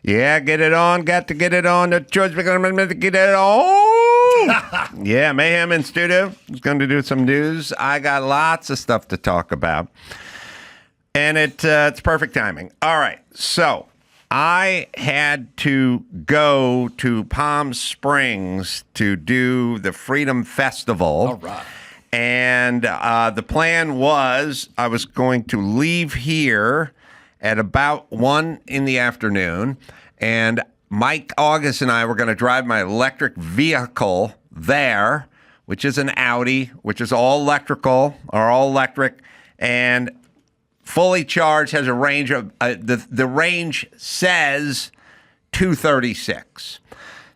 Yeah, get it on. Got to get it on. The choice we're going to get it on. Yeah, Mayhem in studio is going to do some news. I got lots of stuff to talk about. And it's perfect timing. All right, so I had to go to Palm Springs to do the Freedom Festival. All right. And the plan was I was going to leave here at about 1 in the afternoon, and Mike August and I were going to drive my electric vehicle there, which is an Audi, which is all electrical or all electric, and fully charged, has a range of the range says 236.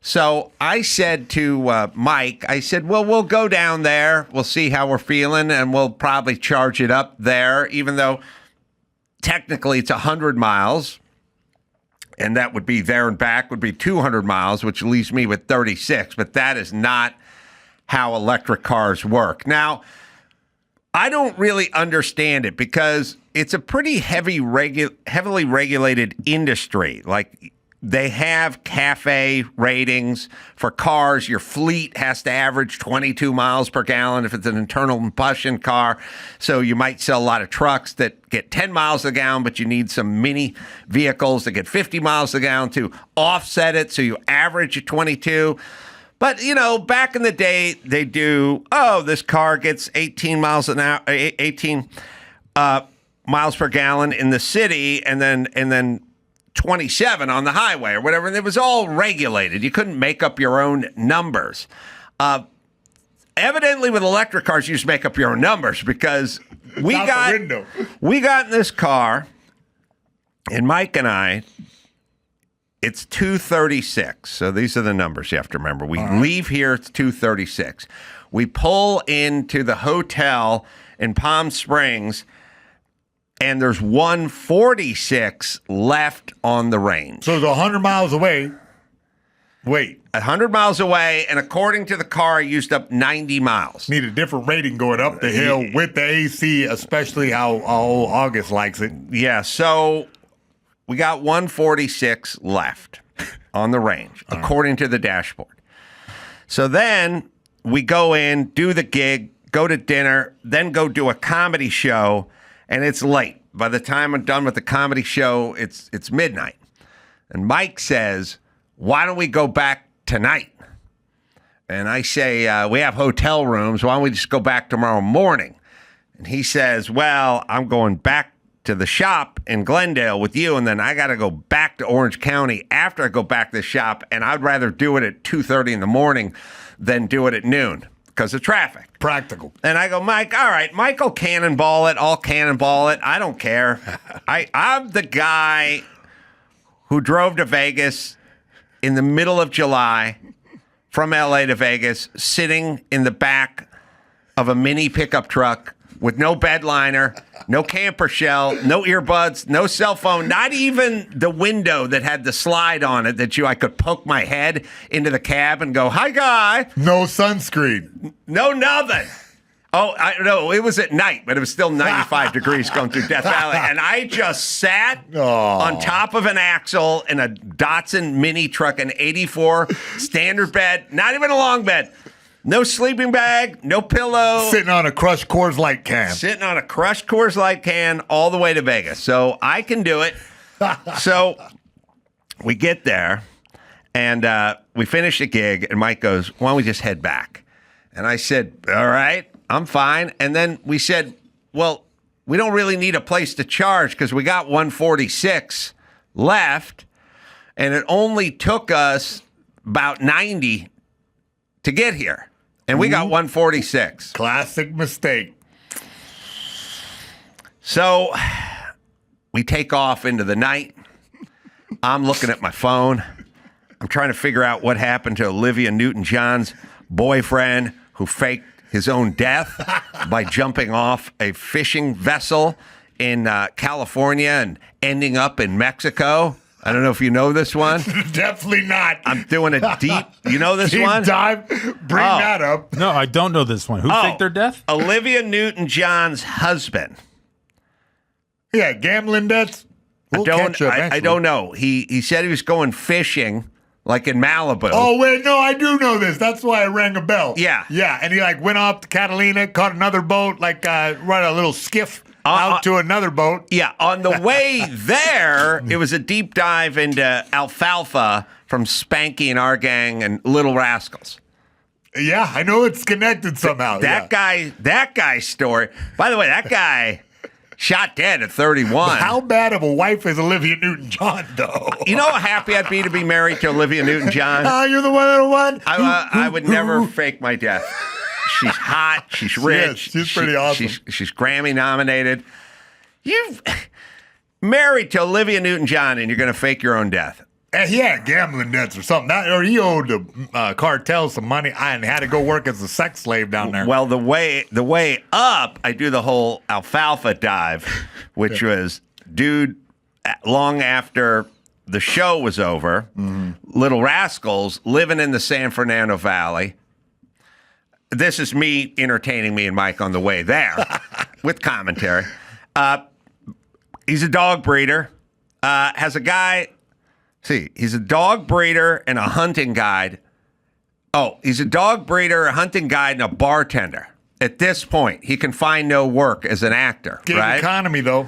So I said to Mike, I said, well, we'll go down there. We'll see how we're feeling, and we'll probably charge it up there, even though technically it's 100 miles. And that would be there and back would be 200 miles, which leaves me with 36. But that is not how electric cars work. Now, I don't really understand it because it's a pretty heavily regulated industry. Like, they have CAFE ratings for cars. Your fleet has to average 22 miles per gallon if it's an internal combustion car. So you might sell a lot of trucks that get 10 miles a gallon, but you need some mini vehicles that get 50 miles a gallon to offset it. So you average at 22. But, you know, back in the day, they do, this car gets 18 miles an hour, 18 miles per gallon in the city, and then 27 on the highway or whatever. And it was all regulated. You couldn't make up your own numbers. Evidently, with electric cars, you just make up your own numbers because we got in this car, and Mike and I, it's 236. So these are the numbers you have to remember. We leave here, it's 236. We pull into the hotel in Palm Springs, and there's 146 left on the range. So it's 100 miles away. Wait. 100 miles away, and according to the car, I used up 90 miles. Need a different rating going up the hill with the AC, especially how August likes it. Yeah, so we got 146 left on the range, according to the dashboard. So then we go in, do the gig, go to dinner, then go do a comedy show, and it's late. By the time I'm done with the comedy show, it's midnight. And Mike says, why don't we go back tonight? And I say, we have hotel rooms. Why don't we just go back tomorrow morning? And he says, well, I'm going back to the shop in Glendale with you, and then I got to go back to Orange County after I go back to the shop, and I'd rather do it at 2:30 in the morning than do it at noon because of traffic. Practical. And I go, Mike, all right, Michael cannonball it. I'll cannonball it. I don't care. I'm the guy who drove to Vegas in the middle of July from L.A. to Vegas, sitting in the back of a mini pickup truck with no bed liner, no camper shell, no earbuds, no cell phone, not even the window that had the slide on it that I could poke my head into the cab and go, hi, guy. No sunscreen. No nothing. Oh, I know it was at night, but it was still 95 degrees going through Death Valley. And I just sat on top of an axle in a Datsun mini truck, an 84 standard bed, not even a long bed. No sleeping bag, no pillow. Sitting on a crushed Coors Light can. Sitting on a crushed Coors Light can all the way to Vegas. So I can do it. So we get there, and we finish the gig, and Mike goes, why don't we just head back? And I said, all right, I'm fine. And then we said, well, we don't really need a place to charge because we got 146 left, and it only took us about 90 to get here. And we got 146. Classic mistake. So we take off into the night. I'm looking at my phone. I'm trying to figure out what happened to Olivia Newton-John's boyfriend who faked his own death by jumping off a fishing vessel in California and ending up in Mexico. I don't know if you know this one. Definitely not. I'm doing a deep. You know this deep one? Dive. Bring that up. No, I don't know this one. Who faked their death? Olivia Newton-John's husband. Yeah, gambling debts. We'll catch you I eventually. don't know. He said he was going fishing, like in Malibu. Oh, wait, no, I do know this. That's why I rang a bell. Yeah. Yeah, and he, like, went off to Catalina, caught another boat, like, run a little skiff out to another boat. Yeah, on the way there, it was a deep dive into Alfalfa from Spanky and our gang and Little Rascals. Yeah, I know it's connected somehow. That guy's story. By the way, that guy shot dead at 31. How bad of a wife is Olivia Newton-John, though? You know how happy I'd be to be married to Olivia Newton-John? Oh, you're the one. I would never fake my death. She's hot. She's rich. She's pretty awesome. She's Grammy nominated. You've married to Olivia Newton-John and you're going to fake your own death. He had gambling debts or something. Or he owed the cartel some money and had to go work as a sex slave down there. Well, the way up, I do the whole Alfalfa dive, which was, dude, long after the show was over, Little Rascals living in the San Fernando Valley. This is me entertaining me and Mike on the way there with commentary. He's a dog breeder. Has a guy. See, he's a dog breeder and a hunting guide. Oh, he's a dog breeder, a hunting guide, and a bartender. At this point, he can find no work as an actor. Gig right? economy, though,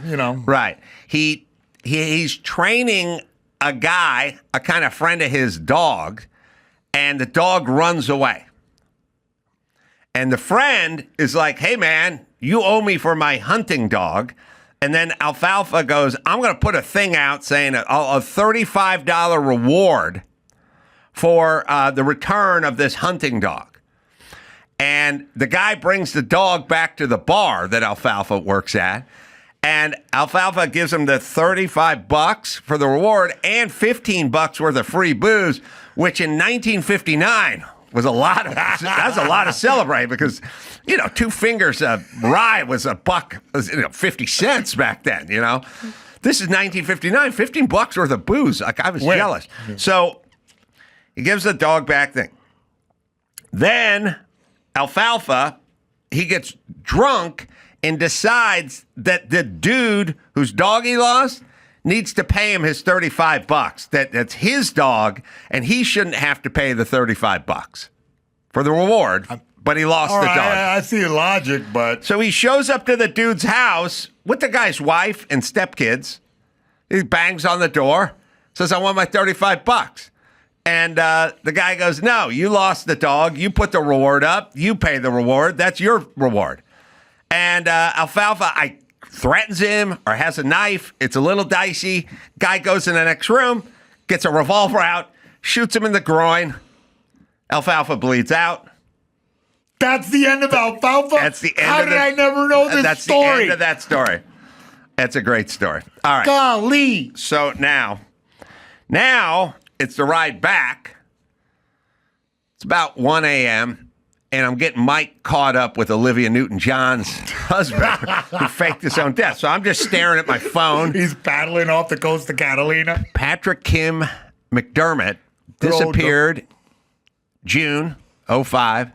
Right. He's training a guy, a kind of friend of his dog, and the dog runs away. And the friend is like, hey, man, you owe me for my hunting dog. And then Alfalfa goes, I'm going to put a thing out saying a $35 reward for the return of this hunting dog. And the guy brings the dog back to the bar that Alfalfa works at. And Alfalfa gives him the $35 for the reward and $15 worth of free booze, which in 1959 was that's a lot of celebrate because, 2 fingers of rye was $1, 50 cents back then, This is 1959, $15 worth of booze. Like, I was jealous. So he gives the dog back thing. Then Alfalfa, he gets drunk and decides that the dude whose dog he lost needs to pay him his $35. That's his dog, and he shouldn't have to pay the $35 for the reward, but he lost the dog. I see the logic, but... So he shows up to the dude's house with the guy's wife and stepkids. He bangs on the door, says, I want my $35. And the guy goes, no, you lost the dog. You put the reward up. You pay the reward. That's your reward. And Alfalfa, threatens him or has a knife. It's a little dicey. Guy goes in the next room, gets a revolver out, shoots him in the groin. Alfalfa bleeds out. That's the end of Alfalfa? That's the end How of did I never know this that's story? That's the end of that story. That's a great story. All right. Golly. So now it's the ride back. It's about 1 a.m., and I'm getting Mike caught up with Olivia Newton-John's husband who faked his own death. So I'm just staring at my phone. He's paddling off the coast of Catalina. Patrick Kim McDermott disappeared June 2005.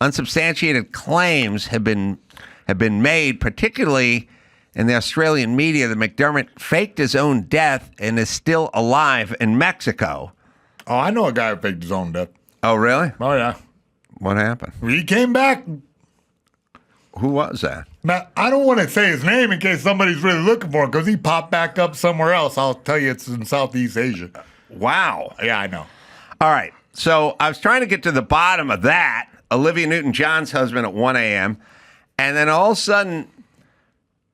Unsubstantiated claims have been made, particularly in the Australian media, that McDermott faked his own death and is still alive in Mexico. Oh, I know a guy who faked his own death. Oh, really? Oh, yeah. What happened? He came back. Who was that? Now, I don't want to say his name in case somebody's really looking for him because he popped back up somewhere else. I'll tell you it's in Southeast Asia. Wow. Yeah, I know. All right. So I was trying to get to the bottom of that. Olivia Newton-John's husband at 1 a.m. And then all of a sudden,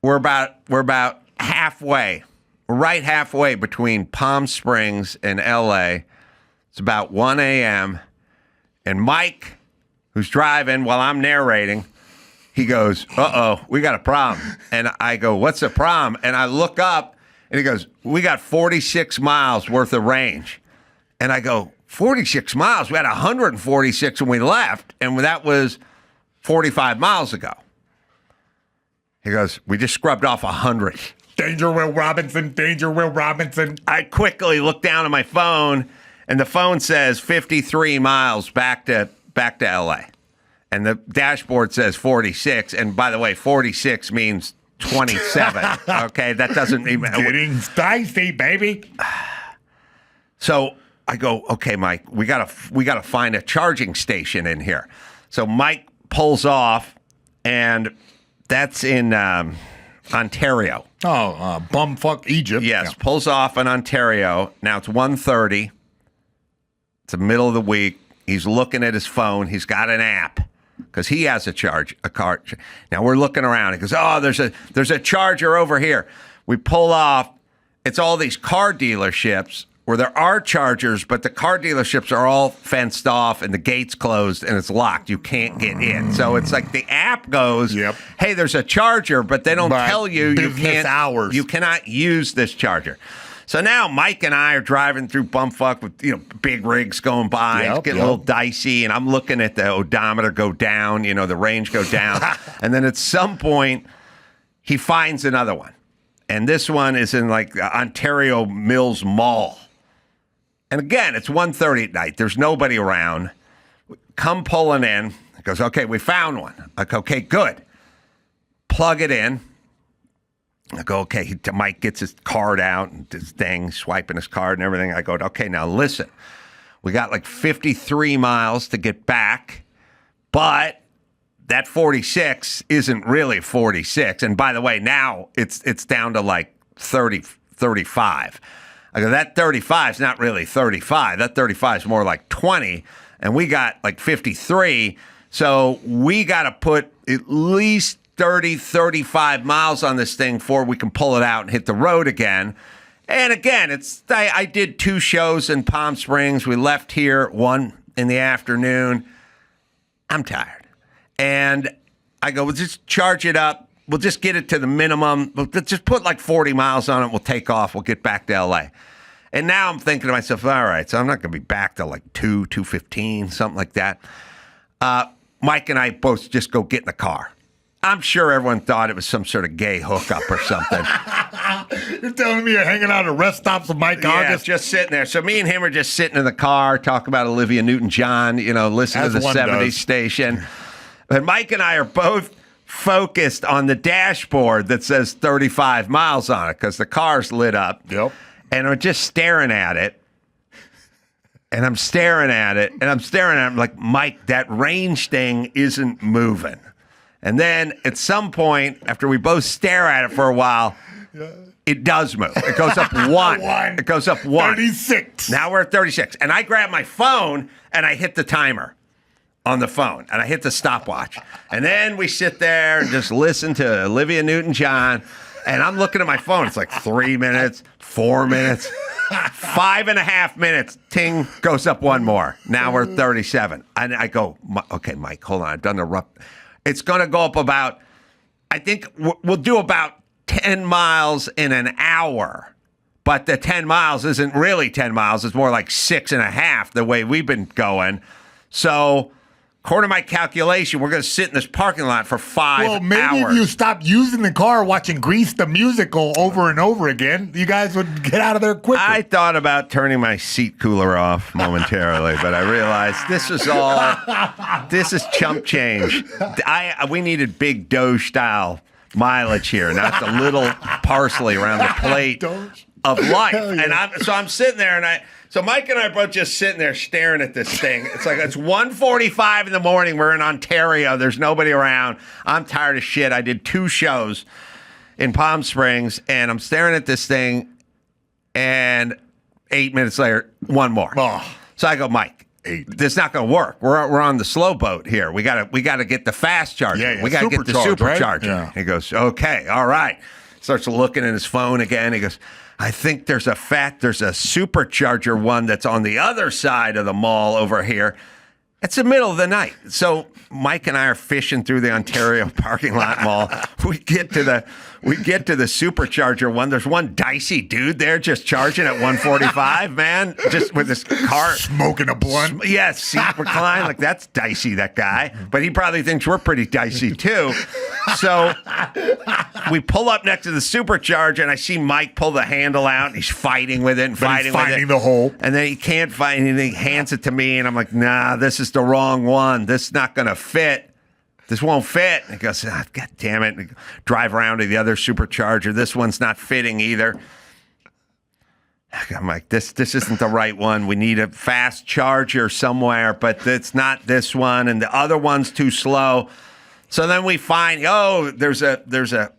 we're about halfway. We're right halfway between Palm Springs and L.A. It's about 1 a.m. And Mike, who's driving while I'm narrating, he goes, uh-oh, we got a problem. And I go, what's the problem? And I look up, and he goes, we got 46 miles worth of range. And I go, 46 miles? We had 146 when we left, and that was 45 miles ago. He goes, we just scrubbed off 100. Danger, Will Robinson. Danger, Will Robinson. I quickly look down at my phone, and the phone says 53 miles back to L.A. And the dashboard says 46. And by the way, 46 means 27. Okay, that doesn't even. Getting dicey, baby. So I go, okay, Mike, we gotta find a charging station in here. So Mike pulls off, and that's in Ontario. Oh, bumfuck Egypt. Yes, pulls off in Ontario. Now it's 1:30. It's the middle of the week. He's looking at his phone. He's got an app because he has a car. Now we're looking around. He goes, oh, there's a charger over here. We pull off. It's all these car dealerships where there are chargers, but the car dealerships are all fenced off and the gate's closed and it's locked. You can't get in. So it's like the app goes, hey, there's a charger, but they don't tell you you cannot use this charger. So now Mike and I are driving through bumfuck with big rigs going by. It's getting a little dicey, and I'm looking at the odometer go down, the range go down. And then at some point, he finds another one. And this one is in like Ontario Mills Mall. And again, it's 1:30 at night. There's nobody around. Come pulling in. He goes, okay, we found one. Like, okay, good. Plug it in. I go, okay. Mike gets his card out and his thing, swiping his card and everything. I go, okay, now listen. We got like 53 miles to get back, but that 46 isn't really 46. And by the way, now it's down to like 30, 35. I go, that 35 is not really 35. That 35 is more like 20. And we got like 53. So we got to put at least 30, 35 miles on this thing before we can pull it out and hit the road again. And again, I did 2 shows in Palm Springs. We left here 1 in the afternoon. I'm tired. And I go, we'll just charge it up. We'll just get it to the minimum. We'll just put like 40 miles on it. We'll take off. We'll get back to L.A. And now I'm thinking to myself, all right, so I'm not going to be back to like 2:15, something like that. Mike and I both just go get in the car. I'm sure everyone thought it was some sort of gay hookup or something. You're telling me you're hanging out at rest stops with Mike August? Just sitting there. So me and him are just sitting in the car, talking about Olivia Newton-John, listening to the 70s station. And Mike and I are both focused on the dashboard that says 35 miles on it because the car's lit up. Yep. And I'm just staring at it. And I'm staring at it. And I'm staring at it. I'm like, Mike, that range thing isn't moving. And then at some point, after we both stare at it for a while, it does move. It goes up 1. It goes up 1. 36. Now we're at 36. And I grab my phone and I hit the timer on the phone. And I hit the stopwatch. And then we sit there and just listen to Olivia Newton-John. And I'm looking at my phone. It's like 3 minutes, 4 minutes, 5.5 minutes. Ting, goes up 1 more. Now we're 37. And I go, okay, Mike, hold on. I've done the rough. It's going to go up about, I think we'll do about 10 miles in an hour. But the 10 miles isn't really 10 miles. It's more like 6.5 the way we've been going. So, according to my calculation, we're going to sit in this parking lot for 5 hours. Well, maybe if you stopped using the car watching Grease the musical over and over again, you guys would get out of there quicker. I thought about turning my seat cooler off momentarily, but I realized this is chump change. We needed big Doge style mileage here, not the little parsley around the plate of life. And I'm sitting there, so Mike and I are both just sitting there staring at this thing. It's like it's 1:45 in the morning. We're in Ontario. There's nobody around. I'm tired of shit. I did 2 shows in Palm Springs, and I'm staring at this thing, and 8 minutes later, 1 more. Oh. So I go, Mike, this is not going to work. We're on the slow boat here. We got to get the fast charger. We got to get the supercharger. Right? Yeah. He goes, okay, all right. Starts looking at his phone again. He goes, I think there's a supercharger one that's on the other side of the mall over here. It's the middle of the night. So Mike and I are fishing through the Ontario parking lot mall. We get to the supercharger one. There's one dicey dude there just charging at 145, man, just with his car. Smoking a blunt. Yes, seat recline. Like, that's dicey, that guy. But he probably thinks we're pretty dicey, too. So we pull up next to the supercharger, and I see Mike pull the handle out, and he's fighting with it and fighting with it. Finding the hole. And then he can't find it, and he hands it to me, and I'm like, nah, this is the wrong one. This is not going to fit. This won't fit. And he goes, God damn it. And drive around to the other supercharger. This one's not fitting either. I'm like, this isn't the right one. We need a fast charger somewhere, but it's not this one, and the other one's too slow. So then we find, there's a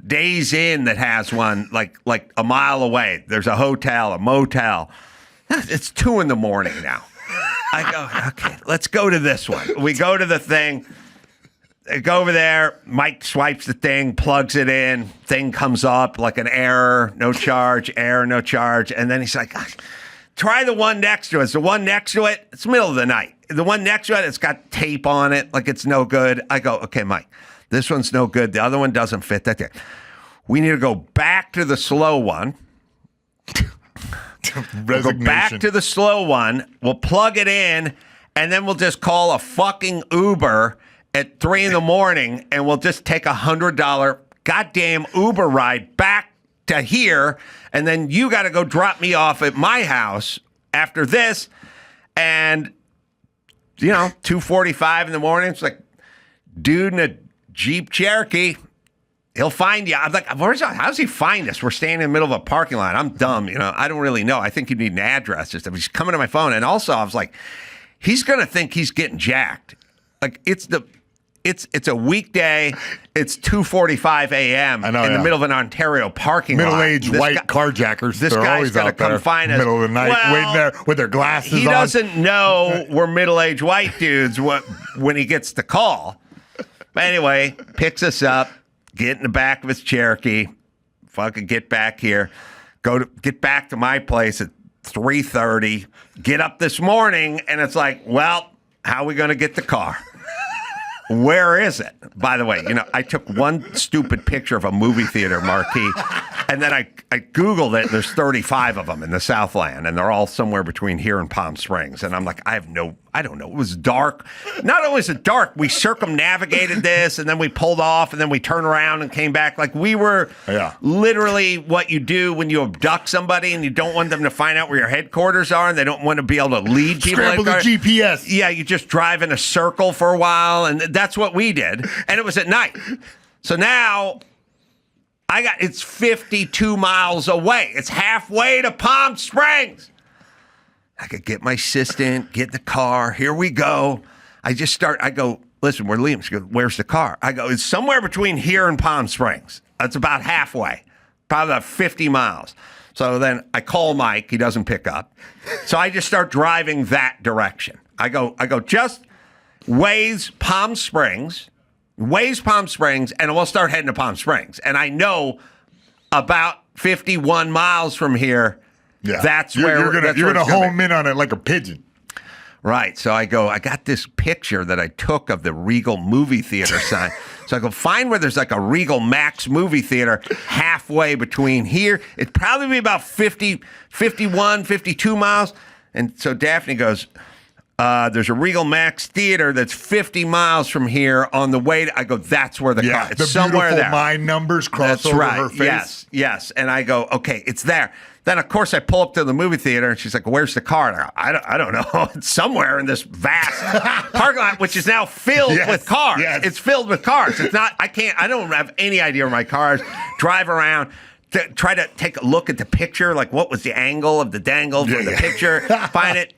Days Inn that has one like a mile away. There's a hotel, a motel. It's 2 a.m. now. I go, okay, let's go to this one. We go to the thing. I go over there. Mike swipes the thing, plugs it in. Thing comes up like an error, no charge, error, no charge. And then he's like, try the one next to it. The one next to it, it's middle of the night. The one next to it, it's got tape on it, like it's no good. I go, okay, Mike, this one's no good. The other one doesn't fit. That there. We need to go back to the slow one. We'll go back to the slow one. We'll plug it in, and then we'll just call a fucking Uber at 3 a.m, and we'll just take $100 goddamn Uber ride back to here, and then you got to go drop me off at my house after this. And 2:45 in the morning, it's like, dude in a Jeep Cherokee, he'll find you. I'm like, how does he find us? We're standing in the middle of a parking lot. I'm dumb, I don't really know. I think you need an address or stuff. He's coming to my phone, and also I was like, he's gonna think he's getting jacked. Like it's a weekday. It's 2:45 a.m. in the middle of an Ontario parking lot. Middle-aged white carjackers. This guy's gonna come find us middle of the night, waiting there with their glasses on. He doesn't know we're middle-aged white dudes when he gets the call. But anyway, picks us up, get in the back of his Cherokee, fucking get back here, get back to my place at 3:30. Get up this morning, and it's like, well, how are we gonna get the car? Where is it? By the way, I took one stupid picture of a movie theater marquee, and then I Googled it. There's 35 of them in the Southland, and they're all somewhere between here and Palm Springs. And I'm like, I don't know. It was dark. Not only was it dark, we circumnavigated this, and then we pulled off, and then we turned around and came back. Like we were literally what you do when you abduct somebody and you don't want them to find out where your headquarters are, and they don't want to be able to lead people. Scramble the GPS. Yeah, you just drive in a circle for a while, and that's what we did. And it was at night. So now it's 52 miles away. It's halfway to Palm Springs. I could get my assistant, get in the car. Here we go. I go, listen, we're leaving. She goes, where's the car? I go, it's somewhere between here and Palm Springs. It's about halfway, probably about 50 miles. So then I call Mike. He doesn't pick up. So I just start driving that direction. I go, just Waze Palm Springs, and we'll start heading to Palm Springs. And I know about 51 miles from here, that's where you're gonna home in on it like a pigeon. Right. So I got this picture that I took of the Regal movie theater sign. So I go find where there's like a Regal Max movie theater halfway between here. It'd probably be about 50, 51, 52 miles. And so Daphne goes, there's a Regal Max theater that's 50 miles from here on the way I go, that's where the car. It's the somewhere beautiful there. My numbers cross over her face. Yes. And I go, okay, it's there. Then, of course, I pull up to the movie theater, and she's like, where's the car? And I don't know. It's somewhere in this vast parking lot, which is now filled with cars. Yes. It's filled with cars. It's not, I don't have any idea where my car is. Drive around, try to take a look at the picture, like what was the angle of the dangle from the picture, find it,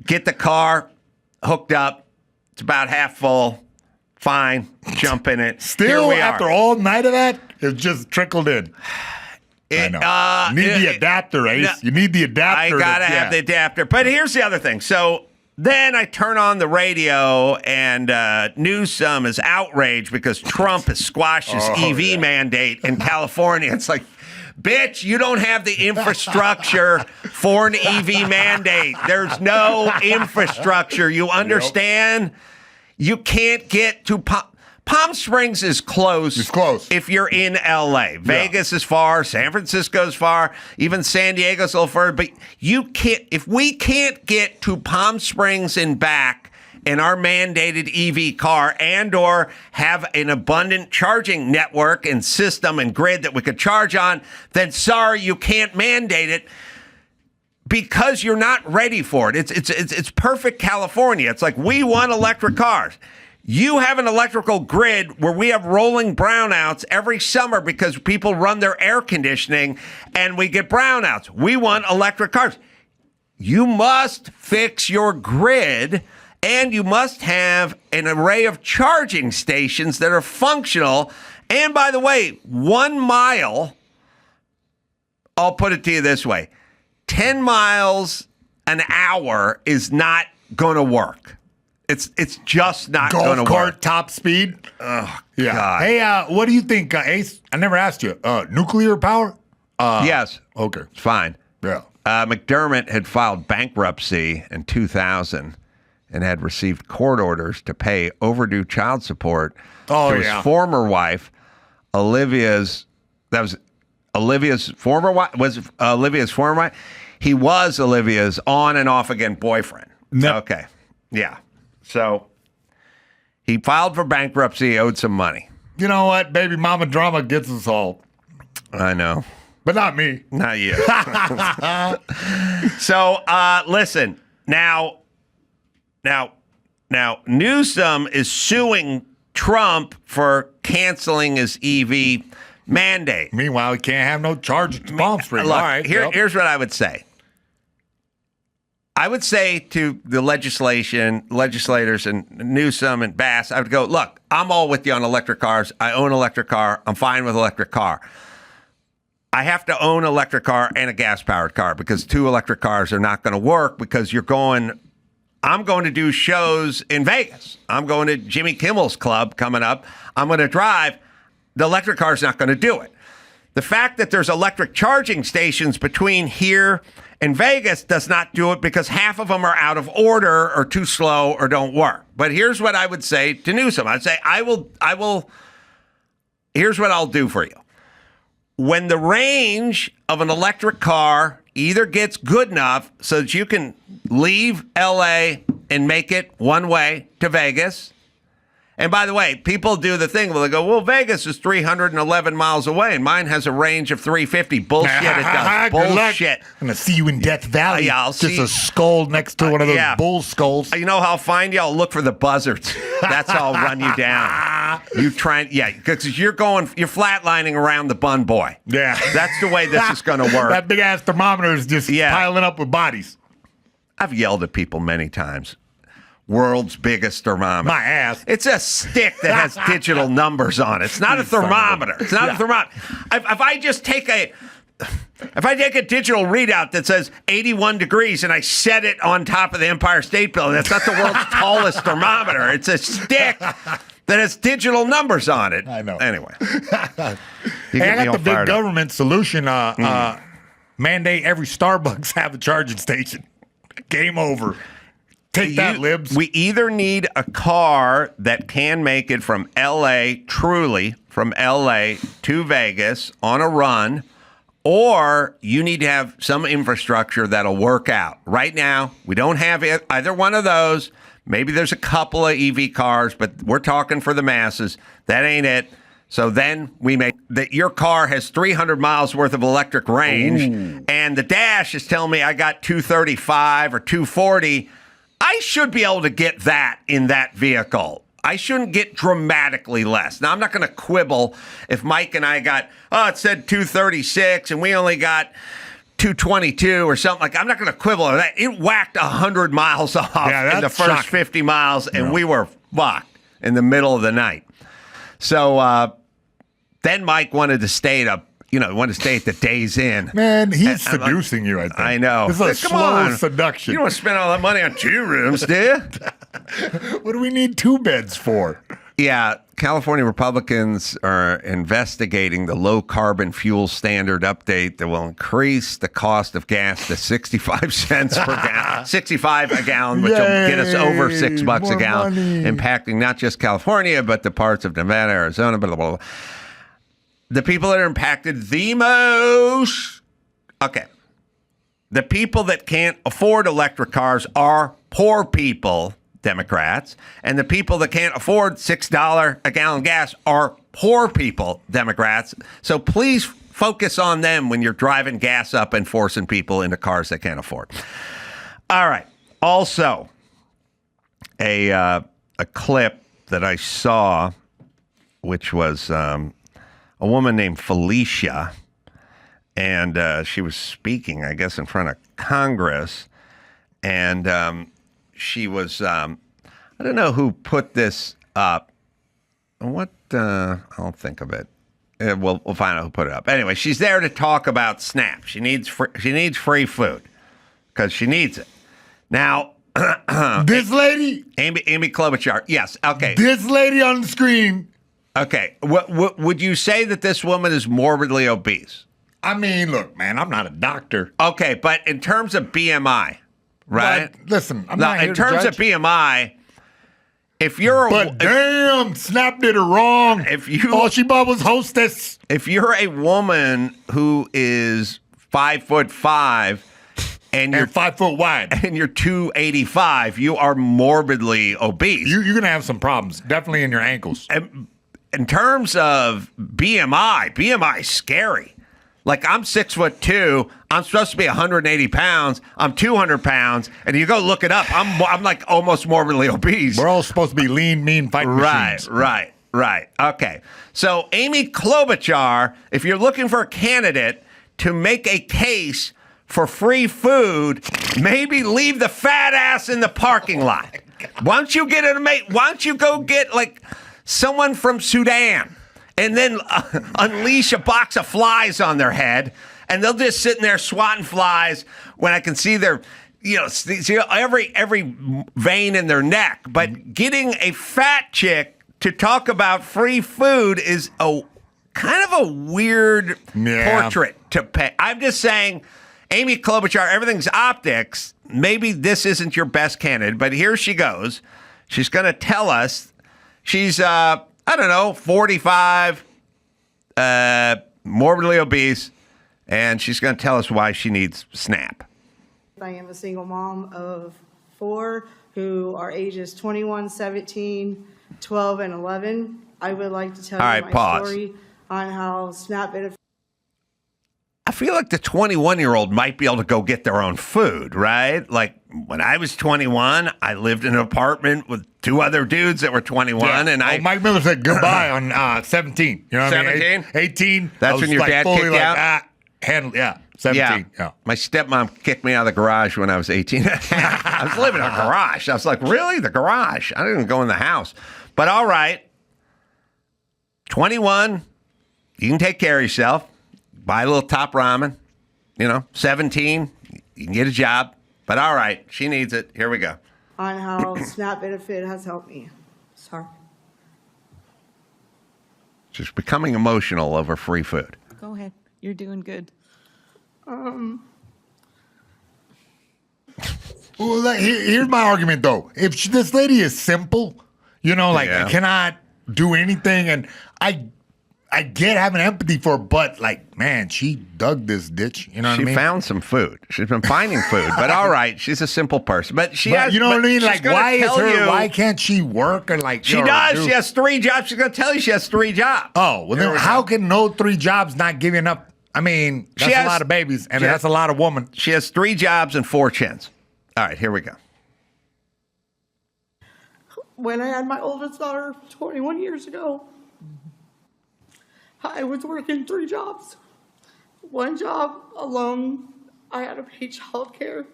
get the car hooked up. It's about half full. Fine. Jump in it. Still, after all night of that, it just trickled in. I know. You need the adapter, Ace. You need the adapter. I gotta have the adapter. But here's the other thing. So then I turn on the radio, and Newsom is outraged because Trump has squashed his EV mandate in California. It's like, bitch, you don't have the infrastructure for an EV mandate. There's no infrastructure. You understand? You can't get to Palm Springs is close. It's close. If you're in LA. Vegas is far. San Francisco's far. Even San Diego's a little further. But you can't, if we can't get to Palm Springs and back in our mandated EV car and or have an abundant charging network and system and grid that we could charge on, then sorry, you can't mandate it because you're not ready for it. It's perfect California. It's like, we want electric cars. You have an electrical grid where we have rolling brownouts every summer because people run their air conditioning and we get brownouts. We want electric cars. You must fix your grid, and you must have an array of charging stations that are functional. And by the way, 1 mile, I'll put it to you this way, 10 miles an hour is not going to work. It's just not going to work. Golf cart top speed? Oh, yeah. God. Hey, what do you think, Ace? I never asked you. Nuclear power? Yes. Okay. It's fine. Yeah. McDermott had filed bankruptcy in 2000 and had received court orders to pay overdue child support to his former wife, Olivia's. That was Olivia's former wife. Was Olivia's former wife? He was Olivia's on and off again boyfriend. No. Okay. Yeah. So he filed for bankruptcy, owed some money. You know what? Baby mama drama gets us all. I know. But not me. Not you. So, listen. Now, Newsom is suing Trump for canceling his EV mandate. Meanwhile, he can't have no charge at Palm Springs. Look, all right. Here's what I would say. I would say to the legislators and Newsom and Bass, I would go, look, I'm all with you on electric cars. I own an electric car. I'm fine with electric car. I have to own an electric car and a gas-powered car because 2 electric cars are not going to work because I'm going to do shows in Vegas. I'm going to Jimmy Kimmel's Club coming up. I'm going to drive. The electric car is not going to do it. The fact that there's electric charging stations between here and Vegas does not do it because half of them are out of order or too slow or don't work. But here's what I would say to Newsom. I'd say, here's what I'll do for you. When the range of an electric car either gets good enough so that you can leave L.A. and make it one way to Vegas. And by the way, people do the thing where they go, well, Vegas is 311 miles away, and mine has a range of 350. Bullshit, it does. Bullshit. I'm going to see you in Death Valley. Yeah, I'll Just see. a skull next to one of those bull skulls. You know how I'll find you? I'll look for the buzzards. That's how I'll run you down. You try, because you're flatlining around the bun boy. Yeah. That's the way this is going to work. That big-ass thermometer is just piling up with bodies. I've yelled at people many times. World's biggest thermometer. My ass. It's a stick that has digital numbers on it. It's not a thermometer. It's not a thermometer. If I take a digital readout that says 81 degrees and I set it on top of the Empire State Building, that's not the world's tallest thermometer. It's a stick that has digital numbers on it. I know. Anyway. I got the big government solution. Mandate every Starbucks have a charging station. Game over. Take that, libs. We either need a car that can make it from L.A., truly, from L.A. to Vegas on a run, or you need to have some infrastructure that'll work out. Right now, we don't have either one of those. Maybe there's a couple of EV cars, but we're talking for the masses. That ain't it. So then we make that your car has 300 miles worth of electric range, and the dash is telling me I got 235 or 240. I should be able to get that in that vehicle. I shouldn't get dramatically less. Now, I'm not going to quibble if Mike and I got, it said 236 and we only got 222 or something like that. I'm not going to quibble over that. It whacked 100 miles off in the first 50 miles, and we were fucked in the middle of the night. So then Mike wanted to stay at the Days Inn. Man, he's seducing you, I think. I know. This is a slow seduction. You don't want to spend all that money on 2 rooms, do you? What do we need 2 beds for? Yeah, California Republicans are investigating the low carbon fuel standard update that will increase the cost of gas to 65 cents per gallon, 65 a gallon, which will get us over $6 a gallon, impacting not just California, but the parts of Nevada, Arizona, blah, blah, blah. The people that are impacted the most, the people that can't afford electric cars are poor people, Democrats, and the people that can't afford $6 a gallon gas are poor people, Democrats. So please focus on them when you're driving gas up and forcing people into cars they can't afford. All right. Also, a clip that I saw, which was a woman named Felicia, and she was speaking, I guess, in front of Congress, and she was, I don't know who put this up. What? I'll think of it. We'll find out who put it up. Anyway, she's there to talk about SNAP. She needs free food because she needs it. Now, this lady, Amy Klobuchar. Yes. Okay. This lady on the screen. Okay. What would you say that this woman is morbidly obese? I mean, look, man, I'm not a doctor. Okay, but in terms of BMI, right? But listen, I'm not here in terms to of judge. BMI. If you're damn, Snap did her wrong. All she bought was Hostess. If you're a woman who is 5'5" and you're 5 foot wide and you're 285, you are morbidly obese. You're gonna have some problems, definitely in your ankles. In terms of BMI is scary. Like, I'm 6'2", I'm supposed to be 180 pounds, I'm 200 pounds, and you go look it up, I'm like almost morbidly obese. We're all supposed to be lean, mean fighting machines. Right. Okay. So Amy Klobuchar, if you're looking for a candidate to make a case for free food, maybe leave the fat ass in the parking lot. Why don't you go get like someone from Sudan? And then unleash a box of flies on their head, and they'll just sit in there swatting flies when I can see their, see every vein in their neck. But getting a fat chick to talk about free food is a kind of a weird portrait to pay. I'm just saying, Amy Klobuchar, everything's optics. Maybe this isn't your best candidate, but here she goes. She's going to tell us she's 45, morbidly obese, and she's going to tell us why she needs SNAP. I am a single mom of 4 who are ages 21, 17, 12, and 11. I would like to tell you my story on how SNAP benefits. I feel like the 21-year-old might be able to go get their own food, right? Like, when I was 21, I lived in an apartment with 2 other dudes that were 21, and Mike Miller said goodbye on 17. You know what 17? I mean? 18. That's when your dad kicked you out? 17. Yeah. My stepmom kicked me out of the garage when I was 18. I was living in a garage. I was like, really? The garage? I didn't go in the house. But all right, 21, you can take care of yourself. Buy a little Top Ramen. 17, you can get a job. But all right, she needs it. Here we go. On how SNAP benefit has helped me. Sorry. She's becoming emotional over free food. Go ahead. You're doing good. Well, here's my argument, though. If this lady is simple, I cannot do anything, and I get having empathy for her, but man, she dug this ditch. You know what I mean? She found some food. She's been finding food, but all right, she's a simple person. But she has, you know what I mean? Like, why can't she work or she does. She has 3 jobs. She's going to tell you she has 3 jobs. Oh, well, then how can no 3 jobs not give you enough? I mean, that's a lot of babies, and that's a lot of women. She has 3 jobs and 4 chins. All right, here we go. When I had my oldest daughter 21 years ago, I was working 3 jobs. 1 job alone, I had to pay childcare.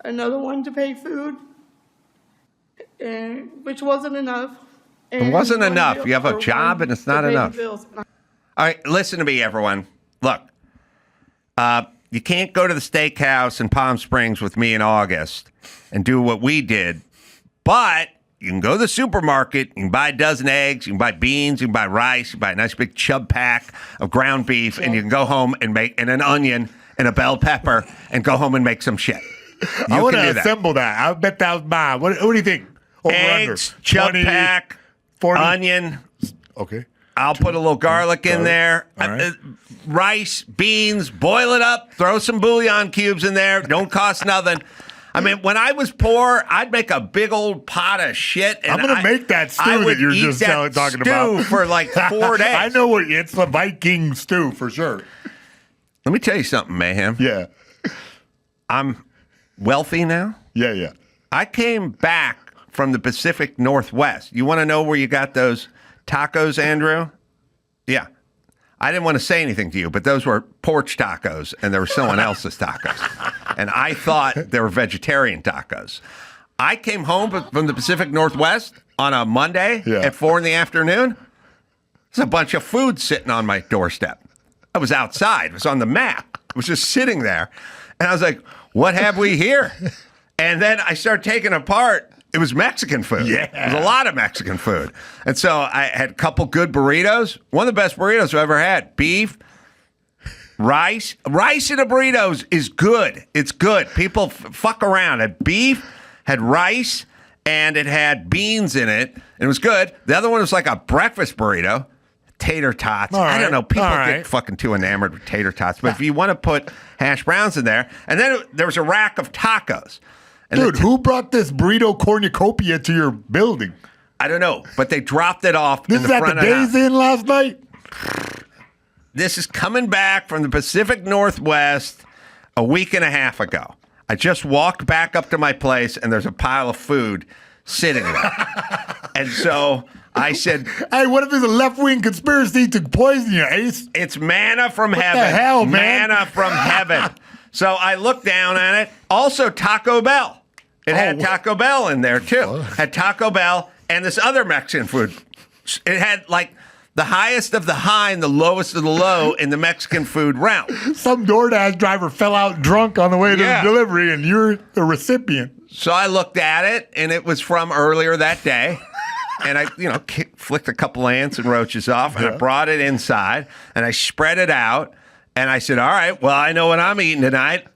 Another one to pay food, which wasn't enough. It wasn't enough. You have a job and it's not enough. All right, listen to me, everyone. Look, you can't go to the steakhouse in Palm Springs with me in August and do what we did, but you can go to the supermarket, you can buy a dozen eggs, you can buy beans, you can buy rice, you can buy a nice big chub pack of ground beef, and you can go home and make an onion and a bell pepper and go home and make some shit. I want to assemble that. I bet that was mine. What do you think? Eggs, chub pack, 40? Onion. Okay. I'll put a little garlic in there. Right. Rice, beans, boil it up, throw some bouillon cubes in there. Don't cost nothing. I mean, when I was poor, I'd make a big old pot of shit. And I'm going to make that stew that you're just talking about. For like 4 days. I know it's the Viking stew for sure. Let me tell you something, Mayhem. Yeah. I'm wealthy now. Yeah. I came back from the Pacific Northwest. You want to know where you got those tacos, Andrew? Yeah. I didn't want to say anything to you, but those were porch tacos, and they were someone else's tacos. And I thought they were vegetarian tacos. I came home from the Pacific Northwest on a Monday at 4 in the afternoon. There's a bunch of food sitting on my doorstep. I was outside. It was on the map. It was just sitting there. And I was like, what have we here? And then I started taking it apart. It was Mexican food. Yeah. It was a lot of Mexican food. And so I had a couple good burritos. One of the best burritos I've ever had. Beef, rice. Rice in a burrito is good. It's good. People fuck around. It had beef, had rice, and it had beans in it. And it was good. The other one was like a breakfast burrito. Tater tots. All right. I don't know. People All get right. fucking too enamored with tater tots. But if you want to put hash browns in there, and then there was a rack of tacos. And Dude, who brought this burrito cornucopia to your building? I don't know, but they dropped it off This in is the at front the of the Days house. Inn last night? This is coming back from the Pacific Northwest a week and a half ago. I just walked back up to my place, and there's a pile of food sitting there. And so I said, Hey, what if there's a left-wing conspiracy to poison you, Ace? it's manna from heaven. the hell, man? Manna from heaven. So I looked down at it. Also, Taco Bell. It had Taco Bell in there, too. Had Taco Bell and this other Mexican food. It had, like, the highest of the high and the lowest of the low in the Mexican food realm. Some DoorDash driver fell out drunk on the way to the delivery, and you're the recipient. So I looked at it, and it was from earlier that day. And I, flicked a couple ants and roaches off, and I brought it inside, and I spread it out, and I said, all right, well, I know what I'm eating tonight.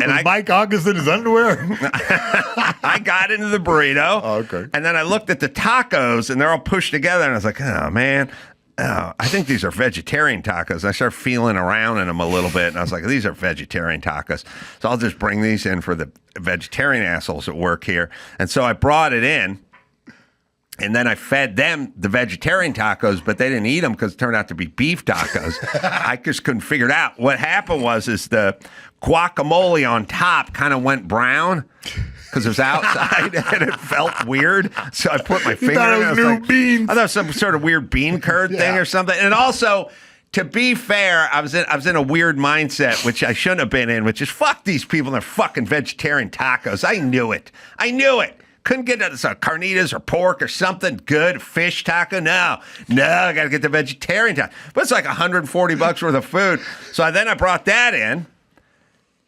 And Was Mike August in his underwear? I got into the burrito. Oh, okay. And then I looked at the tacos, and they're all pushed together, and I was like, oh, man. Oh, I think these are vegetarian tacos. And I started feeling around in them a little bit, and I was like, these are vegetarian tacos. So I'll just bring these in for the vegetarian assholes at work here. And so I brought it in, and then I fed them the vegetarian tacos, but they didn't eat them because it turned out to be beef tacos. I just couldn't figure it out. What happened was the guacamole on top kind of went brown because it was outside and it felt weird. So I put my finger thought in it it. was I new like, beans. I thought it was some sort of weird bean curd thing or something. And also, to be fair, I was in a weird mindset, which I shouldn't have been in, which is fuck these people and their fucking vegetarian tacos. I knew it. Couldn't get some carnitas or pork or something good, fish taco. No, I got to get the vegetarian taco. But it's like $140 worth of food. So then I brought that in,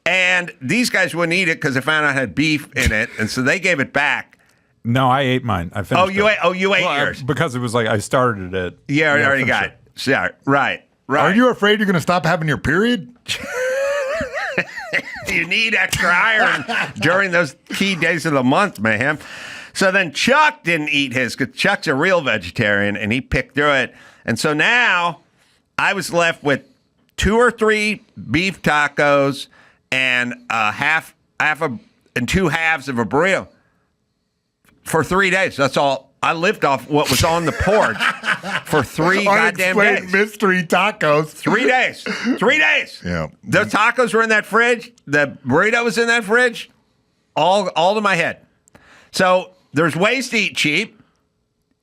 and these guys wouldn't eat it because they found out it had beef in it, and so they gave it back. No, I ate mine. I finished You ate Well, yours. because it was like I started it. Yeah, I already finished got it. Yeah, right. Are you afraid you're going to stop having your period? You need extra iron during those key days of the month, man. So then Chuck didn't eat his because Chuck's a real vegetarian, and he picked through it. And so now I was left with 2 or 3 beef tacos and and 2 halves of a burrito for 3 days. That's all. I lived off what was on the porch for 3 goddamn Unexplained days. mystery tacos. 3 days. 3 days. Yeah. The tacos were in that fridge. The burrito was in that fridge. All to my head. So there's ways to eat cheap.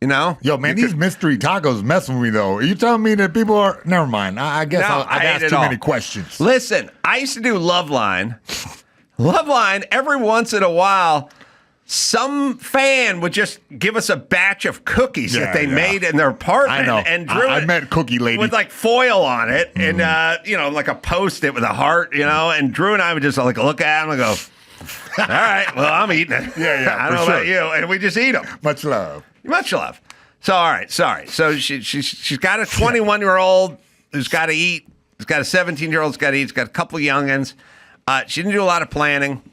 Yo, man, these mystery tacos messing with me, though. Are you telling me that people are... Never mind. I guess No, I've I asked ate it too all. many questions. Listen, I used to do Loveline. Loveline, every once in a while, some fan would just give us a batch of cookies that they made in their apartment. I know. And Drew, I met Cookie Lady. with like foil on it and, like a Post-it with a heart, and Drew and I would just like look at them and go, all right, well, I'm eating it. Yeah, I don't know for about sure. you. And we just eat them. Much love. Much love. So, all right, sorry. So she's got a 21-year-old who's got to eat. She's got a 17-year-old who's got to eat. She's got a couple of youngins. She didn't do a lot of planning.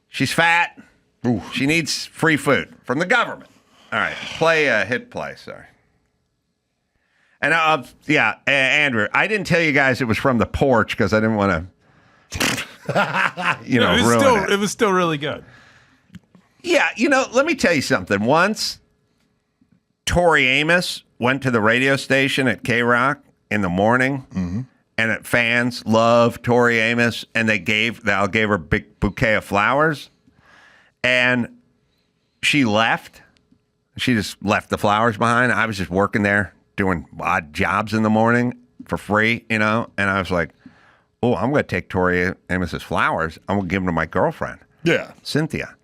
She's fat. Ooh. She needs free food from the government. All right, hit play, sorry. And Andrew, I didn't tell you guys it was from the porch because I didn't want to, ruin it. It was still really good. Yeah, let me tell you something. Once, Tori Amos went to the radio station at K-Rock in the morning, and fans love Tori Amos, and they gave her a big bouquet of flowers. And she left. She just left the flowers behind. I was just working there doing odd jobs in the morning for free, And I was like, oh, I'm going to take Tori Amos's flowers. I'm going to give them to my girlfriend, Cynthia.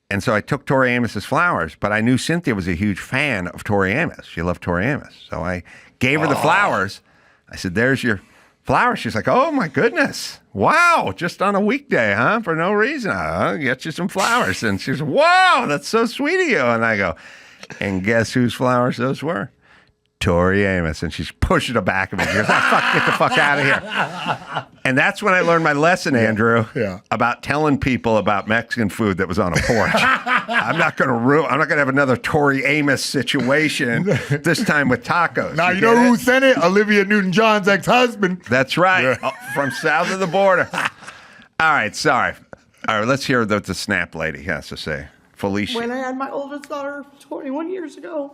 And so I took Tori Amos's flowers, but I knew Cynthia was a huge fan of Tori Amos. She loved Tori Amos. So I gave her the flowers. I said, there's your flowers. She's like, oh, my goodness. Wow, just on a weekday, huh? For no reason. I'll get you some flowers. And she's, wow, that's so sweet of you. And I go, and guess whose flowers those were? Tori Amos. And she's pushing it back at me. She goes, get the fuck out of here. And that's when I learned my lesson, Andrew, about telling people about Mexican food that was on a porch. I'm not going to have another Tori Amos situation, this time with tacos. Now, you know who sent it? Olivia Newton-John's ex-husband. That's right. From south of the border. All right, sorry. All right, let's hear what the Snap lady has to say. Felicia. When I had my oldest daughter 21 years ago,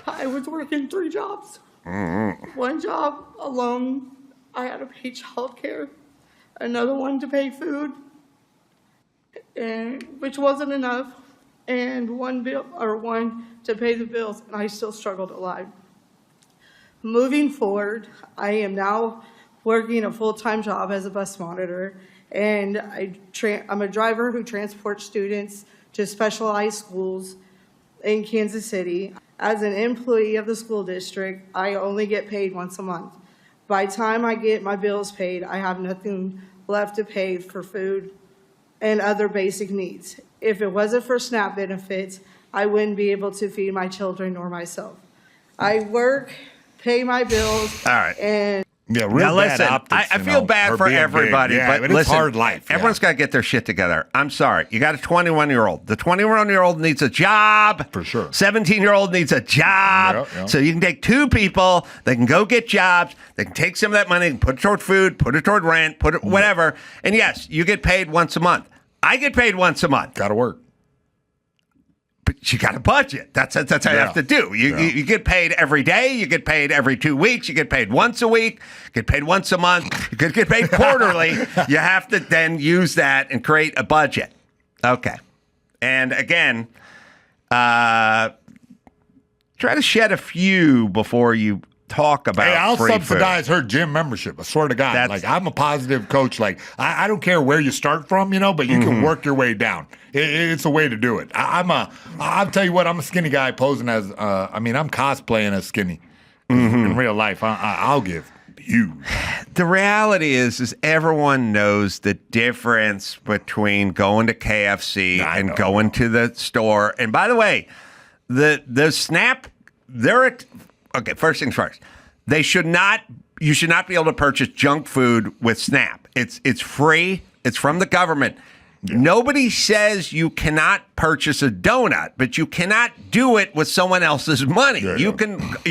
I was working 3 jobs. One job alone, I had to pay childcare. Another one to pay food, and which wasn't enough, and one to pay the bills, and I still struggled a lot. Moving forward, I am now working a full-time job as a bus monitor, and I'm a driver who transports students to specialized schools in Kansas City. As an employee of the school district, I only get paid once a month. By the time I get my bills paid, I have nothing left to pay for food and other basic needs. If it wasn't for SNAP benefits, I wouldn't be able to feed my children nor myself. I work, pay my bills, all right, and real now, bad listen, optics, I feel bad for everybody, but it's listen, hard life. Everyone's got to get their shit together. I'm sorry. You got a 21-year-old. The 21-year-old needs a job. For sure. 17-year-old needs a job. Yep. So you can take 2 people. They can go get jobs. They can take some of that money and put it toward food, put it toward rent, put it whatever. And yes, you get paid once a month. I get paid once a month. Got to work. But you got a budget. That's how you have to do. You get paid every day. You get paid every 2 weeks. You get paid once a week. You get paid once a month. You could get paid quarterly. You have to then use that and create a budget. Okay. And again, try to shed a few before you talk about I'll free subsidize food. her gym membership. I swear to God. I'm a positive coach. I don't care where you start from, but you can work your way down. It's a way to do it. I'll tell you what, I'm a skinny guy posing as, I'm cosplaying as skinny. In real life, I'll give huge. The reality is everyone knows the difference between going to KFC and going to the store. And by the way, the Snap, okay, first things first. You should not be able to purchase junk food with SNAP. It's free. It's from the government. Yeah. Nobody says you cannot purchase a donut, but you cannot do it with someone else's money. Yeah, you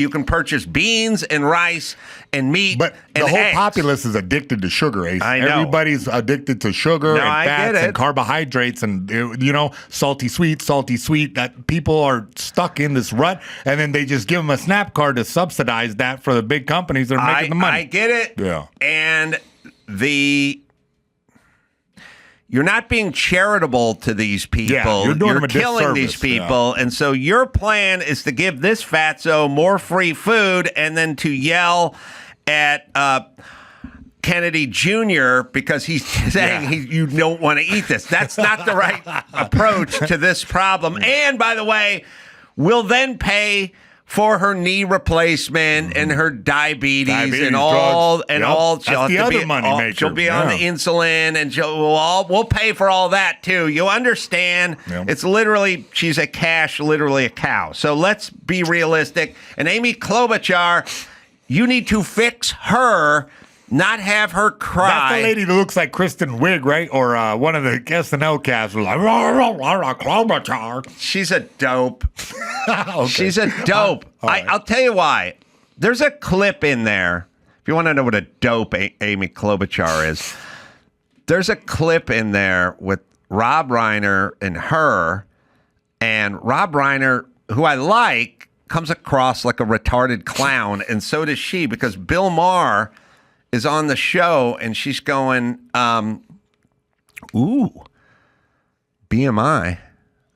can purchase beans and rice and meat. But and the whole eggs. populace is addicted to sugar, Ace. I know. Everybody's addicted to sugar and fats and carbohydrates and salty sweet. That people are stuck in this rut, and then they just give them a SNAP card to subsidize that for the big companies that are making the money. I get it. Yeah. And you're not being charitable to these people. Yeah, you're doing them a killing disservice. these people. Yeah. And so your plan is to give this fatso more free food and then to yell at Kennedy Jr. because he's saying you don't want to eat this. That's not the right approach to this problem. And by the way, we'll then pay for her knee replacement and her diabetes and all drugs. and all. That's the other money maker. She'll be on the insulin, and we'll pay for all that too. You understand? Yeah. It's literally she's a cow. So let's be realistic. And Amy Klobuchar, you need to fix her. Not have her cry. That's the lady that looks like Kristen Wiig, right? Or one of the SNL cast was like, she's a dope. Okay. She's a dope. Right. I'll tell you why. There's a clip in there. If you want to know what a dope Amy Klobuchar is, there's a clip in there with Rob Reiner and her. And Rob Reiner, who I like, comes across like a retarded clown. And so does she, because Bill Maher is on the show and she's going, ooh, BMI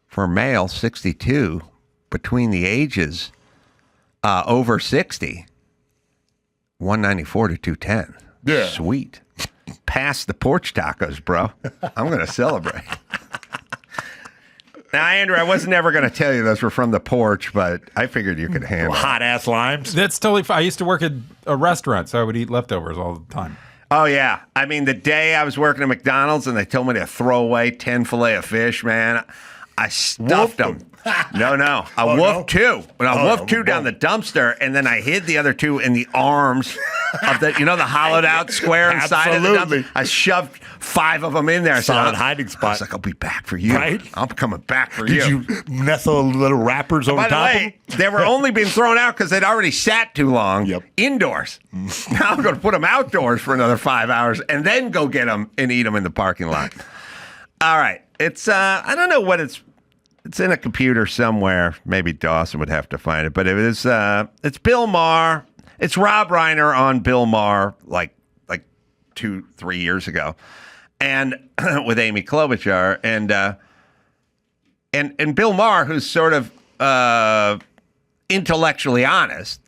for male 62 between the ages over 60, 194 to 210. Yeah. Sweet. Pass the porch tacos, bro. I'm going to celebrate. Now, Andrew, I was never going to tell you those were from the porch, but I figured you could handle it. Hot ass limes. That's totally fine. I used to work at a restaurant, so I would eat leftovers all the time. Oh, yeah. I mean, the day I was working at McDonald's and they told me to throw away 10 filet of fish, man, I stuffed them. No. I wolfed two. I wolfed two down the dumpster, and then I hid the other two in the arms of the, the hollowed out square inside of the dumpster. I shoved 5 of them in there. Solid hiding spot. I was like, I'll be back for you. Right? I'm coming back for you. Did you nestle little wrappers over top By the way, they were only being thrown out because they'd already sat too long indoors. Now I'm going to put them outdoors for another 5 hours and then go get them and eat them in the parking lot. All right. It's, I don't know what it's in a computer somewhere. Maybe Dawson would have to find it, but it is, it's Bill Maher. It's Rob Reiner on Bill Maher like 2-3 years ago, and with Amy Klobuchar and Bill Maher, who's sort of intellectually honest,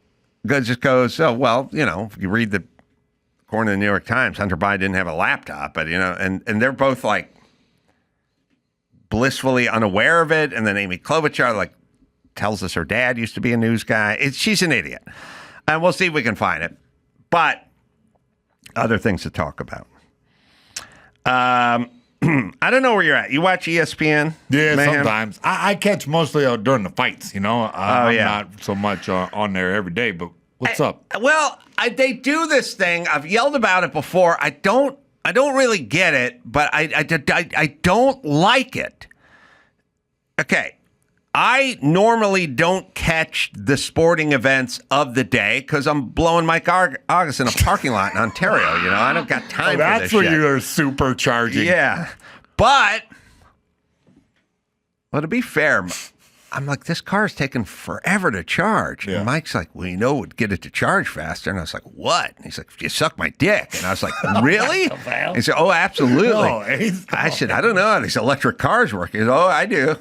just goes, oh well, if you read according to the New York Times, Hunter Biden didn't have a laptop, but and they're both like blissfully unaware of it, and then Amy Klobuchar tells us her dad used to be a news guy. She's an idiot. And we'll see if we can find it. But other things to talk about. I don't know where you're at. You watch ESPN? Yeah, Mayhem? sometimes. I catch mostly during the fights, I'm not so much on there every day, but what's up? Well, they do this thing. I've yelled about it before. I don't really get it, but I don't like it. Okay. I normally don't catch the sporting events of the day because I'm blowing Mike August in a parking lot in Ontario. I don't got time for this That's what shit. you're supercharging. Yeah. But, to be fair, I'm like, this car's taking forever to charge. Yeah. And Mike's like, well, it would get it to charge faster. And I was like, what? And he's like, you suck my dick. And I was like, really? He said, oh, absolutely. No, I said, I don't know how these electric cars work. He said, oh, I do.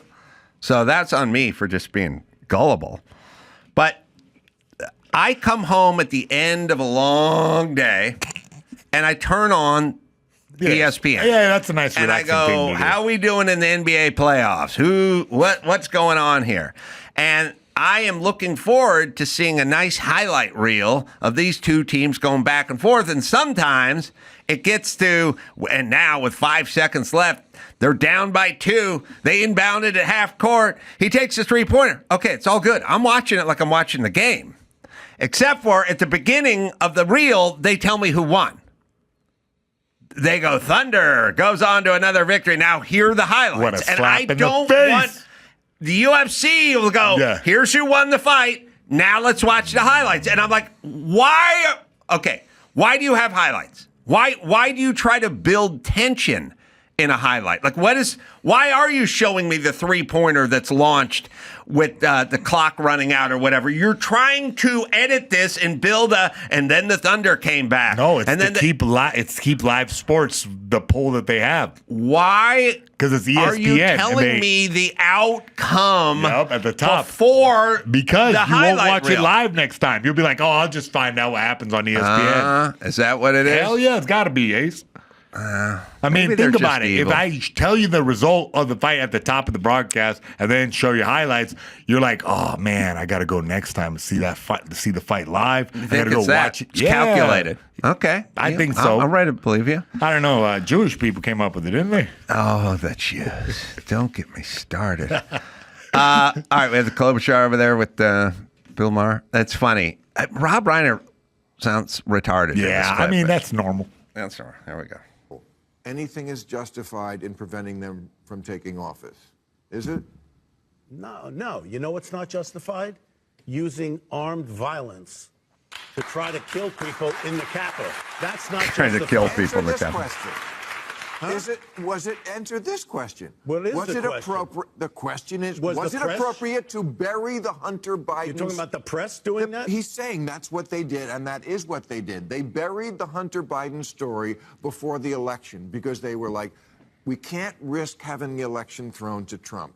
So that's on me for just being gullible. But I come home at the end of a long day, and I turn on ESPN. Yeah, that's a nice and I relaxing thing go, to do. how are we doing in the NBA playoffs? What's going on here? And I am looking forward to seeing a nice highlight reel of these two teams going back and forth. And sometimes it gets to, and now with 5 seconds left, they're down by 2. They inbounded at half court. He takes a 3-pointer. Okay, it's all good. I'm watching it like I'm watching the game. Except for at the beginning of the reel, they tell me who won. They go, Thunder goes on to another victory. Now hear the highlights. What a slap and I in the don't face. want the UFC will go, here's who won the fight. Now let's watch the highlights. And I'm like, why? Okay, why do you have highlights? Why do you try to build tension in a highlight? Why are you showing me the 3-pointer that's launched with the clock running out or whatever? You're trying to edit this and build and then the Thunder came back. No, it's and then keep live sports the pull that they have. Why? Because it's ESPN. Are you telling me the outcome at the top before because the you won't watch reel. it live next time? You'll be like, oh, I'll just find out what happens on ESPN. Is that what it is? Hell yeah, it's got to be, Ace. I mean, think about it. Evil. If I tell you the result of the fight at the top of the broadcast and then show you highlights, you're like, "Oh man, I got to go next time to see that fight, to see the fight live. I got to go watch it." It's calculated. Okay, I think so. I'm ready to believe you. I don't know. Jewish people came up with it, didn't they? Oh, the Jews! Don't get me started. All right, we have the Klobuchar over there with Bill Maher. That's funny. Rob Reiner sounds retarded. Yeah, I mean that's normal. That's all right. There we go. Anything is justified in preventing them from taking office. Is it? No. You know what's not justified? Using armed violence to try to kill people in the Capitol. That's not trying to kill people in the Capitol. Answer this question. What is was the it question? appropriate? The question is, Was was the it press- appropriate to bury the Hunter Biden? You're talking about the press doing that? He's saying that's what they did, and that is what they did. They buried the Hunter Biden story before the election because they were like, We can't risk having the election thrown to Trump.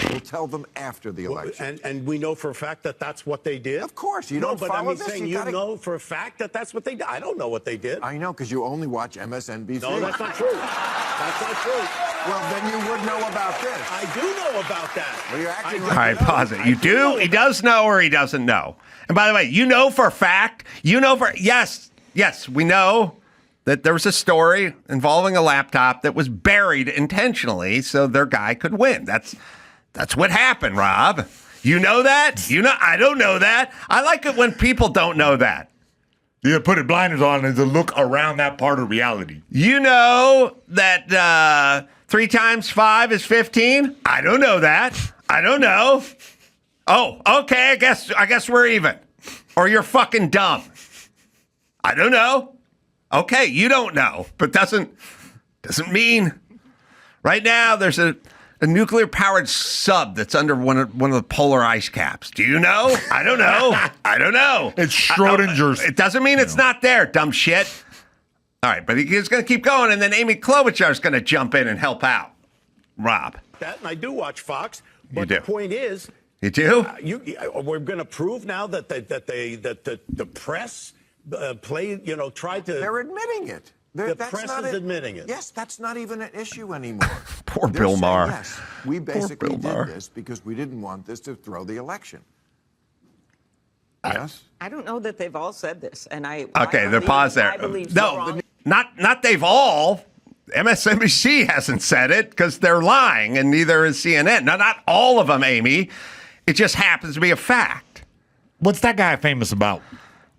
We'll tell them after the election. And we know for a fact that that's what they did? Of course. You don't but follow I mean, this. saying you know for a fact that that's what they did. I don't know what they did. I know, because you only watch MSNBC. No, that's not true. That's not true. Well, then you would know about this. I do know about that. Well, you're acting All right, pause it. You do? He does know or he doesn't know? And by the way, you know for a fact, yes, we know that there was a story involving a laptop that was buried intentionally so their guy could win. That's what happened, Rob. You know that? I don't know that. I like it when people don't know that. You put blinders on and to look around that part of reality. You know that 3 times 5 is 15? I don't know that. I don't know. Oh, okay, I guess we're even. Or you're fucking dumb. I don't know. Okay, you don't know, but doesn't mean. Right now there's a nuclear-powered sub that's under one of the polar ice caps. Do you know? I don't know. I don't know. It's Schrodinger's. It doesn't mean it's not there, dumb shit. All right, but he's going to keep going, and then Amy Klobuchar is going to jump in and help out. Rob. That, and I do watch Fox, but You do. the point is, You do? we're going to prove now that the press tried to. They're admitting it. The That's press not is admitting it. Yes, that's not even an issue anymore. Poor They're Bill saying, Maher. Yes, we basically Bill Maher. did this because we didn't want this to throw the election. Yes? I don't know that they've all said this, and Okay, the pause there. I believe No, wrong. not they've all. MSNBC hasn't said it because they're lying, and neither is CNN. Now, not all of them, Amy. It just happens to be a fact. What's that guy famous about?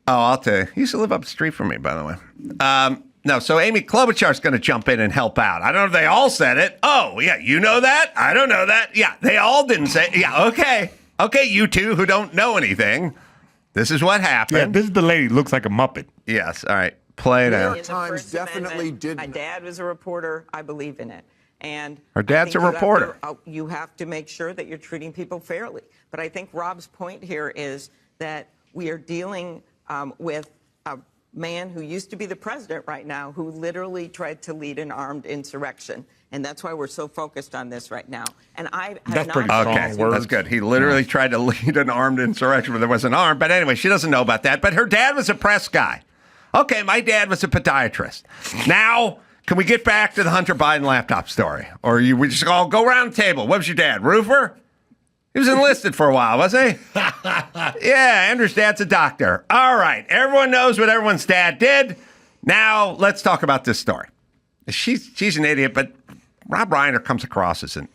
Oh, I'll tell you. He used to live up the street from me, by the way. No, so Amy Klobuchar's going to jump in and help out. I don't know if they all said it. Oh, yeah, you know that? I don't know that. Yeah, they all didn't say it. Yeah, okay. Okay, you two who don't know anything. This is what Yeah, happened. this is the lady. Looks like a Muppet. Yes, all right. Play it out. In the Times First definitely Amendment, did- My dad was a reporter. I believe in it. And Her dad's I think a reporter. You have to make sure that you're treating people fairly. But I think Rob's point here is that we are dealing with a man who used to be the president right now who literally tried to lead an armed insurrection. And that's why we're so focused on this right now. And I have That's not pretty seen strong Okay, this. words. that's good. He literally tried to lead an armed insurrection, but there wasn't armed. But anyway, she doesn't know about that. But her dad was a press guy. Okay, my dad was a podiatrist. Now, can we get back to the Hunter Biden laptop story? Or we just all go around the table. What was your dad, roofer? He was enlisted for a while, wasn't he? Yeah, Andrew's dad's a doctor. All right, everyone knows what everyone's dad did. Now, let's talk about this story. She's an idiot, but Rob Reiner comes across as an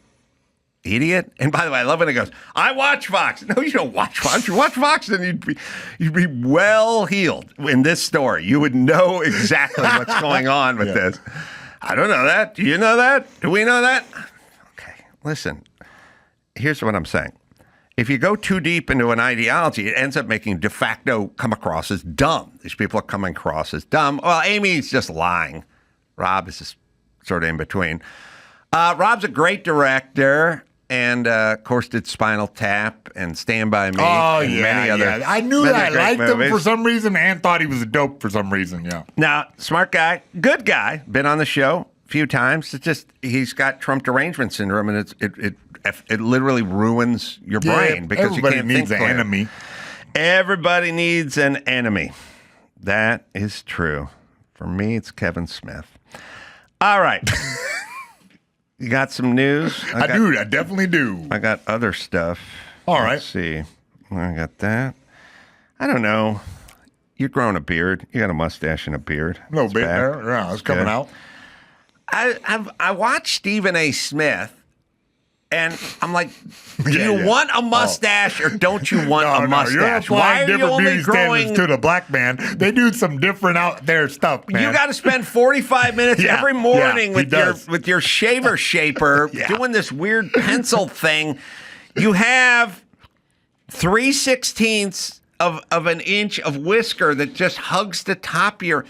idiot. And by the way, I love when he goes, I watch Fox. No, you don't watch Fox. You watch Fox, and you'd be well healed in this story. You would know exactly what's going on with this. I don't know that. Do you know that? Do we know that? Okay, listen. Here's what I'm saying. If you go too deep into an ideology, it ends up making de facto come across as dumb. These people are coming across as dumb. Well, Amy's just lying. Rob is just sort of in between. Rob's a great director and, of course, did Spinal Tap and Stand By Me. Oh, and many other, I knew many that I great liked him movies. for some reason and thought he was a dope for some reason, yeah. Now, smart guy, good guy, been on the show a few times. It's just he's got Trump derangement syndrome, and it literally ruins your brain because you everybody can't needs think an clear. enemy. Everybody needs an enemy. That is true. For me, it's Kevin Smith. All right. You got some news? I definitely do. I got other stuff. All right. Let's see. I got that. I don't know. You're growing a beard. You got a mustache and a beard. A little It's bit back. there. Yeah, it's coming good. out. I watched Stephen A. Smith, and I'm like, do Yeah, you yeah. want a mustache or don't you want a You're mustache? applying Why are you different only beauty standards growing? to the black man. They do some different out there stuff, man. You got to spend 45 minutes Yeah, every morning yeah, he does. with your shaver shaper Yeah. doing this weird pencil thing. You have 3/16 of an inch of whisker that just hugs the top of your.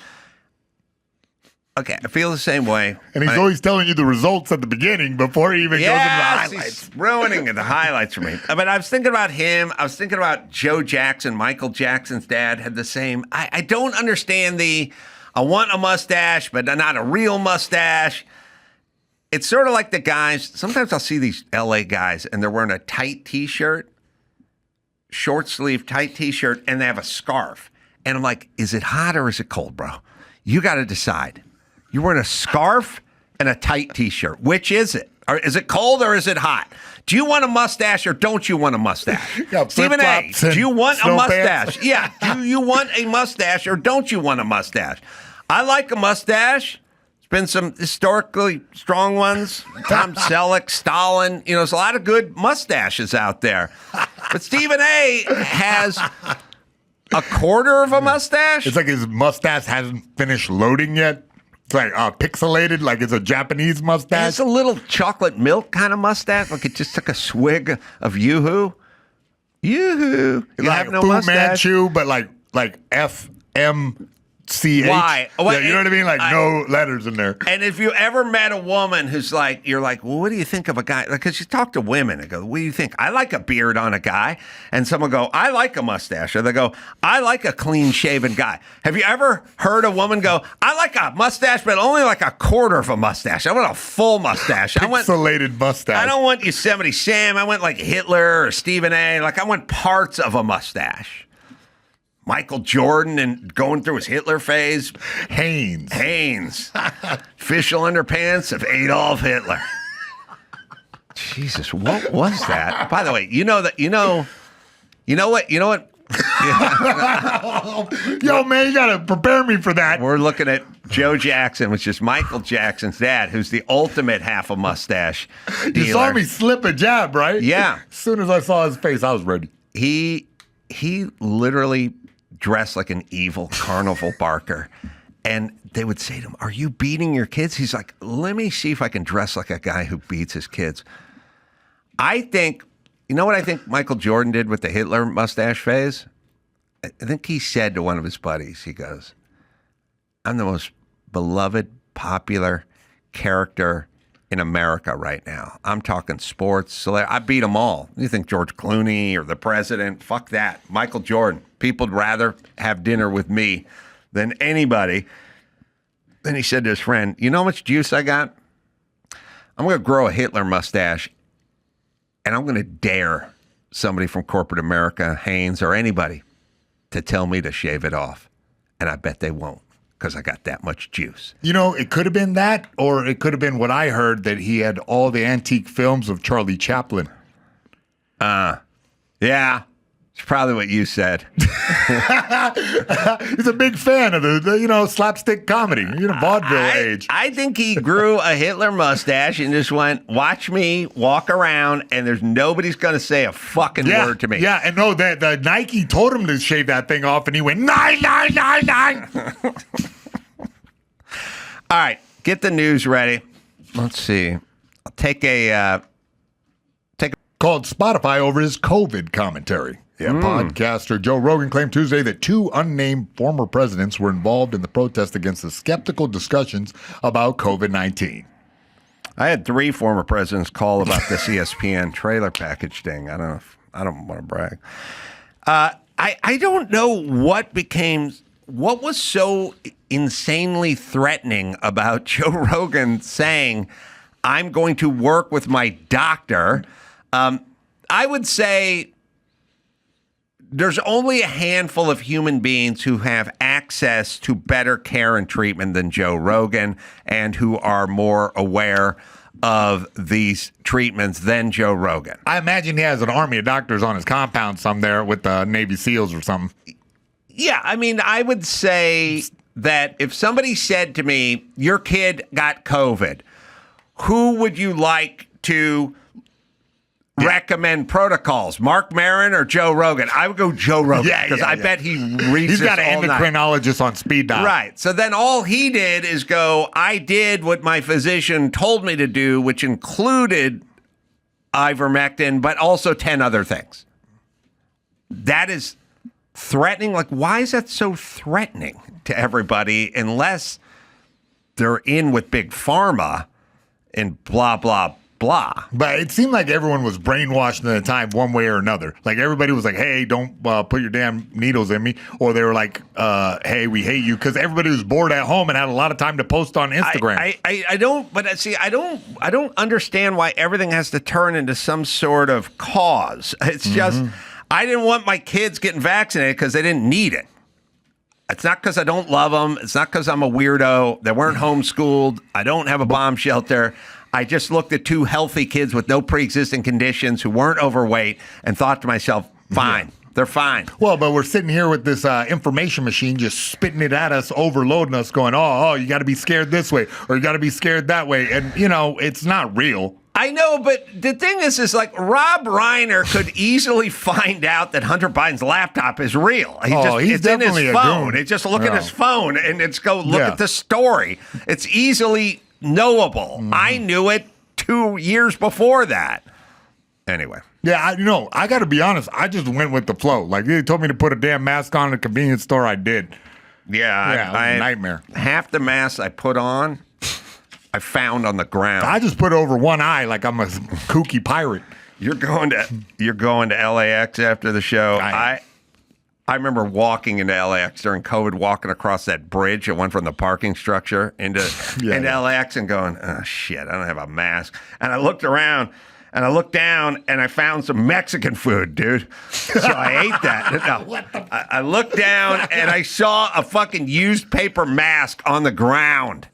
Okay, I feel the same way. And he's always telling you the results at the beginning before he even goes into the Yes, highlights. he's ruining the highlights for me. But I was thinking about him. I was thinking about Joe Jackson. Michael Jackson's dad had the same. I don't understand I want a mustache, but not a real mustache. it's sort of like the guys. Sometimes I'll see these LA guys and they're wearing a tight T-shirt, short sleeve tight T-shirt, and they have a scarf. And I'm like, is it hot or is it cold, bro? You got to decide. You're wearing a scarf and a tight T-shirt. Which is it? Or is it cold or is it hot? Do you want a mustache or don't you want a mustache? Stephen A., do you want a mustache? Yeah. Do you want a mustache or don't you want a mustache? I like a mustache. There's been some historically strong ones. Tom Selleck, Stalin. There's a lot of good mustaches out there. But Stephen A. has a quarter of a mustache. It's like his mustache hasn't finished loading yet. It's like pixelated, like it's a Japanese mustache. It's a little chocolate milk kind of mustache. Like it just took a swig of Yoo-hoo. Yoo-hoo. You like have no Fu mustache. Manchu, but like FMCH. Why? Yeah, you know what I mean? Like no letters in there. And if you ever met a woman who's like, you're like, well, what do you think of a guy? Because you talk to women and go, what do you think? I like a beard on a guy. And someone go, I like a mustache. Or they go, I like a clean shaven guy. Have you ever heard a woman go, I like a mustache, but only like a quarter of a mustache. I want a full mustache. Pixelated mustache. I don't want Yosemite Sam. I want like Hitler or Stephen A. Like I want parts of a mustache. Michael Jordan and going through his Hitler phase. Haynes. Official underpants of Adolf Hitler. Jesus, what was that? By the way, you know what? Yo, man, you got to prepare me for that. We're looking at Joe Jackson, which is Michael Jackson's dad, who's the ultimate half a mustache dealer. You saw me slip a jab, right? Yeah. As soon as I saw his face, I was ready. He literally dressed like an evil carnival barker. And they would say to him, are you beating your kids? He's like, let me see if I can dress like a guy who beats his kids. I think, you know what I think Michael Jordan did with the Hitler mustache phase? I think he said to one of his buddies, he goes, I'm the most beloved, popular character in America right now. I'm talking sports. I beat them all. You think George Clooney or the president? Fuck that. Michael Jordan. People'd rather have dinner with me than anybody. Then he said to his friend, you know how much juice I got? I'm going to grow a Hitler mustache, and I'm going to dare somebody from corporate America, Haynes, or anybody to tell me to shave it off. And I bet they won't, because I got that much juice. It could have been that, or it could have been what I heard, that he had all the antique films of Charlie Chaplin. Yeah. It's probably what you said. He's a big fan of the slapstick comedy, vaudeville age. I think he grew a Hitler mustache and just went, watch me walk around, and there's nobody's going to say a fucking word to me. Yeah, and no, the Nike told him to shave that thing off, and he went, 9. All right, get the news ready. Let's see. I'll take a called Spotify over his COVID commentary. Yeah, podcaster Joe Rogan claimed Tuesday that 2 unnamed former presidents were involved in the protest against the skeptical discussions about COVID-19. I had 3 former presidents call about this ESPN trailer package thing. I don't want to brag. I don't know what was so insanely threatening about Joe Rogan saying, I'm going to work with my doctor. I would say there's only a handful of human beings who have access to better care and treatment than Joe Rogan and who are more aware of these treatments than Joe Rogan. I imagine he has an army of doctors on his compound somewhere with the Navy SEALs or something. Yeah, I mean, I would say that if somebody said to me, your kid got COVID, who would you like to recommend protocols, Mark Maron or Joe Rogan? I would go Joe Rogan because I bet he reads. He's got an endocrinologist on speed dial. Right. So then all he did is go, I did what my physician told me to do, which included ivermectin, but also 10 other things. That is threatening. Like, why is that so threatening to everybody unless they're in with big pharma and blah, blah, blah. But it seemed like everyone was brainwashed at the time one way or another. Like everybody was like, hey, don't put your damn needles in me. Or they were like, hey, we hate you. Because everybody was bored at home and had a lot of time to post on Instagram. I don't, but see, I don't understand why everything has to turn into some sort of cause. It's just, I didn't want my kids getting vaccinated because they didn't need it. It's not because I don't love them. It's not because I'm a weirdo. They weren't homeschooled. I don't have a bomb shelter. I just looked at two healthy kids with no pre-existing conditions who weren't overweight and thought to myself, fine, they're fine. Well, but we're sitting here with this information machine just spitting it at us, overloading us, going, oh, you got to be scared this way or you got to be scared that way. And, it's not real. I know, but the thing is like Rob Reiner could easily find out that Hunter Biden's laptop is real. He's it's in his definitely a phone. goon. It's just look at his phone and it's go look at the story. It's easily knowable. I knew it 2 years before that. Anyway. Yeah, I got to be honest. I just went with the flow. Like, they told me to put a damn mask on at a convenience store. I did. Yeah, it was a nightmare. Half the mask I put on, I found on the ground. I just put it over one eye like I'm a kooky pirate. You're going to LAX after the show. I remember walking into LAX during COVID, walking across that bridge that went from the parking structure into LAX and going, oh, shit, I don't have a mask. And I looked around and I looked down and I found some Mexican food, dude. So I ate that. No, I looked down and I saw a fucking used paper mask on the ground,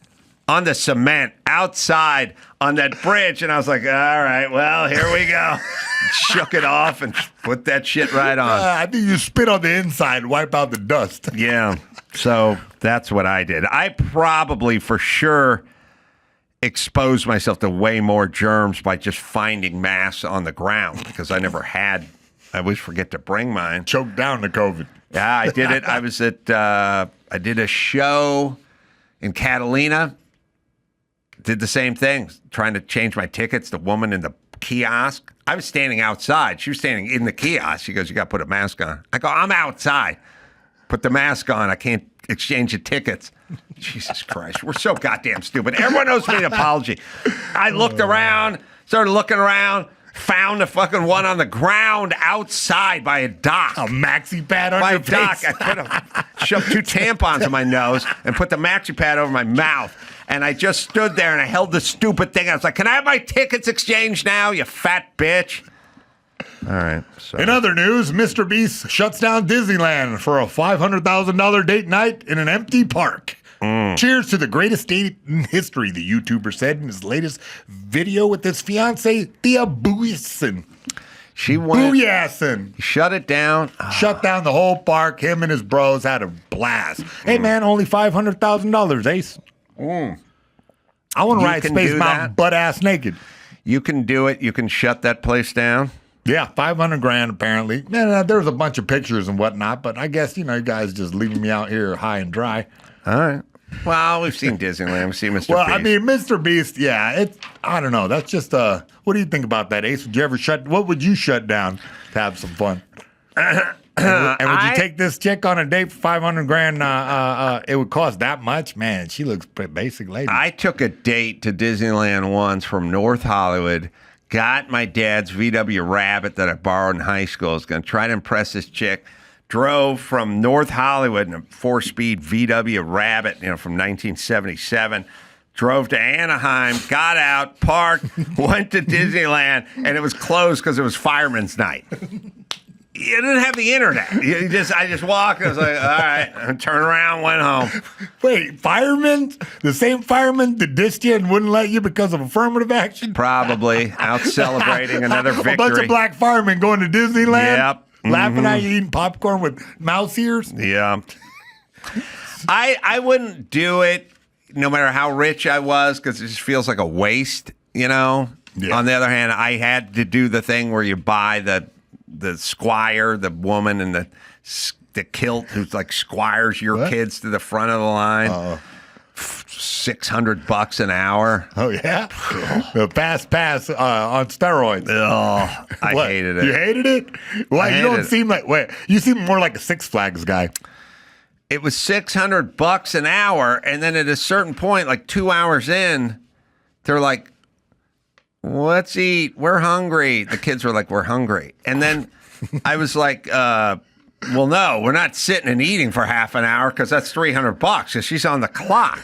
on the cement, outside on that bridge. And I was like, all right, well, here we go. Shook it off and put that shit right on. I think you spit on the inside and wipe out the dust. Yeah. So that's what I did. I probably for sure exposed myself to way more germs by just finding masks on the ground because I always forget to bring mine. Choked down the COVID. Yeah, I did it. I did a show in Catalina. Did the same thing, trying to change my tickets. The woman in the kiosk, I was standing outside. She was standing in the kiosk. She goes, you got to put a mask on. I go, I'm outside. Put the mask on. I can't exchange the tickets. Jesus Christ. We're so goddamn stupid. Everyone owes me an apology. I looked around, started looking around, found a fucking one on the ground outside by a dock. A maxi pad on by your a dock. face. I shoved 2 tampons in my nose and put the maxi pad over my mouth. And I just stood there and I held the stupid thing. I was like, can I have my tickets exchanged now, you fat bitch? All right. So. In other news, Mr. Beast shuts down Disneyland for a $500,000 date night in an empty park. Cheers to the greatest date in history, the YouTuber said in his latest video with his fiancee, Thea Booyasin. She wanted Booyasin. Shut it down. Shut down the whole park. Him and his bros had a blast. Hey, man, only $500,000, Ace. I want to ride Space Mountain butt-ass naked. You can do it. You can shut that place down. Yeah, $500,000 apparently. There was a bunch of pictures and whatnot, but I guess, you guys just leaving me out here high and dry. All right. Well, we've seen Disneyland. We've seen Mr. Beast. Well, I mean, Mr. Beast, yeah, I don't know. That's just, what do you think about that, Ace? What would you shut down to have some fun? And would you take this chick on a date for $500,000? It would cost that much? Man, she looks pretty basic lady. I took a date to Disneyland once from North Hollywood, got my dad's VW Rabbit that I borrowed in high school. I was going to try to impress this chick. Drove from North Hollywood in a 4-speed VW Rabbit, from 1977. Drove to Anaheim, got out, parked, went to Disneyland, and it was closed because it was Fireman's Night. You didn't have the internet. I just walked. I was like, all right, turn around, went home. Wait, firemen? The same firemen that dissed you and wouldn't let you because of affirmative action? Probably out celebrating another victory. A bunch of black firemen going to Disneyland? Yep. Laughing at you eating popcorn with mouse ears? Yeah. I wouldn't do it no matter how rich I was because it just feels like a waste, Yeah. On the other hand, I had to do the thing where you buy the squire, the woman in the kilt who's like squires your kids to the front of the line. $600 an hour. Oh, yeah? The fast pass on steroids. Oh, I hated it. You hated it? Well, you don't seem like, you seem more like a Six Flags guy. It was $600 an hour, and then at a certain point, like 2 hours in, they're like, let's eat. We're hungry. The kids were like, we're hungry. And then I was like, well, no, we're not sitting and eating for half an hour because that's $300 because she's on the clock.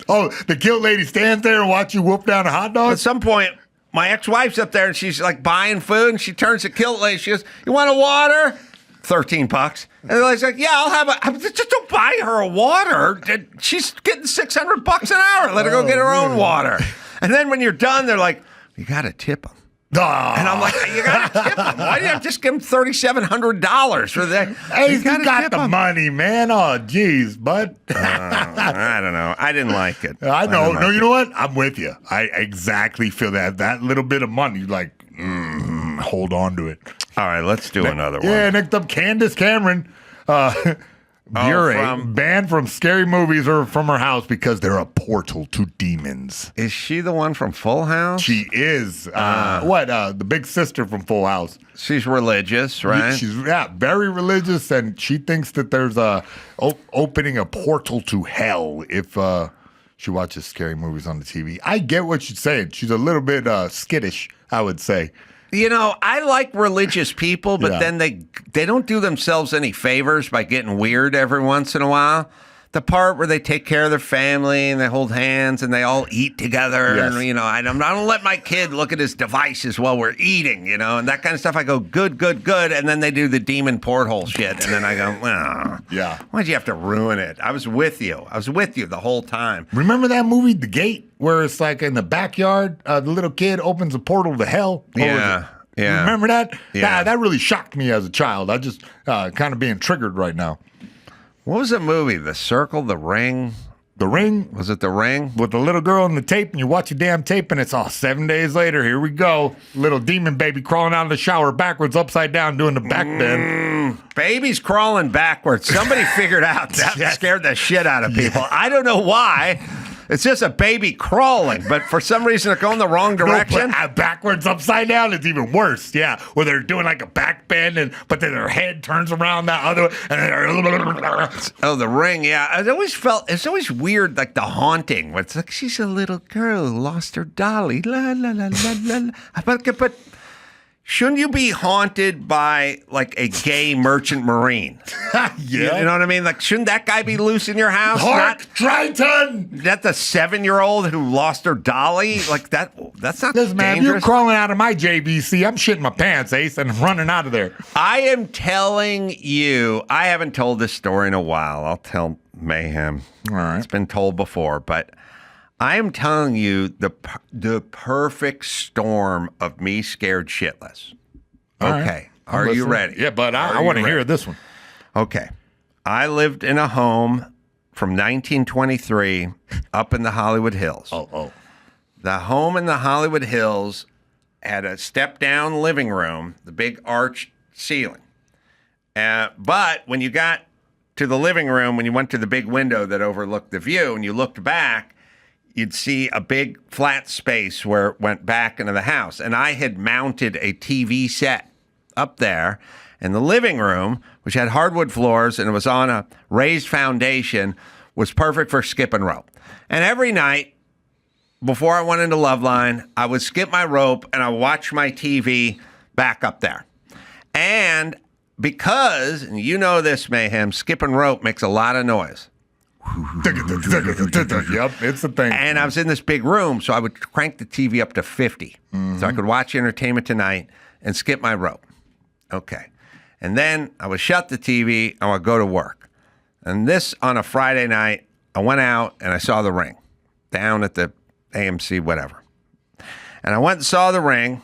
Oh, the guilt lady stands there and watch you whoop down a hot dog? At some point, my ex-wife's up there and she's like buying food and she turns to Kilt lady. She goes, you want a water? $13. And the lady's like, yeah, I'll have a. Just don't buy her a water. She's getting $600 an hour. Let her go get her own water. And then when you're done, they're like, you got to tip them. And I'm like, you got to tip them. Why do you just give them $3,700 for that? Hey, you got the money, man. Oh, geez, bud. I don't know. I didn't like it. I know. No, you know what? I'm with you. I exactly feel that. That little bit of money, like, hold on to it. All right, let's do another one. Yeah, next up, Candace Cameron. Banned from scary movies or from her house because they're a portal to demons. Is she the one from Full House? She is. The big sister from Full House. She's religious, right? She's very religious, and she thinks that there's opening a portal to hell if she watches scary movies on the TV. I get what she's saying. She's a little bit skittish, I would say. You know, I like religious people, but then they don't do themselves any favors by getting weird every once in a while. The part where they take care of their family and they hold hands and they all eat together. Yes. And, you know, I don't let my kid look at his devices while we're eating, you know, and that kind of stuff. I go, good, good, good. And then they do the demon porthole shit. And then I go, yeah. Why'd you have to ruin it? I was with you. I was with you the whole time. Remember that movie, The Gate, where it's like in the backyard, the little kid opens a portal to hell? Yeah. Yeah. Remember that? Yeah. That really shocked me as a child. I just kind of being triggered right now. What was that movie? The Circle, The Ring? The Ring? Was it The Ring? With the little girl in the tape, and you watch a damn tape, and it's 7 days later. Here we go. Little demon baby crawling out of the shower backwards, upside down, doing the back bend. Babies crawling backwards. Somebody figured out that scared the shit out of people. I don't know why. It's just a baby crawling, but for some reason they're going the wrong direction. No, backwards, upside down, it's even worse. Yeah, where they're doing like a back bend, but then their head turns around that other way. Oh, The Ring, yeah. It's always weird, like The Haunting, where it's like, she's a little girl who lost her dolly. La, la, la, la, la, la. But shouldn't you be haunted by, like, a gay merchant marine? Yeah. You know what I mean? Like, shouldn't that guy be loose in your house? Hark, Triton! That the 7-year-old who lost her dolly? Like, that's not Listen, man, if you're crawling out of my JVC, I'm shitting my pants, Ace, and I'm running out of there. I am telling you, I haven't told this story in a while. I'll tell Mayhem. All right. It's been told before, but I am telling you the perfect storm of me scared shitless. Okay. Are you ready? Yeah, but I want to hear this one. Okay. I lived in a home from 1923 up in the Hollywood Hills. Oh. The home in the Hollywood Hills had a step-down living room, the big arched ceiling. But when you got to the living room, when you went to the big window that overlooked the view and you looked back, you'd see a big flat space where it went back into the house. And I had mounted a TV set up there. And the living room, which had hardwood floors and it was on a raised foundation, was perfect for skip and rope. And every night, before I went into Loveline, I would skip my rope and I would watch my TV back up there. And because, and you know this, Mayhem, skipping rope makes a lot of noise. Yep, it's the thing. And I was in this big room, so I would crank the TV up to 50. So I could watch Entertainment Tonight and skip my rope. Okay. And then I would shut the TV and I would go to work. And this, on a Friday night, I went out and I saw The Ring down at the AMC, whatever. And I went and saw The Ring,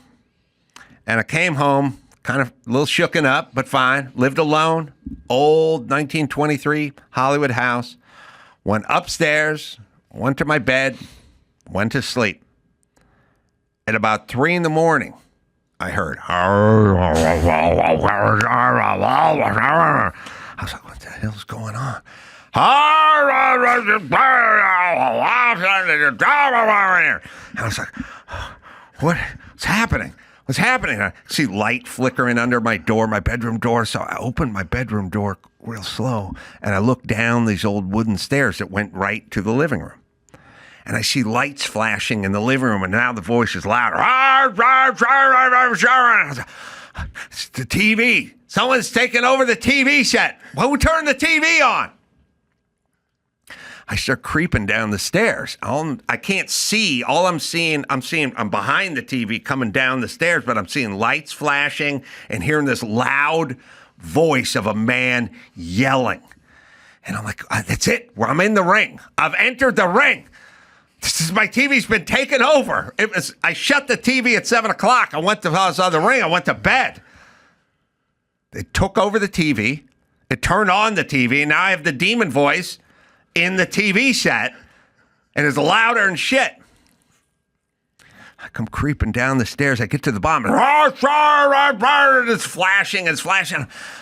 and I came home kind of a little shooken up, but fine. Lived alone, old 1923 Hollywood house. Went upstairs, went to my bed, went to sleep. At about 3 a.m, I heard. I was like, what the hell's going on? And I was like, what's happening? What's happening? I see light flickering under my door, my bedroom door. So I opened my bedroom door real slow, and I looked down these old wooden stairs that went right to the living room. and I see lights flashing in the living room, and now the voice is louder. It's the TV. Someone's taking over the TV set. Who turned the TV on? I start creeping down the stairs. I can't see. All I'm behind the TV coming down the stairs, but I'm seeing lights flashing and hearing this loud voice of a man yelling. And I'm like, that's it. I'm in the ring. I've entered the ring. My TV's been taken over. I shut the TV at 7 o'clock. I was on the ring. I went to bed. They took over the TV. It turned on the TV. And now I have the demon voice in the TV set, and it's louder and shit. I come creeping down the stairs. I get to the bottom. It's flashing.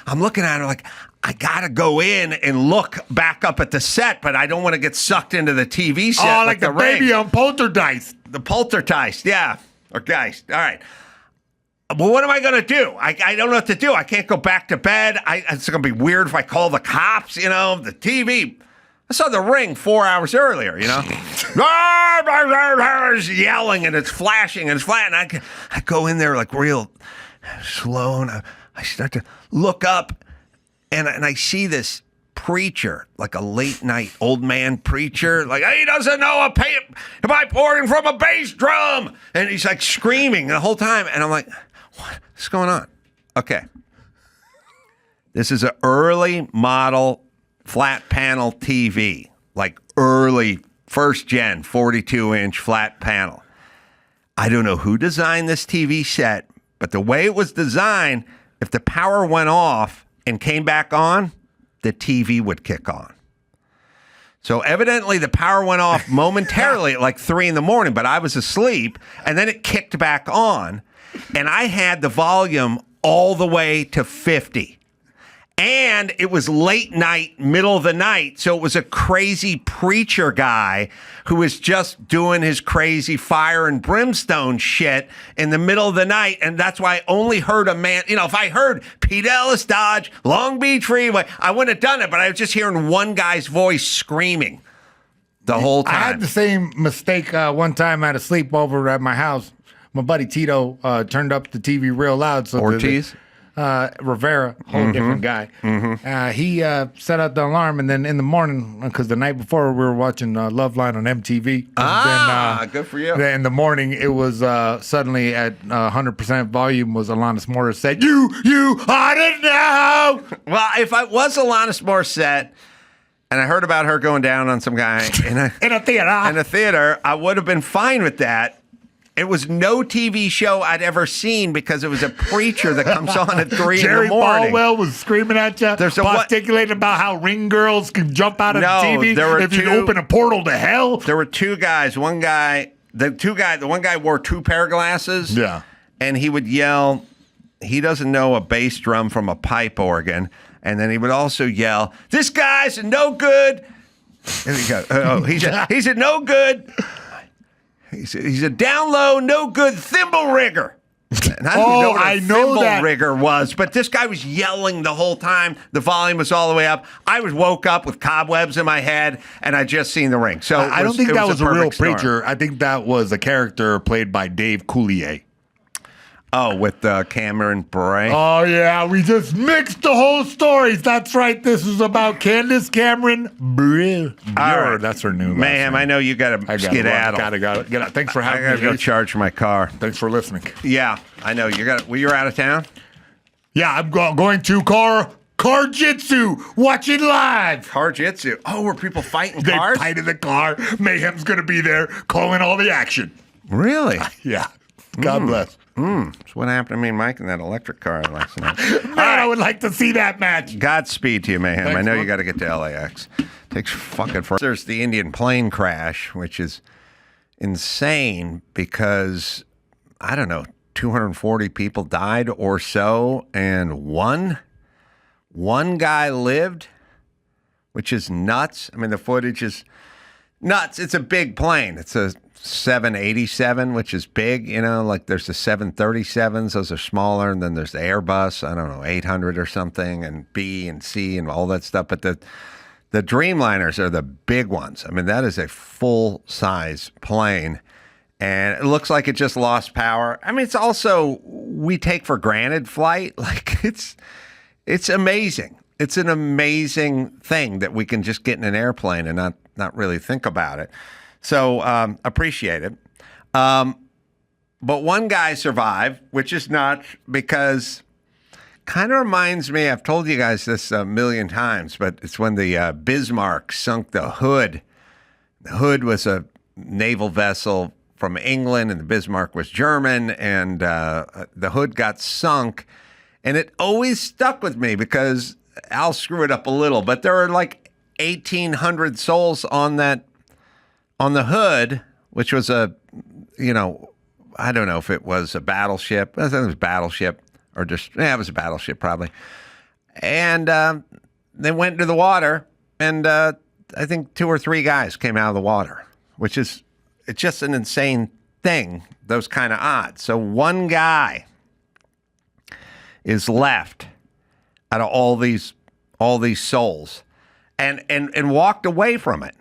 I'm looking at it like, I got to go in and look back up at the set, but I don't want to get sucked into the TV set. Oh, like the baby on Poltergeist. The Poltergeist, yeah. Or Geist. All right. Well, what am I going to do? I don't know what to do. I can't go back to bed. It's going to be weird if I call the cops, the TV. I saw the ring 4 hours earlier, yelling, and it's flashing, and it's flat. And I go in there like real slow, and I start to look up, and I see this preacher, like a late night old man preacher, like, he doesn't know a pipe organ from a bass drum. And he's like screaming the whole time. And I'm like, what's going on? Okay. This is an early model flat panel TV, like early first gen 42-inch flat panel. I don't know who designed this TV set, but the way it was designed, if the power went off and came back on, the TV would kick on. So evidently the power went off momentarily at like 3 a.m, but I was asleep, and then it kicked back on, and I had the volume all the way to 50. And it was late night, middle of the night, so it was a crazy preacher guy who was just doing his crazy fire and brimstone shit in the middle of the night, and that's why I only heard a man. If I heard Pete Ellis Dodge, Long Beach Freeway, I wouldn't have done it, but I was just hearing one guy's voice screaming the whole time. I had the same mistake one time at a sleepover at my house. My buddy Tito turned up the TV real loud. So Ortiz? Rivera, whole different guy. He set out the alarm, and then in the morning, because the night before we were watching Loveline on MTV. Good for you. Then in the morning, it was suddenly at 100% volume was Alanis Morissette. You ought to know. Well, if I was Alanis Morissette, and I heard about her going down on some guy in a theater, I would have been fine with that. It was no TV show I'd ever seen because it was a preacher that comes on at 3 Jerry in the morning. Falwell was screaming at you, gesticulating about how ring girls can jump out of the TV if you open a portal to hell. There were two guys. The one guy wore 2 pair of glasses. Yeah. And he would yell, he doesn't know a bass drum from a pipe organ. And then he would also yell, this guy's a no good. There you go. He's a no good. He's a down low, no good thimble rigger. And I don't even know what a thimble rigger was, but this guy was yelling the whole time. The volume was all the way up. I woke up with cobwebs in my head, and I just seen the ring. So I don't think that was a real preacher. I think that was a character played by Dave Coulier. Oh, with Cameron Bure. Oh, yeah. We just mixed the whole stories. That's right. This is about Candace Cameron Bure. All right. That's her new name. Ma'am, I know you got to skedaddle. Got it. Thanks for having me. I got to go charge my car. Thanks for listening. Yeah, I know. You're out of town? Yeah, I'm going to Car Jitsu, watching live. Car Jitsu. Oh, were people fighting cars? They fight in the car. Mayhem's going to be there calling all the action. Really? Yeah. God bless. That's what happened to me and Mike in that electric car last night. Man, I would like to see that match. Godspeed to you, Mayhem. Thanks, I know man. you got to get to LAX. Takes fucking forever. There's the Indian plane crash, which is insane because, I don't know, 240 people died or so, and one guy lived, which is nuts. I mean, the footage is nuts. It's a big plane. It's a 787, which is big, like there's the 737s, those are smaller, and then there's the Airbus, I don't know, 800 or something, and B and C and all that stuff. But the The Dreamliners are the big ones. I mean, that is a full-size plane, and it looks like it just lost power. I mean, it's also, we take for granted flight. Like, it's amazing. It's an amazing thing that we can just get in an airplane and not really think about it. So appreciate it. But one guy survived, which is nuts because kind of reminds me, I've told you guys this a million times, but it's when the Bismarck sunk the Hood. The Hood was a naval vessel from England, and the Bismarck was German, and the Hood got sunk. And it always stuck with me because I'll screw it up a little, but there are like 1,800 souls on the Hood, which was I don't know if it was a battleship. I think it was a battleship. Or just, it was a battleship probably. And they went into the water, and I think 2 or 3 guys came out of the water, which is, it's just an insane thing, those kind of odds. So one guy is left out of all these souls and walked away from it.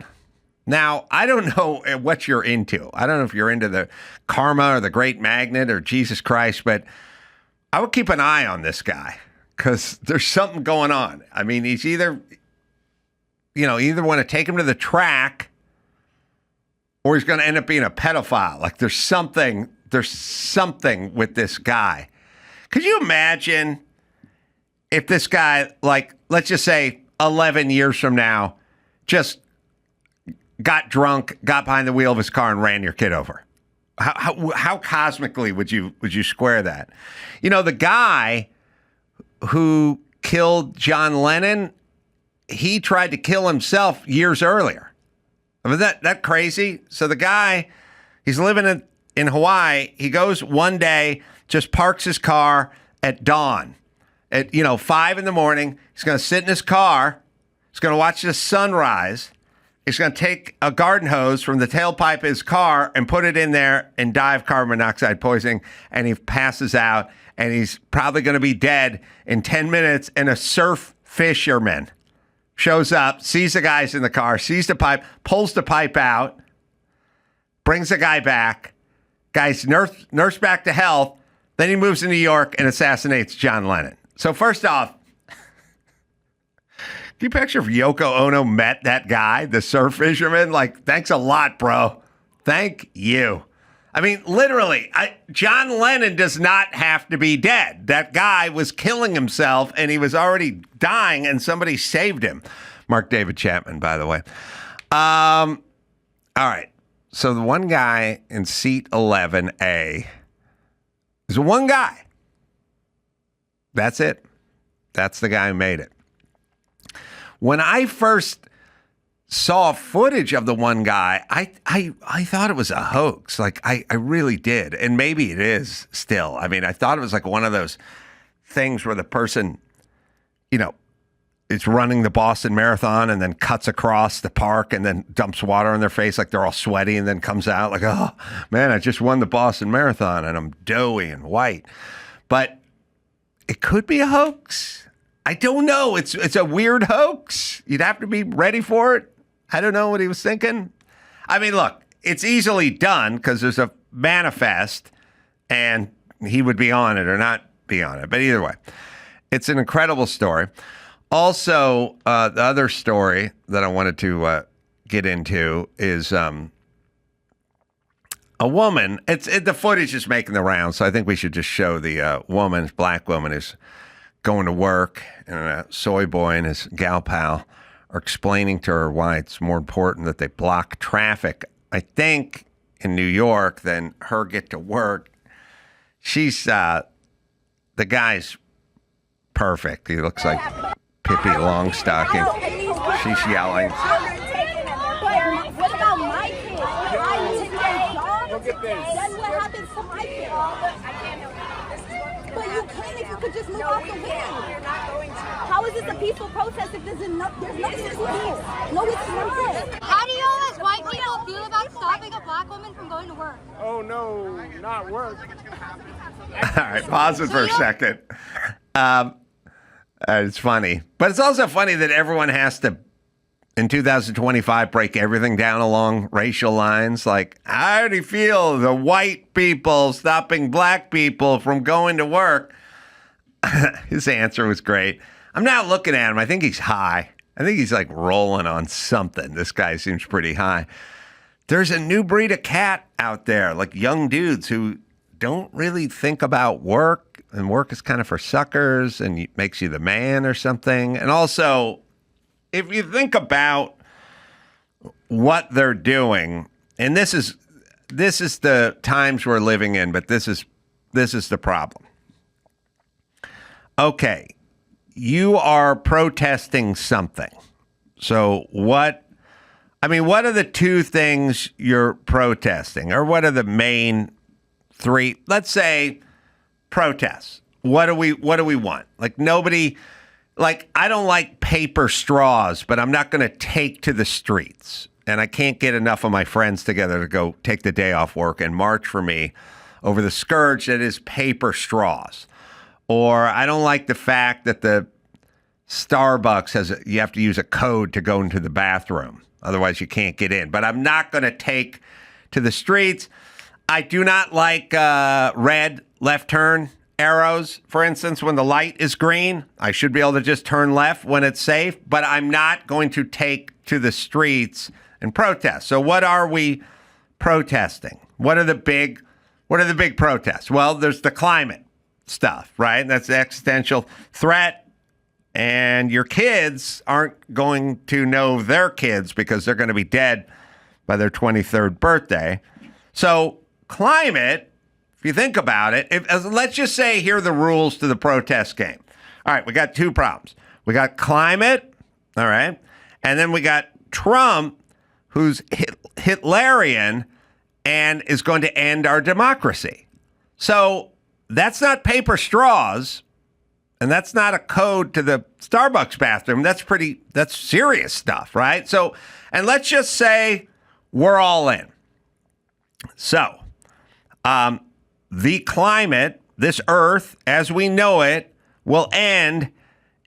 Now, I don't know what you're into. I don't know if you're into the karma or the great magnet or Jesus Christ, but I would keep an eye on this guy because there's something going on. I mean, he's either want to take him to the track or he's going to end up being a pedophile. Like there's something with this guy. Could you imagine if this guy, like, let's just say 11 years from now, just got drunk, got behind the wheel of his car and ran your kid over? How cosmically would you square that? You know, the guy who killed John Lennon, he tried to kill himself years earlier. I mean, that crazy? So the guy, he's living in Hawaii. He goes one day, just parks his car at dawn. At 5 a.m, he's going to sit in his car. He's going to watch the sunrise. He's going to take a garden hose from the tailpipe of his car and put it in there and die of carbon monoxide poisoning. And he passes out, and he's probably going to be dead in 10 minutes. And a surf fisherman shows up, sees the guys in the car, sees the pipe, pulls the pipe out, brings the guy back. Guy's nursed back to health. Then he moves to New York and assassinates John Lennon. So first off, can you picture if Yoko Ono met that guy, the surf fisherman? Like, thanks a lot, bro. Thank you. I mean, literally, John Lennon does not have to be dead. That guy was killing himself, and he was already dying, and somebody saved him. Mark David Chapman, by the way. All right. So the one guy in seat 11A is one guy. That's it. That's the guy who made it. When I first saw footage of the one guy, I thought it was a hoax. Like, I really did. And maybe it is still. I mean, I thought it was like one of those things where the person, is running the Boston Marathon and then cuts across the park and then dumps water on their face like they're all sweaty and then comes out like, oh, man, I just won the Boston Marathon and I'm doughy and white. But it could be a hoax. I don't know. It's a weird hoax. You'd have to be ready for it. I don't know what he was thinking. I mean, look, it's easily done because there's a manifest and he would be on it or not be on it. But either way, it's an incredible story. Also, the other story that I wanted to get into is a woman. The footage is making the rounds, so I think we should just show the black woman is going to work, and a soy boy and his gal pal are explaining to her why it's more important that they block traffic, I think, in New York than her get to work. She's, the guy's perfect. He looks like Pippi Longstocking. She's yelling. What about my kids? Look at this. That's what happens to my kids. But you can if you could just move out the way. You're not going to. How is this a peaceful protest if there's nothing peaceful? No, it's not. How do y'all as white people feel about stopping a black woman from going to work? Oh, no, not work. All right, pause it for a second. It's funny. But it's also funny that everyone has to in 2025 break everything down along racial lines? Like, how do you feel the white people stopping black people from going to work? His answer was great. I'm not looking at him. I think he's high. I think he's like rolling on something. This guy seems pretty high. There's a new breed of cat out there, like young dudes who don't really think about work, and work is kind of for suckers and makes you the man or something. And also, if you think about what they're doing, and this is the times we're living in, but this is the problem. Okay, you are protesting something. So what are the two things you're protesting? Or what are the main three? Let's say protests. What do we want? Like nobody, like I don't like paper straws, but I'm not going to take to the streets. And I can't get enough of my friends together to go take the day off work and march for me over the scourge that is paper straws. Or I don't like the fact that the Starbucks you have to use a code to go into the bathroom. Otherwise, you can't get in. But I'm not going to take to the streets. I do not like red left turn arrows. For instance, when the light is green, I should be able to just turn left when it's safe. But I'm not going to take to the streets and protest. So what are we protesting? What are the big protests? Well, there's the climate stuff, right? That's the existential threat. And your kids aren't going to know their kids because they're going to be dead by their 23rd birthday. So climate, if you think about it, let's just say here are the rules to the protest game. All right, we got two problems. We got climate, all right, and then we got Trump, who's Hitlerian and is going to end our democracy. So that's not paper straws. And that's not a code to the Starbucks bathroom. That's serious stuff, right? So, and let's just say we're all in. So, the climate, this earth as we know it, will end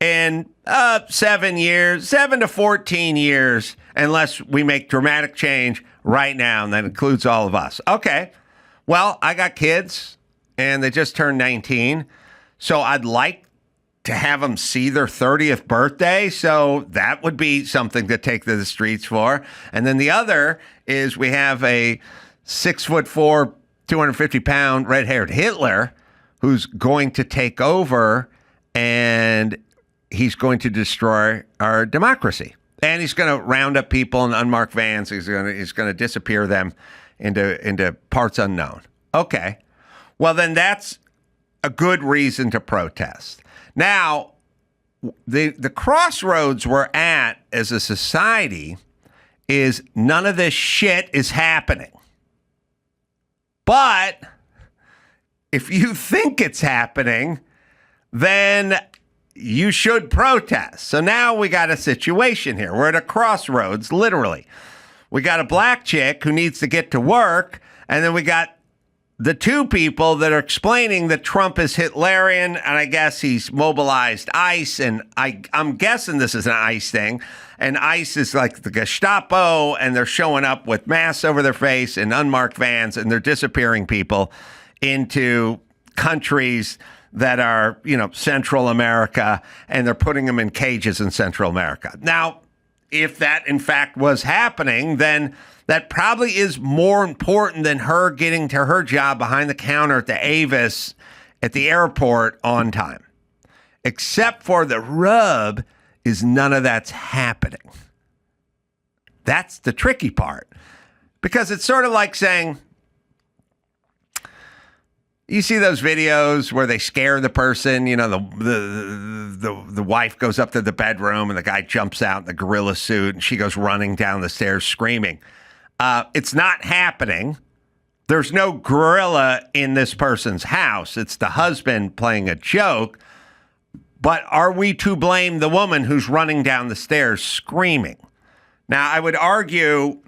in 7 to 14 years, unless we make dramatic change right now. And that includes all of us. Okay. Well, I got kids and they just turned 19. So I'd like to have them see their 30th birthday. So that would be something to take to the streets for. And then the other is we have a 6'4", 250-pound red-haired Hitler who's going to take over and he's going to destroy our democracy. And he's going to round up people in unmarked vans. He's going to disappear them into parts unknown. Okay. Well, then that's a good reason to protest. Now, the crossroads we're at as a society is none of this shit is happening. But if you think it's happening, then you should protest. So now we got a situation here. We're at a crossroads, literally. We got a black chick who needs to get to work, and then we got the two people that are explaining that Trump is Hitlerian, and I guess he's mobilized ICE, and I'm guessing this is an ICE thing, and ICE is like the Gestapo, and they're showing up with masks over their face and unmarked vans, and they're disappearing people into countries that are, Central America, and they're putting them in cages in Central America. Now, if that in fact was happening, then that probably is more important than her getting to her job behind the counter at the Avis at the airport on time. Except for the rub is none of that's happening. That's the tricky part. Because it's sort of like saying, you see those videos where they scare the person, the wife goes up to the bedroom and the guy jumps out in the gorilla suit and she goes running down the stairs screaming. It's not happening. There's no gorilla in this person's house. It's the husband playing a joke. But are we to blame the woman who's running down the stairs screaming? Now, I would argue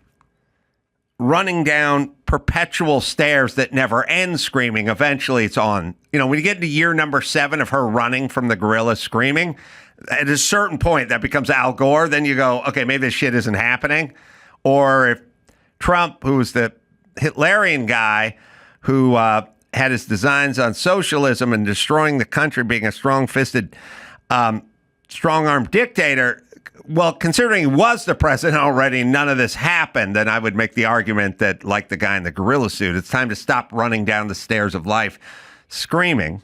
running down perpetual stairs that never end screaming, eventually it's on. When you get into year number 7 of her running from the gorilla screaming, At a certain point, that becomes Al Gore. Then you go, okay, maybe this shit isn't happening. Or if Trump, who was the Hitlerian guy who had his designs on socialism and destroying the country, being a strong-fisted, strong-armed dictator, well, considering he was the president already, none of this happened, then I would make the argument that, like the guy in the gorilla suit, it's time to stop running down the stairs of life screaming.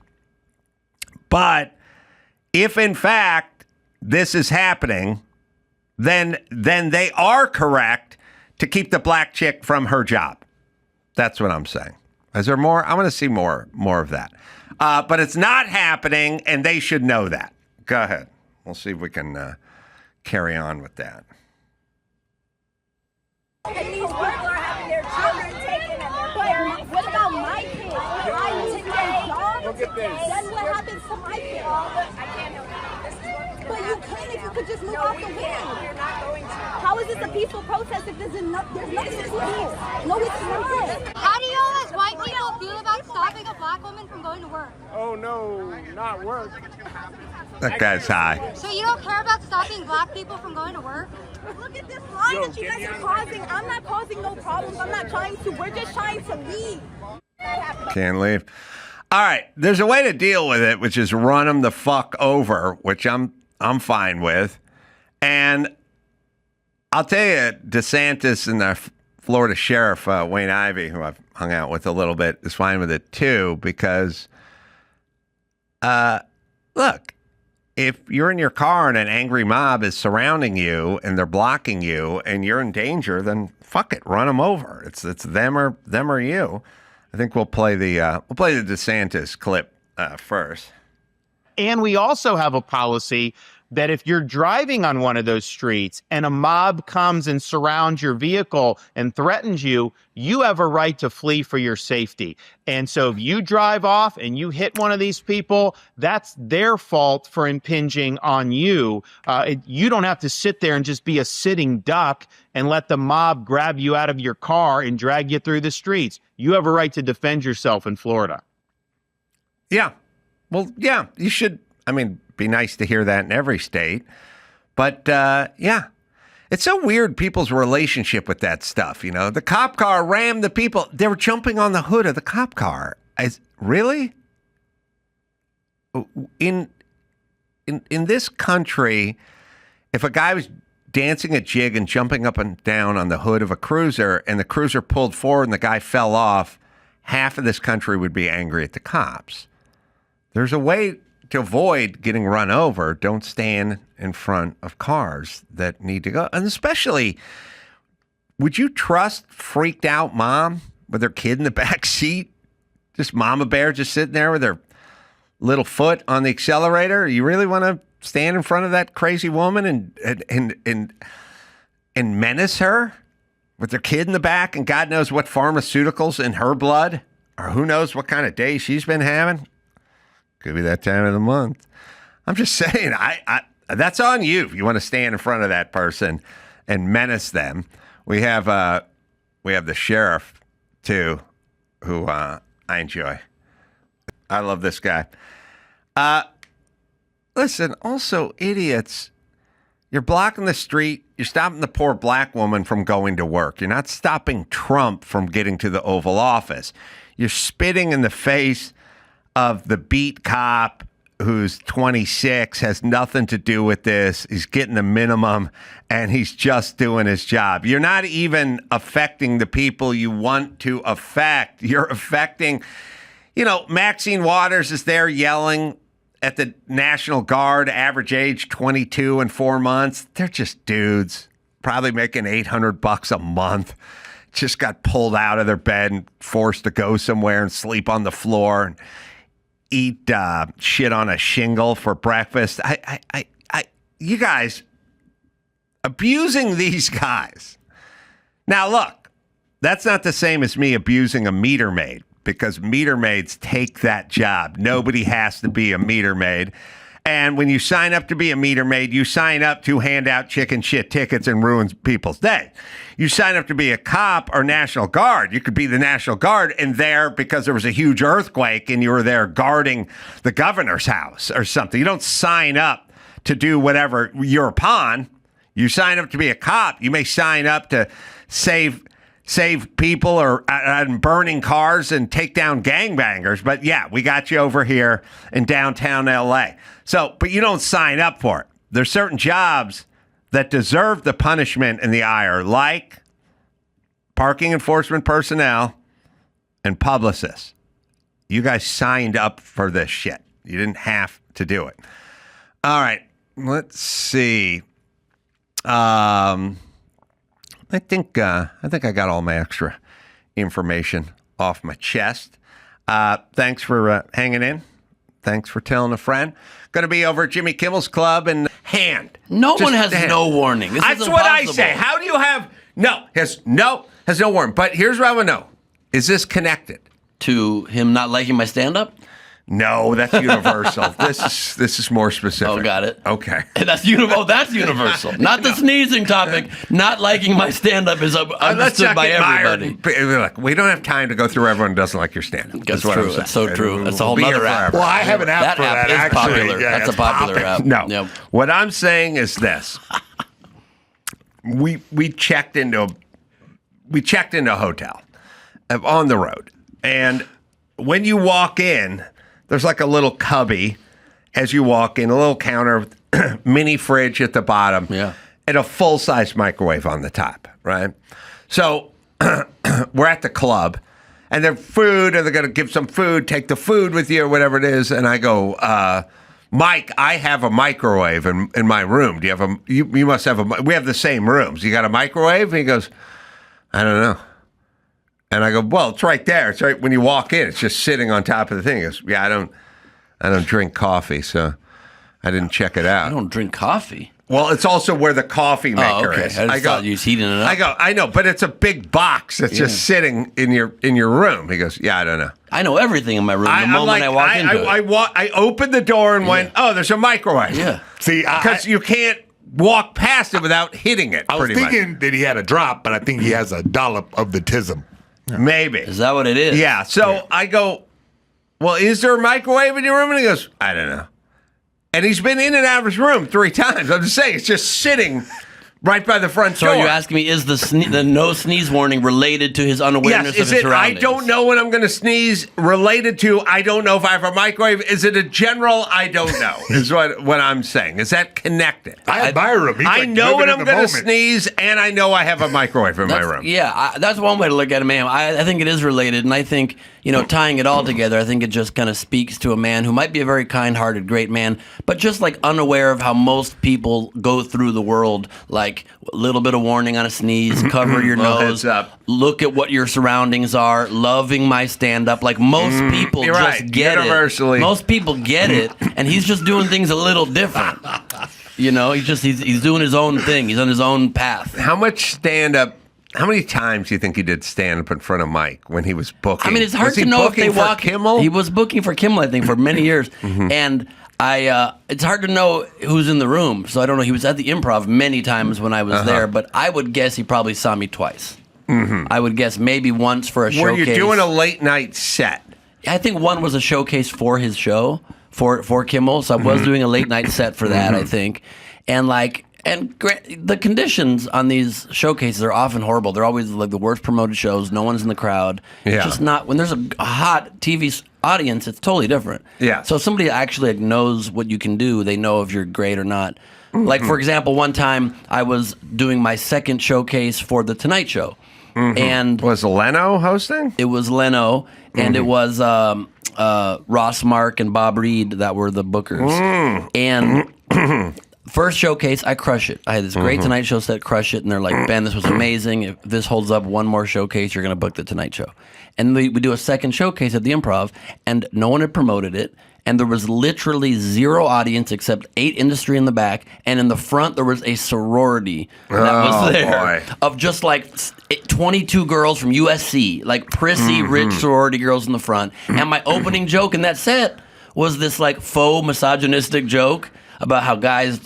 But if, in fact, this is happening, then they are correct to keep the black chick from her job. That's what I'm saying. Is there more? I want to see more of that. But it's not happening, and they should know that. Go ahead. We'll see if we can carry on with that. And these people are having their children taken and their parents. What about my kids? I lose my job. Look at this. Then what happens to my kids? I can't help you. But you can if you could just move out the way. You're not going to. How is this a peaceful protest if there's nothing to do? No, it's not. How do y'all as white people feel about stopping a black woman from going to work? Oh, no, not work. That guy's high. So you don't care about stopping black people from going to work? Look at this line that you guys are causing. I'm not causing no problems. I'm not trying to. We're just trying to leave. Can't leave. All right, there's a way to deal with it, which is run them the fuck over, which I'm fine with. And I'll tell you, DeSantis and the Florida Sheriff, Wayne Ivey, who I've hung out with a little bit, is fine with it too, because, look, if you're in your car and an angry mob is surrounding you and they're blocking you and you're in danger, then fuck it, run them over. It's them or you. I think we'll play the DeSantis clip first. And we also have a policy that if you're driving on one of those streets and a mob comes and surrounds your vehicle and threatens you, you have a right to flee for your safety. And so if you drive off and you hit one of these people, that's their fault for impinging on you. You don't have to sit there and just be a sitting duck and let the mob grab you out of your car and drag you through the streets. You have a right to defend yourself in Florida. Yeah. Well, yeah, you should. I mean, be nice to hear that in every state. But, yeah, it's so weird, people's relationship with that stuff. You know, the cop car rammed the people. They were jumping on the hood of the cop car. Really? In this country, if a guy was dancing a jig and jumping up and down on the hood of a cruiser and the cruiser pulled forward and the guy fell off, half of this country would be angry at the cops. There's a way to avoid getting run over. Don't stand in front of cars that need to go. And especially, would you trust freaked out mom with her kid in the back seat? Just mama bear just sitting there with her little foot on the accelerator? You really want to stand in front of that crazy woman and menace her with their kid in the back and God knows what pharmaceuticals in her blood, or who knows what kind of day she's been having? Could be that time of the month. I'm just saying, I that's on you if you want to stand in front of that person and menace them. We have the sheriff too, who I enjoy. I love this guy. Listen, also idiots. You're blocking the street. You're stopping the poor black woman from going to work. You're not stopping Trump from getting to the Oval Office. You're spitting in the face of the beat cop who's 26, has nothing to do with this. He's getting the minimum, and he's just doing his job. You're not even affecting the people you want to affect. You're affecting, Maxine Waters is there yelling at the National Guard, average age 22 and 4 months. They're just dudes, probably making $800 a month. Just got pulled out of their bed and forced to go somewhere and sleep on the floor and eat shit on a shingle for breakfast. You guys abusing these guys. Now, look, that's not the same as me abusing a meter maid, because meter maids take that job. Nobody has to be a meter maid. And when you sign up to be a meter maid, you sign up to hand out chicken shit tickets and ruin people's day. You sign up to be a cop or National Guard. You could be the National Guard and there because there was a huge earthquake and you were there guarding the governor's house or something. You don't sign up to do whatever you're upon. You sign up to be a cop. You may sign up to save people or burning cars and take down gangbangers. But yeah, we got you over here in downtown LA. So, but you don't sign up for it. There's certain jobs that deserve the punishment and the ire, like parking enforcement personnel and publicists. You guys signed up for this shit. You didn't have to do it. All right, let's see. I think I got all my extra information off my chest. Thanks for hanging in. Thanks for telling a friend. Going to be over at Jimmy Kimmel's Club in Hand. No one has no warning. That's what I say. How do you have has no warning? But here's what I want to know: is this connected to him not liking my stand-up? No, that's universal. This is more specific. Oh, got it. Okay. That's universal. Not the sneezing topic. Not liking my stand-up is understood by everybody. Look, we don't have time to go through everyone who doesn't like your stand-up. That's true. It's so true. That's a whole other app. Well, I have an app for that. That app is popular. Yeah, that's a popular app. No. Yep. What I'm saying is this. We checked into a hotel on the road, and when you walk in, there's like a little cubby as you walk in, a little counter, mini fridge at the bottom, and a full-size microwave on the top, right? So we're at the club, and they're food, and they're going to give some food, take the food with you or whatever it is, and I go, Mike, I have a microwave in my room. Do you have you must have we have the same rooms. You got a microwave? And he goes, I don't know. And I go, well, it's right there. It's right when you walk in. It's just sitting on top of the thing. He goes, yeah, I don't drink coffee, so I didn't check it out. I don't drink coffee. Well, it's also where the coffee maker is. I thought you was heating it up. I go, I know, but it's a big box that's just sitting in your room. He goes, yeah, I don't know. I know everything in my room the moment I walk into it. I opened the door and went, oh, there's a microwave. Yeah. See, because you can't walk past it without hitting it. I was thinking that he had a drop, but I think he has a dollop of the tism. Maybe. Is that what it is? Yeah. So I go, well, is there a microwave in your room? And he goes, I don't know. And he's been in and out of his room 3 times. I'm just saying, it's just sitting right by the front door. So you're asking me, is the no sneeze warning related to his unawareness of his surroundings? I don't know when I'm going to sneeze related to, I don't know if I have a microwave. Is it a general, I don't know, is what I'm saying. Is that connected? I admire him. I know when I'm going to sneeze, and I know I have a microwave in my room. Yeah, that's one way to look at it, man. I think it is related, and I think, tying it all together, I think it just kind of speaks to a man who might be a very kind-hearted, great man, but just like unaware of how most people go through the world, like a little bit of warning on a sneeze, cover your nose, look at what your surroundings are, loving my stand-up. Like most people just get it. Most people get it, and he's just doing things a little different. He's doing his own thing. He's on his own path. How much stand-up? How many times do you think he did stand-up in front of Mike when he was booking? I mean, it's hard to know if they walk. Kimmel? He was booking for Kimmel, I think, for many years, and it's hard to know who's in the room. So I don't know. He was at the Improv many times when I was there, but I would guess he probably saw me twice. I would guess maybe once for a showcase. Were you doing a late night set? I think one was a showcase for his show for Kimmel. So I was doing a late night set for that, I think, and the conditions on these showcases are often horrible. They're always like the worst promoted shows. No one's in the crowd. It's just not, when there's a hot TV audience, it's totally different. Yeah. So if somebody actually knows what you can do, they know if you're great or not. Like, for example, one time I was doing my second showcase for The Tonight Show. And was Leno hosting? It was Leno, and it was Ross Mark and Bob Reed that were the bookers. And first showcase, I crush it. I had this great Tonight Show set, crush it, and they're like, Ben, this was amazing. If this holds up one more showcase, you're going to book The Tonight Show. And we do a second showcase at the Improv, and no one had promoted it, and there was literally zero audience except 8 industry in the back, and in the front there was a sorority that was there of just like 22 girls from USC, like prissy, rich sorority girls in the front. And my opening joke in that set was this like faux misogynistic joke about how guys,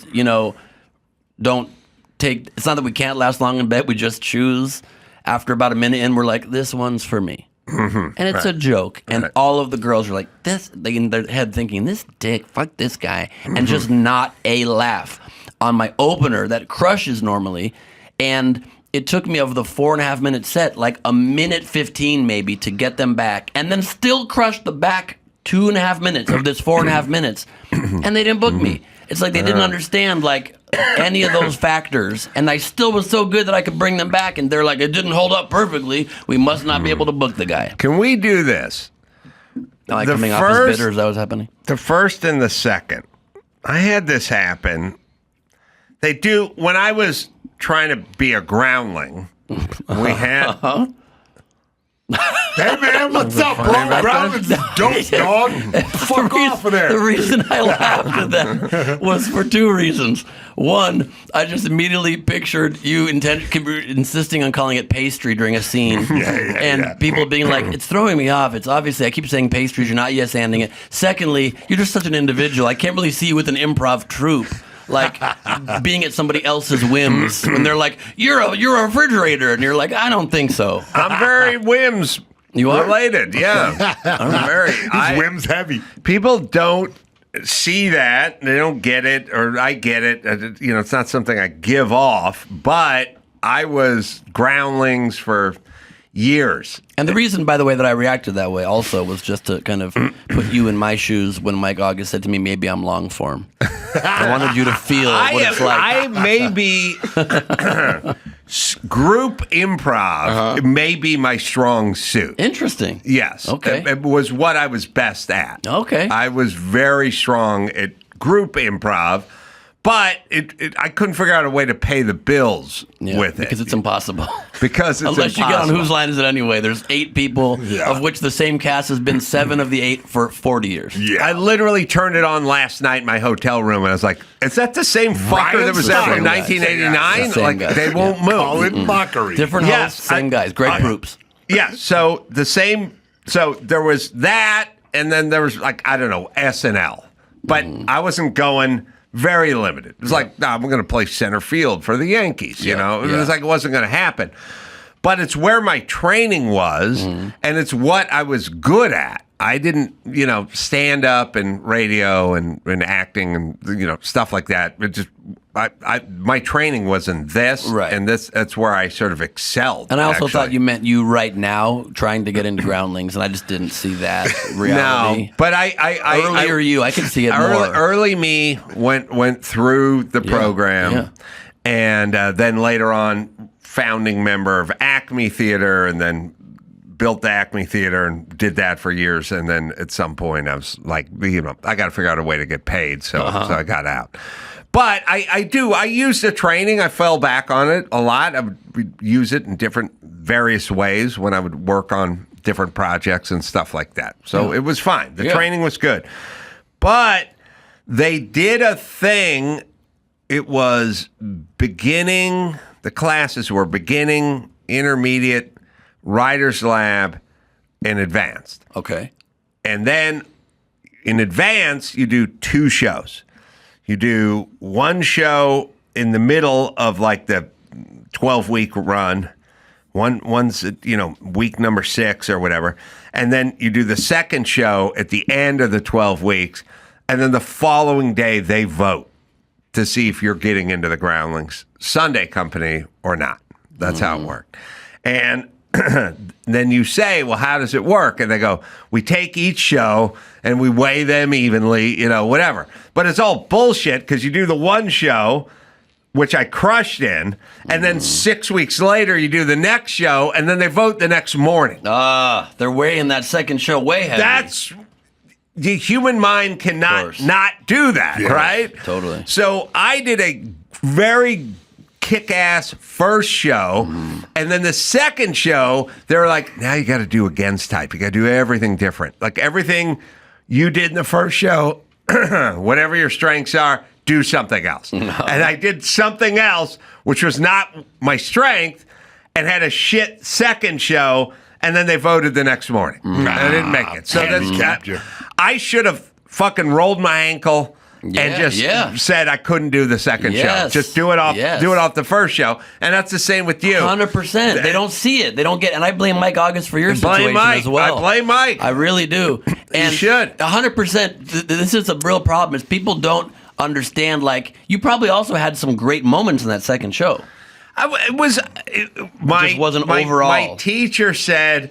don't take, it's not that we can't last long in bed, we just choose after about a minute in, we're like, this one's for me. and it's a joke, and all of the girls are like, this, they in their head thinking, this dick, fuck this guy, and just not a laugh on my opener that crushes normally, and it took me over the 4.5 minute set, like a minute 15 maybe to get them back, and then still crushed the back 2.5 minutes of this 4.5 minutes, and they didn't book me. It's like they didn't understand like any of those factors, and I still was so good that I could bring them back, and they're like, it didn't hold up perfectly. We must not be able to book the guy. Can we do this? Like coming off as bitter, is that what's happening? The first and the second. I had this happen. They do, when I was trying to be a groundling, we had... Hey man, what's up, bro? Groundling's dope, dog. Fuck off of there. The reason I laughed at that was for 2 reasons. One, I just immediately pictured you insisting on calling it pastry during a scene, and people being like, "It's throwing me off. It's obviously I keep saying pastries. You're not yes-anding it." Secondly, you're just such an individual. I can't really see you with an improv troupe. Like being at somebody else's whims when they're like, you're a refrigerator, and you're like, I don't think so. I'm very whims related. Yeah, I'm very whims heavy. People don't see that, they don't get it, or I get it. It's not something I give off, but I was groundlings for years. And the reason, by the way, that I reacted that way also was just to kind of put you in my shoes when Mike August said to me, maybe I'm long form. I wanted you to feel what it's like. I may be group improv may be my strong suit. Interesting. Yes. Okay. It was what I was best at. Okay. I was very strong at group improv. But I couldn't figure out a way to pay the bills with it. Because it's impossible. Because it's Unless impossible. you get on Whose Line Is It Anyway? There's 8 people, of which the same cast has been 7 of the 8 for 40 years. Yeah. I literally turned it on last night in my hotel room, and I was like, is that the same fucker that was there from 1989? Like, they won't move. Call it mockery. Different hosts, same guys. Greg Proops. Yeah, so the same, so there was that, and then there was, like, I don't know, SNL. But I wasn't going... Very limited. It was like, nah, I'm going to play center field for the Yankees, you know? It was like it wasn't going to happen. But it's where my training was, and it's what I was good at. I didn't, stand up and radio and acting and, stuff like that. It just, my training was in this, and that's where I sort of excelled. And I also thought you meant you right now trying to get into groundlings, and I just didn't see that reality. No, but earlier you, I could see it more. Early me went through the program, and then later on, founding member of Acme Theater, and then built the Acme Theater and did that for years. And then at some point, I was like, I got to figure out a way to get paid, so I got out. But I used the training. I fell back on it a lot. I would use it in various ways when I would work on different projects and stuff like that. So it was fine. The training was good. But they did a thing. It was beginning, the classes were beginning, intermediate, writer's lab, and advanced. Okay. And then in advance, you do 2 shows. You do 1 show in the middle of like the 12-week run. One's week number 6 or whatever. And then you do the second show at the end of the 12 weeks. And then the following day, they vote to see if you're getting into the Groundlings Sunday company or not. That's how it worked. And then you say, well, how does it work? And they go, we take each show and we weigh them evenly, whatever. But it's all bullshit because you do the 1 show, which I crushed in, and then 6 weeks later you do the next show, and then they vote the next morning. They're weighing that second show way heavy. The human mind cannot not do that, right? Totally. So I did a very kick-ass first show, and then the second show, they're like, now you got to do against type. You got to do everything different. Like everything you did in the first show, whatever your strengths are, do something else. And I did something else, which was not my strength, and had a shit second show, and then they voted the next morning. I didn't make it. So I should have fucking rolled my ankle and just said I couldn't do the second show. Just do it off the first show. And that's the same with you. 100%. They don't see it. They don't get. And I blame Mike August for your situation as well. I blame Mike. I really do. And you should. 100%. This is a real problem. Is people don't understand. Like you probably also had some great moments in that second show. It just wasn't overall. My teacher said,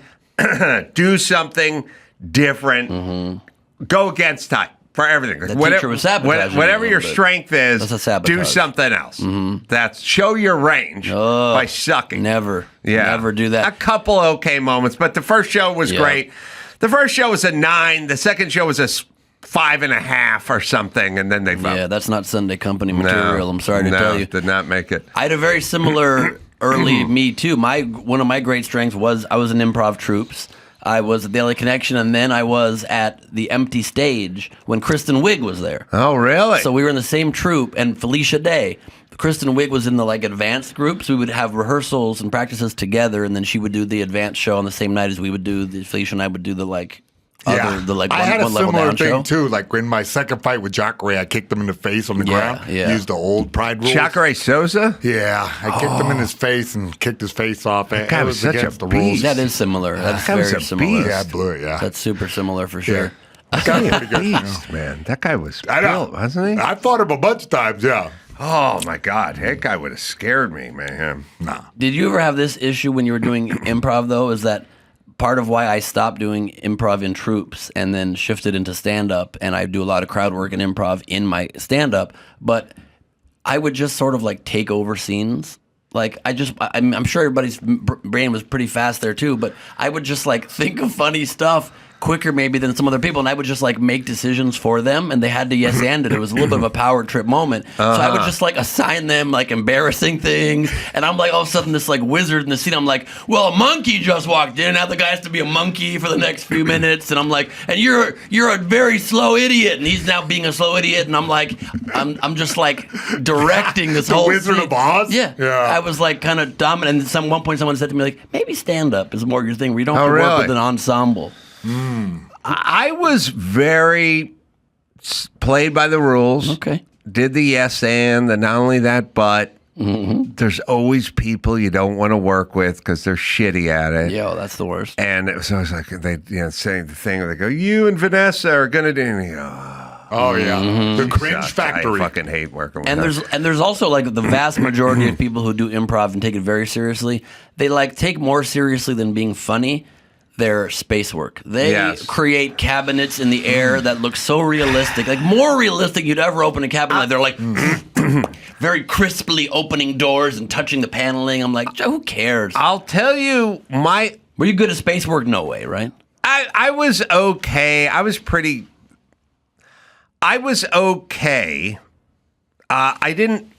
"Do something different. Go against type for everything. The teacher was sabotaging whatever your strength is, do something else. That's show your range by sucking. Never do that. A couple okay moments, but the first show was great. The first show was a 9. The second show was a 5.5 or something, and then they fell. Yeah, that's not Sunday Company material. I'm sorry to tell you. Did not make it. I had a very similar early me too. One of my great strengths was I was in improv troops. I was at the LA Connection, and then I was at the Empty Stage when Kristen Wiig was there. Oh, really? So we were in the same troupe, and Felicia Day. Kristen Wiig was in the advanced groups. We would have rehearsals and practices together, and then she would do the advanced show on the same night as we would do. Felicia and I would do the I had a similar thing too. Like in my second fight with Jacare, I kicked him in the face on the ground. Used the old Pride rules. Jacare Souza? Yeah, I kicked him in his face and kicked his face off. That guy was such against a the rules. That is similar. That's very similar. Yeah, I blew it. Yeah, that's super similar for sure. That guy was pretty good, man. That guy was built, wasn't he? I fought him a bunch of times. Yeah. Oh my God, that guy would have scared me, man. Nah. Did you ever have this issue when you were doing improv though? Is that part of why I stopped doing improv in troops and then shifted into stand-up, and I do a lot of crowd work and improv in my stand-up, but I would just sort of take over scenes. I'm sure everybody's brain was pretty fast there too, but I would just think of funny stuff quicker maybe than some other people, and I would just make decisions for them, and they had to yes and it. It was a little bit of a power trip moment. So I would just assign them embarrassing things, and I'm all of a sudden this wizard in the scene. I'm well, a monkey just walked in. Now the guy has to be a monkey for the next few minutes, and I'm and you're a very slow idiot, and he's now being a slow idiot, and I'm just directing this whole Wizard scene. of Oz. Yeah. I was kind of dominant. And one point someone said to me maybe stand up is more your thing, where you don't have to work with an ensemble. I was very played by the rules. Okay. Did the yes and not only that, but there's always people you don't want to work with because they're shitty at it. Yeah, that's the worst. And it was always they saying the thing where they go, you and Vanessa are gonna do. And you go, oh yeah, the cringe factory. I fucking hate working with them. And there's also the vast majority of people who do improv and take it very seriously. They take more seriously than being funny their space work. They create cabinets in the air that look so realistic, more realistic you'd ever open a cabinet. They're very crisply opening doors and touching the paneling. I'm who cares? I'll tell you, were you good at space work? No way, right? I was okay. I was okay. I didn't,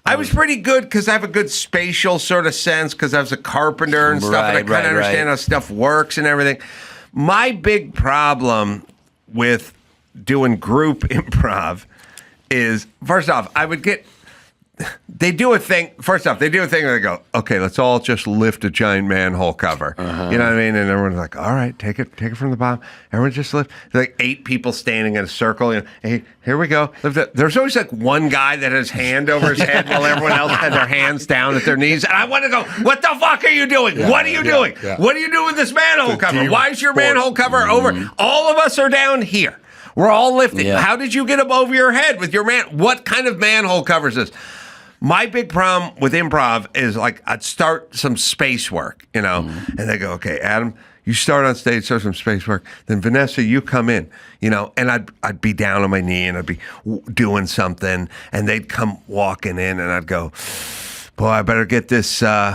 I was pretty good because I have a good spatial sort of sense because I was a carpenter and stuff, and I kind of understand how stuff works and everything. My big problem with doing group improv is, first off, they do a thing where they go, okay, let's all just lift a giant manhole cover. You know what I mean? And everyone's all right, take it from the bottom. Everyone just lift. There's 8 people standing in a circle. Hey, here we go. There's always one guy that has hand over his head while everyone else had their hands down at their knees. And I want to go, what the fuck are you doing? What are you doing? Yeah. What are you doing with this manhole cover? Why is your manhole cover over? All of us are down here. We're all lifting. Yeah. How did you get them over your head with your what kind of manhole cover is this? My big problem with improv is I'd start some space work, and they go, okay, Adam, you start on stage, start some space work. Then Vanessa, you come in, and I'd be down on my knee and I'd be doing something, and they'd come walking in, and I'd go, boy, I better get this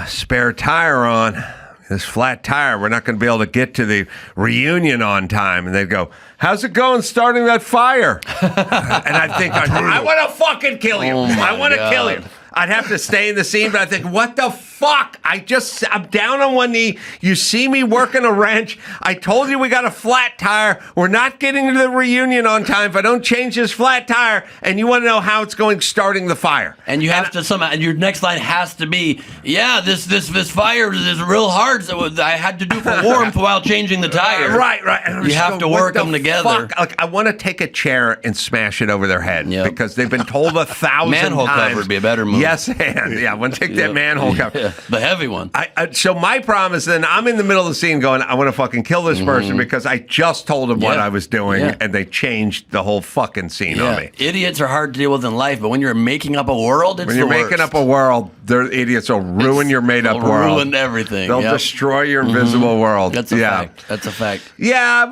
spare tire on. This flat tire, we're not going to be able to get to the reunion on time. And they'd go, how's it going starting that fire? And I'd think, I want to fucking kill you. I want to kill you. I'd have to stay in the scene, but I'd think, what the fuck fuck? I'm down on one knee. You see me working a wrench. I told you we got a flat tire. We're not getting to the reunion on time if I don't change this flat tire. And you want to know how it's going starting the fire. And you have to somehow, and your next line has to be, yeah, this fire is real hard. So I had to do for warmth while changing the tire. Right. And you have to work them together. Like, I want to take a chair and smash it over their head because they've been told 1,000 manhole times. cover would be a better move. Yes, and I want to take that manhole cover. Yeah, the heavy one. So my problem is then I'm in the middle of the scene going, I want to fucking kill this person because I just told them what I was doing and they changed the whole fucking scene on me. Idiots are hard to deal with in life, but when you're making up a world, it's when you're making up a world, they're idiots will ruin your made up world. Ruin everything. They'll destroy your invisible world. That's a fact. That's a fact. Yeah,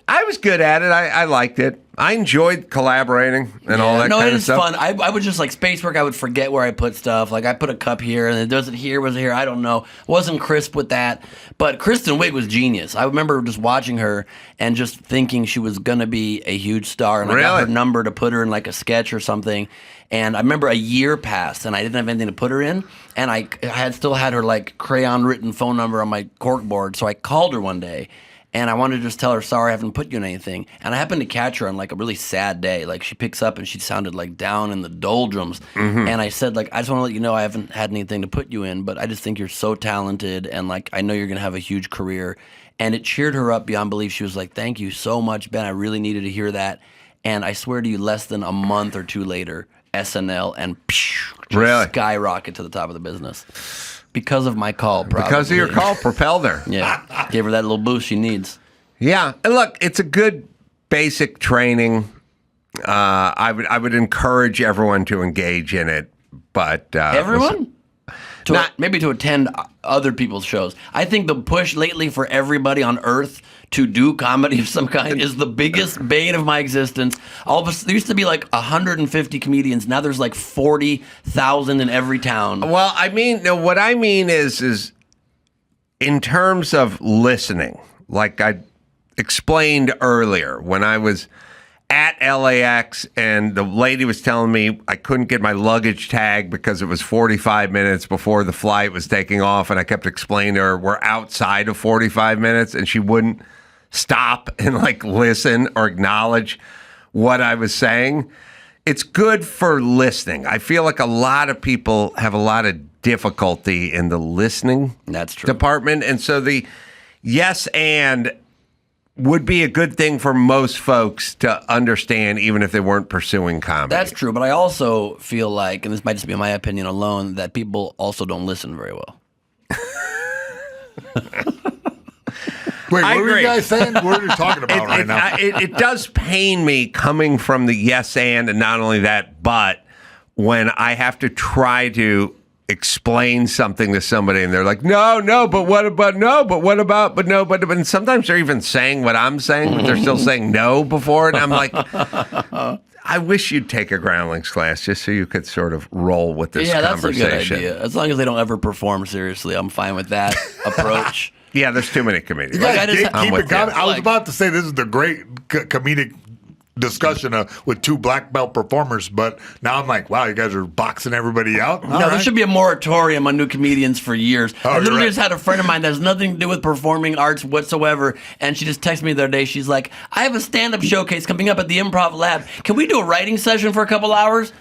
I was good at it. I liked it. I enjoyed collaborating and all that kind of stuff. No, it is fun. I would just like space work. I would forget where I put stuff. Like I put a cup here and it does it here, was it here? I don't know. Wasn't crisp with that. But Kristen Wiig was genius. I remember just watching her and just thinking she was going to be a huge star. And I got her number to put her in like a sketch or something. And I remember a year passed and I didn't have anything to put her in. And I had still had her like crayon written phone number on my corkboard. So I called her one day. And I wanted to just tell her, sorry, I haven't put you in anything. And I happened to catch her on like a really sad day. Like she picks up and she sounded like down in the doldrums. And I said, like, I just want to let you know I haven't had anything to put you in, but I just think you're so talented. And like, I know you're going to have a huge career. And it cheered her up beyond belief. She was like, thank you so much, Ben. I really needed to hear that. And I swear to you, less than a month or two later, SNL and skyrocket to the top of the business. Because of my call, probably. Because of your call propelled her. Yeah. Gave her that little boost she needs. Yeah. And look, it's a good basic training. I would encourage everyone to engage in it. But everyone? Maybe to attend other people's shows. I think the push lately for everybody on Earth to do comedy of some kind is the biggest bane of my existence. There used to be like 150 comedians. Now there's like 40,000 in every town. Well, I mean, no, what I mean is in terms of listening, like I explained earlier, when I was at LAX and the lady was telling me I couldn't get my luggage tag because it was 45 minutes before the flight was taking off, and I kept explaining to her we're outside of 45 minutes, and she wouldn't stop and like listen or acknowledge what I was saying. It's good for listening. I feel like a lot of people have a lot of difficulty in the listening department, and so the yes and would be a good thing for most folks to understand, even if they weren't pursuing comedy. That's true, but I also feel like, and this might just be my opinion alone, that people also don't listen very well. Wait, what were you guys saying? What are you talking about right now? It does pain me coming from the yes and not only that, but when I have to try to explain something to somebody and they're like, no, but what about, and sometimes they're even saying what I'm saying, but they're still saying no before it. And I'm like, I wish you'd take a Groundlings class just so you could sort of roll with this conversation. That's a good idea. As long as they don't ever perform seriously, I'm fine with that approach. Yeah, there's too many comedians. You guys keep it coming. I was about to say this is the great comedic discussion with two black belt performers, but now I'm like, wow, you guys are boxing everybody out. There should be a moratorium on new comedians for years. I literally just had a friend of mine that has nothing to do with performing arts whatsoever, and she just texted me the other day. She's like, I have a stand-up showcase coming up at the Improv Lab. Can we do a writing session for a couple hours?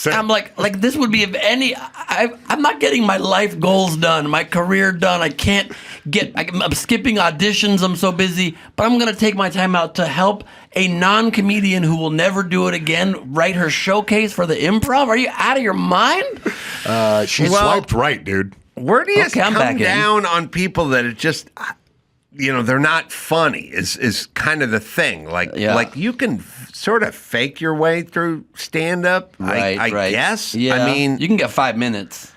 I'm like this would be if any. I'm not getting my life goals done, my career done. I'm skipping auditions. I'm so busy, but I'm gonna take my time out to help a non-comedian who will never do it again write her showcase for the Improv. Are you out of your mind? She swiped right, dude. Where do you come down on people that it just, they're not funny is kind of the thing. Like you can sort of fake your way through stand-up, I guess. Yeah. I mean, you can get 5 minutes.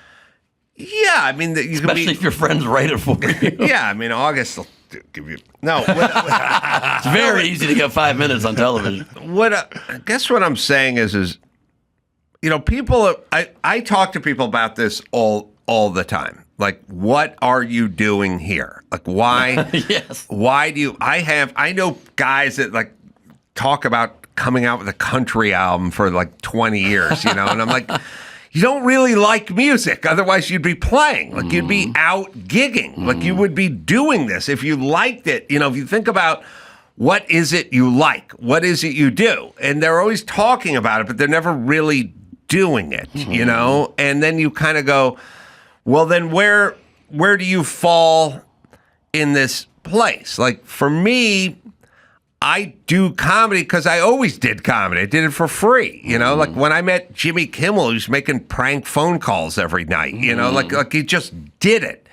Yeah, I mean, especially if your friends write it for you. Yeah, I mean, August will give you It's very easy to get 5 minutes on television. I guess what I'm saying is people. I talk to people about this all the time. Like, what are you doing here? Like, why? Yes. Why do you? I know guys that like talk about coming out with a country album for like 20 years, and I'm like, you don't really like music. Otherwise, you'd be playing. Like, you'd be out gigging. Like, you would be doing this if you liked it. You know, if you think about what is it you like? What is it you do? And they're always talking about it, but they're never really doing it, you know? And then you kind of go, well, then where do you fall in this place? Like, for me, I do comedy because I always did comedy. I did it for free, you know? Like, when I met Jimmy Kimmel, he was making prank phone calls every night, you know? Like he just did it.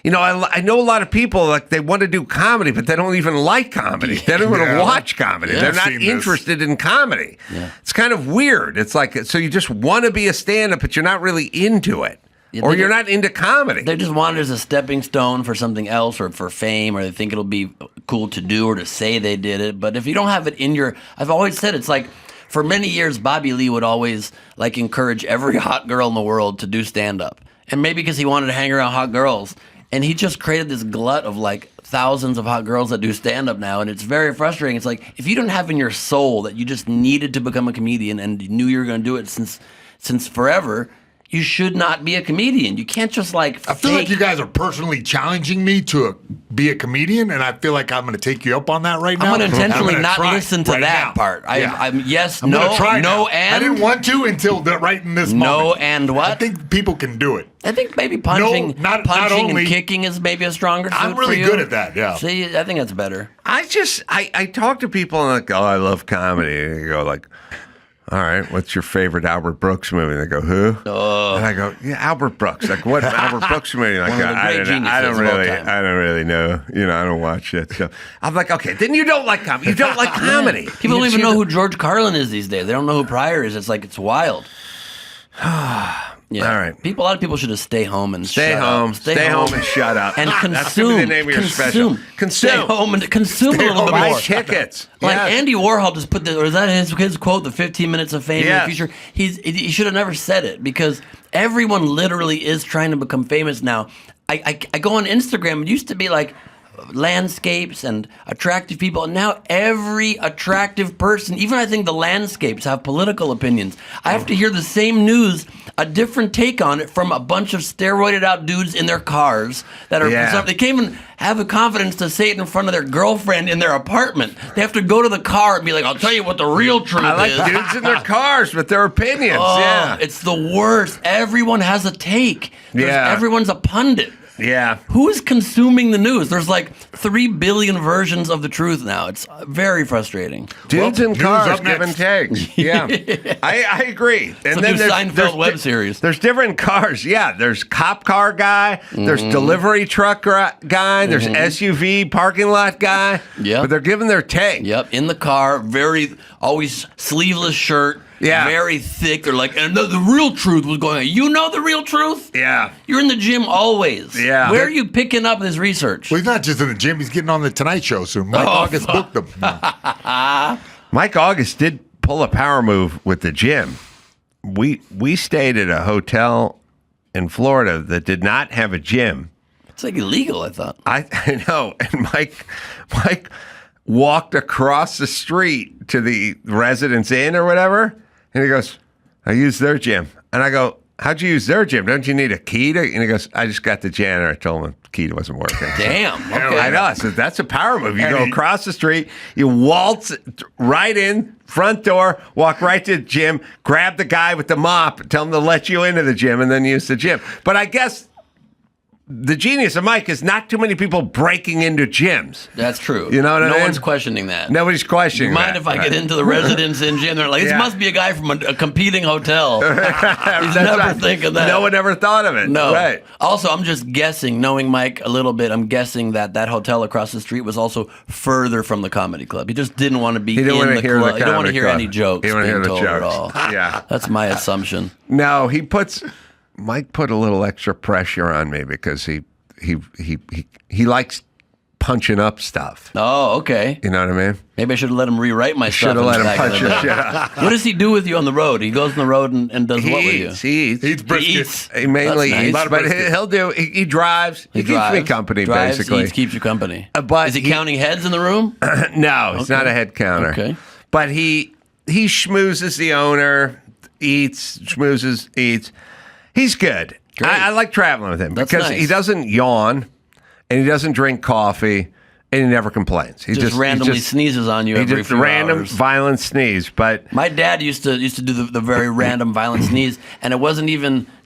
You know, I know a lot of people, like, they want to do comedy, but they don't even like comedy. They don't even watch comedy. They're not interested in comedy. It's kind of weird. It's like, so you just want to be a stand-up, but you're not really into it. Or you're not into comedy. They just want it as a stepping stone for something else, or for fame, or they think it'll be cool to do or to say they did it. But if you don't have it in your... I've always said, it's like, for many years, Bobby Lee would always, like, encourage every hot girl in the world to do stand-up. And maybe because he wanted to hang around hot girls. And he just created this glut of, like, thousands of hot girls that do stand-up now. And it's very frustrating. It's like, if you don't have in your soul that you just needed to become a comedian and knew you were going to do it since forever... You should not be a comedian. You can't just I feel like you guys are personally challenging me to be a comedian, and I feel like I'm going to take you up on that right now. I'm going to intentionally not listen to that part. I'm yes, I'm no, try no, now. and I didn't want to until right in this moment. No, and what? I think people can do it. I think maybe punching and kicking is maybe a stronger suit I'm really for you. good at that, yeah. See, I think that's better. I talk to people and like, oh, I love comedy. And you go like, all right, what's your favorite Albert Brooks movie? And they go, who? And I go, yeah, Albert Brooks. Like, what Albert Brooks movie? Like, I don't really know. You know, I don't watch that stuff. I'm like, okay, then you don't like comedy. You don't like comedy. People don't even know who George Carlin is these days. They don't know who Pryor is. It's like, it's wild. Yeah. All right. A lot of people should just stay home and stay home and shut up. And consume. That's gonna be the name of your special. Consume. Stay home and consume a little bit buy more. Tickets. Like Andy Warhol just put this, or is that his quote, the 15 minutes of fame in the future? He should have never said it, because everyone literally is trying to become famous now. I go on Instagram. It used to be like landscapes and attractive people, and now every attractive person, even I think the landscapes, have political opinions. I have to hear the same news, a different take on it from a bunch of steroided out dudes in their cars that are they can't even have the confidence to say it in front of their girlfriend in their apartment. They have to go to the car and be like, I'll tell you what the real truth is. I like dudes in their cars with their opinions. It's the worst. Everyone has a take. Everyone's a pundit. Yeah. Who is consuming the news? There's like 3 billion versions of the truth now. It's very frustrating. Dudes in cars giving takes. Yeah. I agree. And then there's Seinfeld web series. There's different cars. Yeah. There's cop car guy. There's delivery truck guy. There's SUV parking lot guy. Yeah. But they're giving their take. Yep. In the car, always sleeveless shirt. Yeah. Very thick. They're like, and the real truth was going on. You know the real truth? Yeah. You're in the gym always. Yeah. Where are you picking up this research? Well, he's not just in the gym. He's getting on the Tonight Show soon. Mike August booked him. Mike August did pull a power move with the gym. We stayed at a hotel in Florida that did not have a gym. It's like illegal, I thought. I know. And Mike walked across the street to the Residence Inn or whatever, and he goes, I used their gym. And I go, how'd you use their gym? Don't you need a key to? And he goes, I just got the janitor. I told him the key wasn't working. Damn. Okay. I know. I said, that's a power move. You go across the street, you waltz right in, front door, walk right to the gym, grab the guy with the mop, tell him to let you into the gym, and then use the gym. But I guess the genius of Mike is not too many people breaking into gyms. That's true. You know what I mean? No one's questioning that. Nobody's questioning that. Mind if I get into the Residence Inn gym? They're like, this must be a guy from a competing hotel. He's never thinking that. No one ever thought of it. No. Right. Also, I'm just guessing, knowing Mike a little bit, I'm guessing that hotel across the street was also further from the comedy club. He just didn't want to be in the club. He didn't want to hear any jokes being told at all. Yeah. That's my assumption. No, Mike put a little extra pressure on me because he likes punching up stuff. Oh, okay. You know what I mean? Maybe I should have let him rewrite my stuff. Should have let him punch your shit up. What does he do with you on the road? He goes on the road and does what with you? He eats brisket. He mainly eats, but he'll do. He drives. He keeps me company, basically. He keeps you company. But is he counting heads in the room? No, he's not a head counter. Okay. But he schmoozes the owner. eats, schmoozes, eats. He's good. I like traveling with him because nice. he doesn't yawn and he doesn't drink coffee and he never complains. He just randomly sneezes on you every few random hours. violent sneeze. But my dad used to do the very random violent sneeze, and it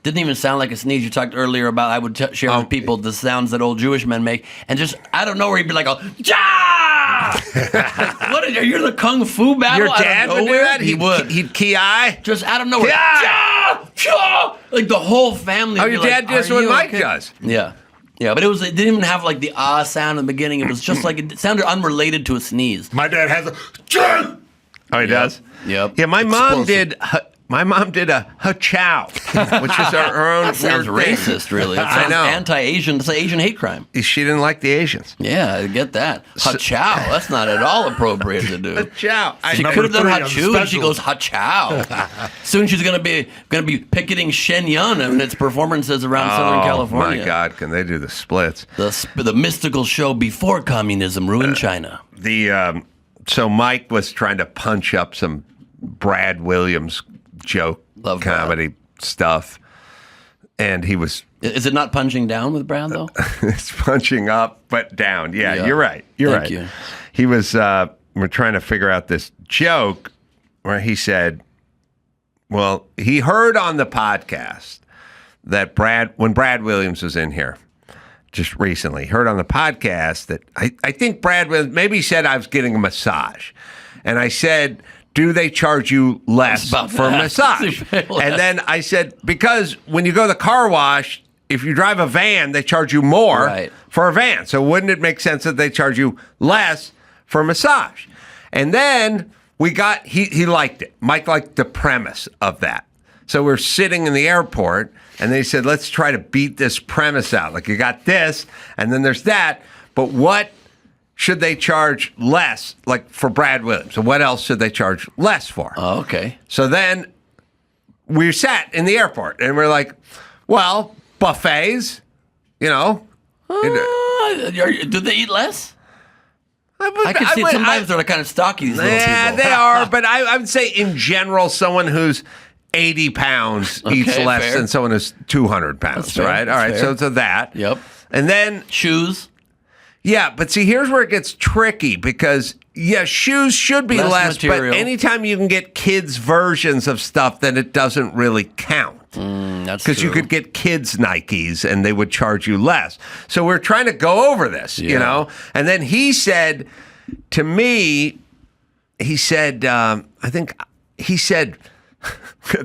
didn't even sound like a sneeze. You talked earlier about I would share with people the sounds that old Jewish men make, and just I don't know where he'd be like, "Ja!" Like, what are you the kung fu battle? Your dad would do that? He would. He'd ki-eye? Just out of nowhere. Ki-eye! Ja! Like the whole family. Oh, your dad does what Mike does. Yeah. Yeah, but it didn't even have like the sound in the beginning. It was just like it sounded unrelated to a sneeze. My dad has a. Oh, he does? Yep. Yeah, my mom did a ha-chow, which is her own That sounds weird thing. racist, really. It I sounds know. anti-Asian. It's an Asian hate crime. She didn't like the Asians. Yeah, I get that. Ha-chow. That's not at all appropriate to do. Ha-chow. She could have done ha-chew, and she goes ha-chow. Soon she's gonna be picketing Shenyang and its performances around Southern California. My God, can they do the splits? The mystical show before communism ruined China. So Mike was trying to punch up some Brad Williams joke comedy stuff, and he was. Is it not punching down with Brad though? It's punching up but down. Yeah. You're right. Thank you. He was. We're trying to figure out this joke where he said, "Well, he heard on the podcast that when Brad Williams was in here just recently, heard on the podcast that I think Brad Williams maybe said I was getting a massage, and I said." Do they charge you less for a massage? And then I said, because when you go to the car wash, if you drive a van, they charge you more for a van. So wouldn't it make sense that they charge you less for a massage? And then he liked it. Mike liked the premise of that. So we're sitting in the airport, and they said, let's try to beat this premise out. Like you got this, and then there's that. But what should they charge less, like for Brad Williams? So what else should they charge less for? Oh, okay. So then we sat in the airport, and we're like, well, buffets, you know. Do they eat less? I can see sometimes they're kind of stocky, these little people. Yeah, they are, but I would say in general, someone who's 80 pounds eats less than someone who's 200 pounds, right? All right, so that. Yep. And then shoes. Yeah, but see, here's where it gets tricky because, shoes should be less material. But anytime you can get kids' versions of stuff, then it doesn't really count. That's because you could get kids' Nikes and they would charge you less. So we're trying to go over this, you know? And then he said to me, we had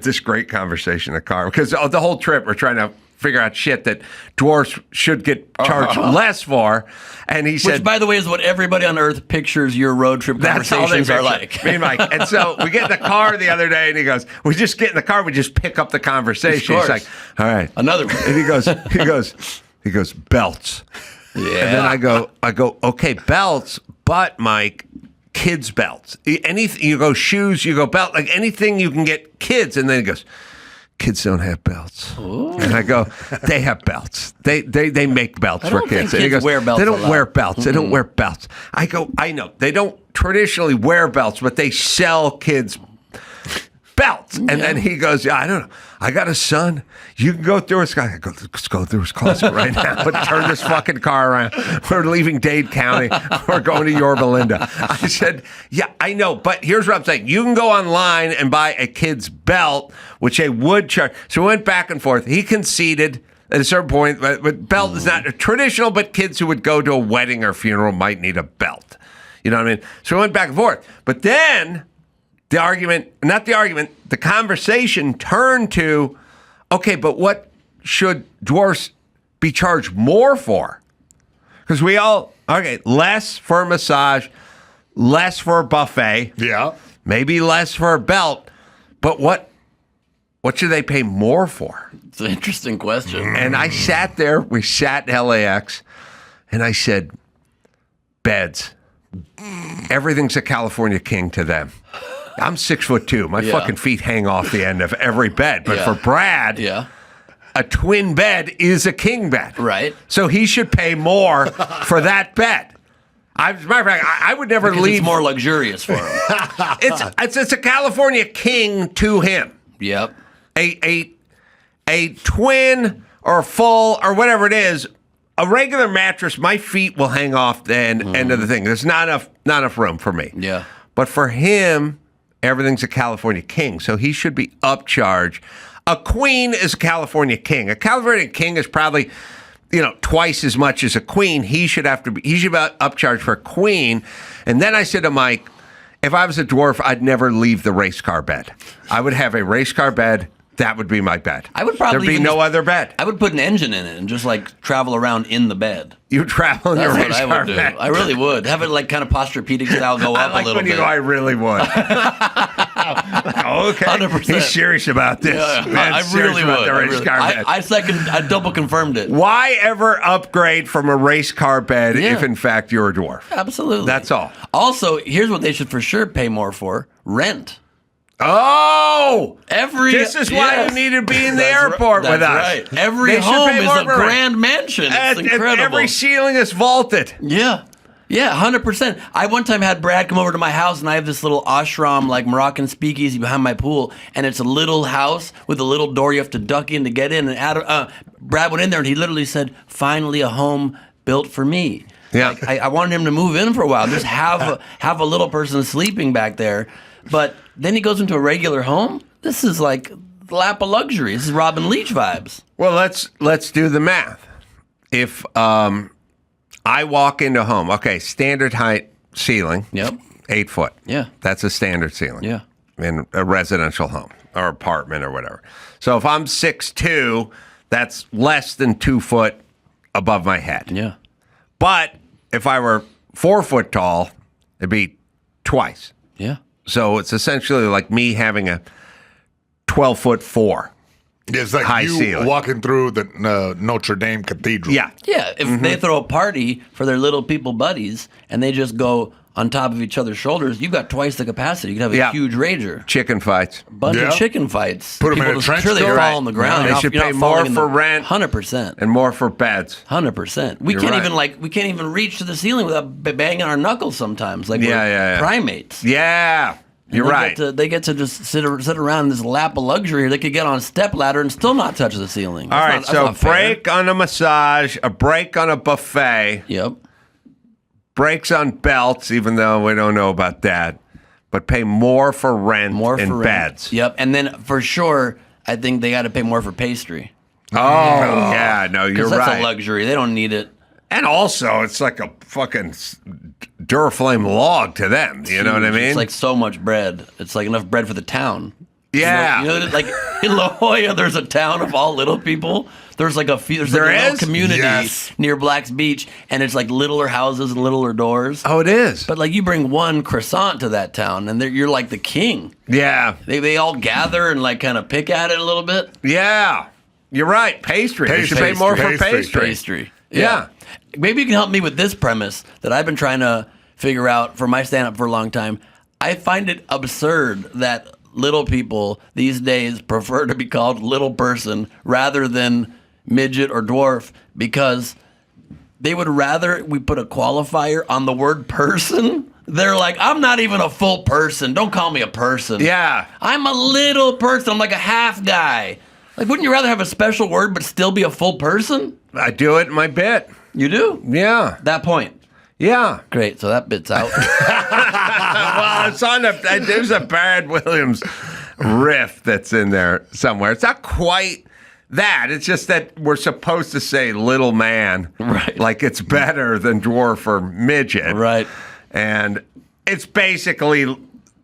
this great conversation in the car because the whole trip we're trying to figure out shit that dwarfs should get charged less for. And he said... Which, by the way, is what everybody on Earth pictures your road trip conversations are like. Me and Mike. And so we get in the car the other day, and he goes, we just get in the car, we just pick up the conversation. He's like, all right. Another one. And he goes, belts. Yeah. And then I go, okay, belts, but Mike, kids' belts. Anything, you go shoes, you go belt, like anything you can get kids. And then he goes... Kids don't have belts. Ooh. And I go, they have belts. They make belts for kids. And he goes, wear belts they don't wear belts. They don't wear belts. I go, I know. They don't traditionally wear belts, but they sell kids belts. And then he goes, I don't know. I got a son. You can go through his guy. I go, let's go through his closet right now. Let's turn this fucking car around. We're leaving Dade County. We're going to Yorba Linda. I said, yeah, I know. But here's what I'm saying. You can go online and buy a kid's belt, which they would charge. So we went back and forth. He conceded at a certain point, but belt is not traditional, but kids who would go to a wedding or funeral might need a belt. You know what I mean? So we went back and forth. But then the conversation turned to, okay, but what should dwarfs be charged more for? Because less for a massage, less for a buffet. Yeah. Maybe less for a belt. But what should they pay more for? It's an interesting question. And I sat there, we sat in LAX, and I said, beds. Everything's a California king to them. I'm 6'2". My fucking feet hang off the end of every bed. But for Brad, a twin bed is a king bed. Right. So he should pay more for that bed. As a matter of fact, I would never leave. It's more luxurious for him. It's a California king to him. Yep. A twin or a full or whatever it is, a regular mattress, my feet will hang off the end of the thing. There's not enough room for me. Yeah. But for him, everything's a California king, so he should be upcharged. A queen is a California king. A California king is probably, twice as much as a queen. He should be upcharged for a queen. And then I said to Mike, if I was a dwarf, I'd never leave the race car bed. I would have a race car bed. That would be my bed. I would probably There'd be no other bed. I would put an engine in it and just like travel around in the bed. You would travel in your race car bed. That's what I would do. I really would. Have it like kind of Posturepedic style go up a little bit. I really would. Okay. 100%. He's serious about this. Yeah, I really would. I I double confirmed it. Why ever upgrade from a race car bed if in fact you're a dwarf? Absolutely. That's all. Also, here's what they should for sure pay more for: rent. Oh, this is why you need to be in the airport with us. Right. Every home is a grand mansion. It's incredible. And every ceiling is vaulted. Yeah. Yeah, 100%. I one time had Brad come over to my house, and I have this little ashram, like Moroccan speakeasy behind my pool, and it's a little house with a little door you have to duck in to get in. And Brad went in there, and he literally said, "Finally, a home built for me." Yeah, like, I wanted him to move in for a while, just have a little person sleeping back there. But then he goes into a regular home. This is like the lap of luxury. This is Robin Leach vibes. Well, let's do the math. If I walk into a home, okay, standard height ceiling, 8 foot. Yeah, that's a standard ceiling. Yeah, in a residential home or apartment or whatever. So if I'm 6'2", that's less than 2 foot above my head. Yeah, but if I were 4 foot tall, it'd be twice. Yeah. So it's essentially like me having a 12'4". It's like high you ceiling. walking through the Notre Dame Cathedral. Yeah. Yeah, if they throw a party for their little people buddies and they just go on top of each other's shoulders, you've got twice the capacity. You could have a huge rager. Chicken fights. A bunch of chicken fights. Put them in a trench coat. They fall on the ground. They should pay more for rent. 100%. And more for beds. 100%. We can't even reach to the ceiling without banging our knuckles sometimes. Like we're primates. Yeah. You're right. They get to just sit around in this lap of luxury. They could get on a step ladder and still not touch the ceiling. All right, so break on a massage, a break on a buffet. Yep. Breaks on belts, even though we don't know about that. But pay more for rent and beds. Yep, and then for sure, I think they got to pay more for pastry. Oh, yeah, no, you're right. That's a luxury. They don't need it. And also, it's like a fucking Duraflame log to them. You know what I mean? It's like so much bread. It's like enough bread for the town. Yeah. You know, like in La Jolla, there's a town of all little people. There's like a little community near Black's Beach, and it's like littler houses and littler doors. Oh, it is. But like you bring one croissant to that town, and you're like the king. Yeah. They all gather and like kind of pick at it a little bit. Yeah. You're right. Pastry. They should pay more for pastry. Pastry. Yeah. Maybe you can help me with this premise that I've been trying to figure out for my stand-up for a long time. I find it absurd that little people these days prefer to be called little person rather than midget or dwarf because they would rather we put a qualifier on the word person. They're like, I'm not even a full person. Don't call me a person. Yeah. I'm a little person. I'm like a half guy. Like, wouldn't you rather have a special word but still be a full person? I do it in my bit. You do? Yeah. That point. Yeah. Great. So that bit's out. Well, it's on there's a Barrett Williams riff that's in there somewhere. It's not quite that. It's just that we're supposed to say little man. Right. Like it's better than dwarf or midget. Right. And it's basically,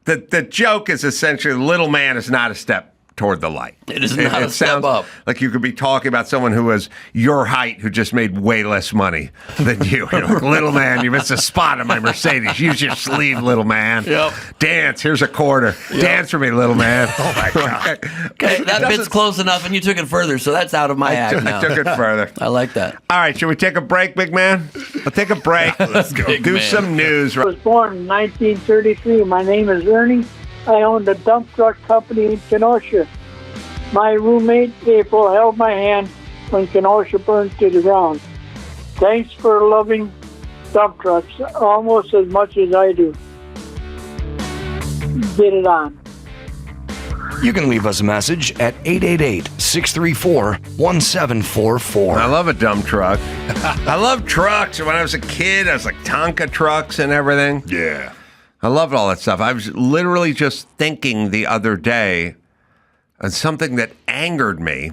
the joke is essentially little man is not a step toward the light. It is not a step up. Like you could be talking about someone who was your height who just made way less money than you. You're like, little man, you missed a spot on my Mercedes. Use your sleeve, little man. Yep. Dance, here's a quarter. Yep. Dance for me, little man. Oh my God. Okay, that bit's close enough, and you took it further, so that's out of my act now. I took it further. I like that. All right, should we take a break, big man? We'll take a break. Let's go. Do some news. I was born in 1933. My name is Ernie. I owned a dump truck company in Kenosha. My roommate, April, held my hand when Kenosha burned to the ground. Thanks for loving dump trucks almost as much as I do. Get it on. You can leave us a message at 888-634-1744. I love a dump truck. I love trucks. When I was a kid, I was like Tonka trucks and everything. Yeah. I loved all that stuff. I was literally just thinking the other day on something that angered me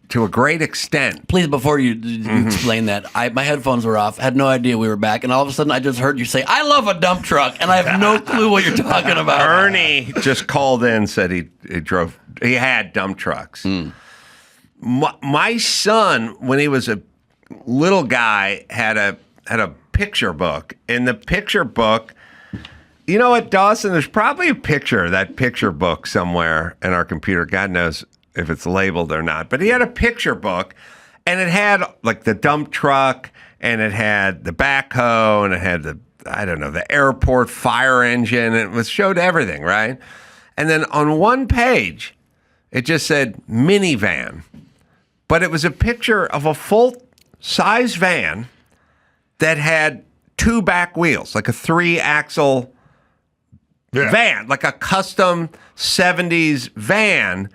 to a great extent. Please, before you explain that, my headphones were off. Had no idea we were back, and all of a sudden I just heard you say, "I love a dump truck," and I have no clue what you're talking about. Ernie just called in, said he had dump trucks. My son, when he was a little guy, had a picture book. In the picture book, you know what, Dawson? There's probably a picture of that picture book somewhere in our computer. God knows if it's labeled or not. But he had a picture book, and it had like the dump truck, and it had the backhoe, and it had the airport fire engine. And it showed everything, right? And then on one page, it just said minivan. But it was a picture of a full-size van that had two back wheels, like a 3-axle van, like a custom 70s van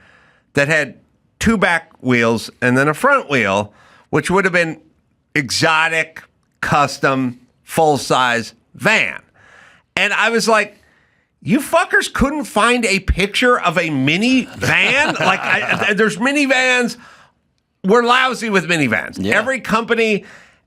that had two back wheels and then a front wheel, which would have been exotic, custom, full-size van. And I was like, you fuckers couldn't find a picture of a minivan? There's minivans. We're lousy with minivans. Yeah. Every company,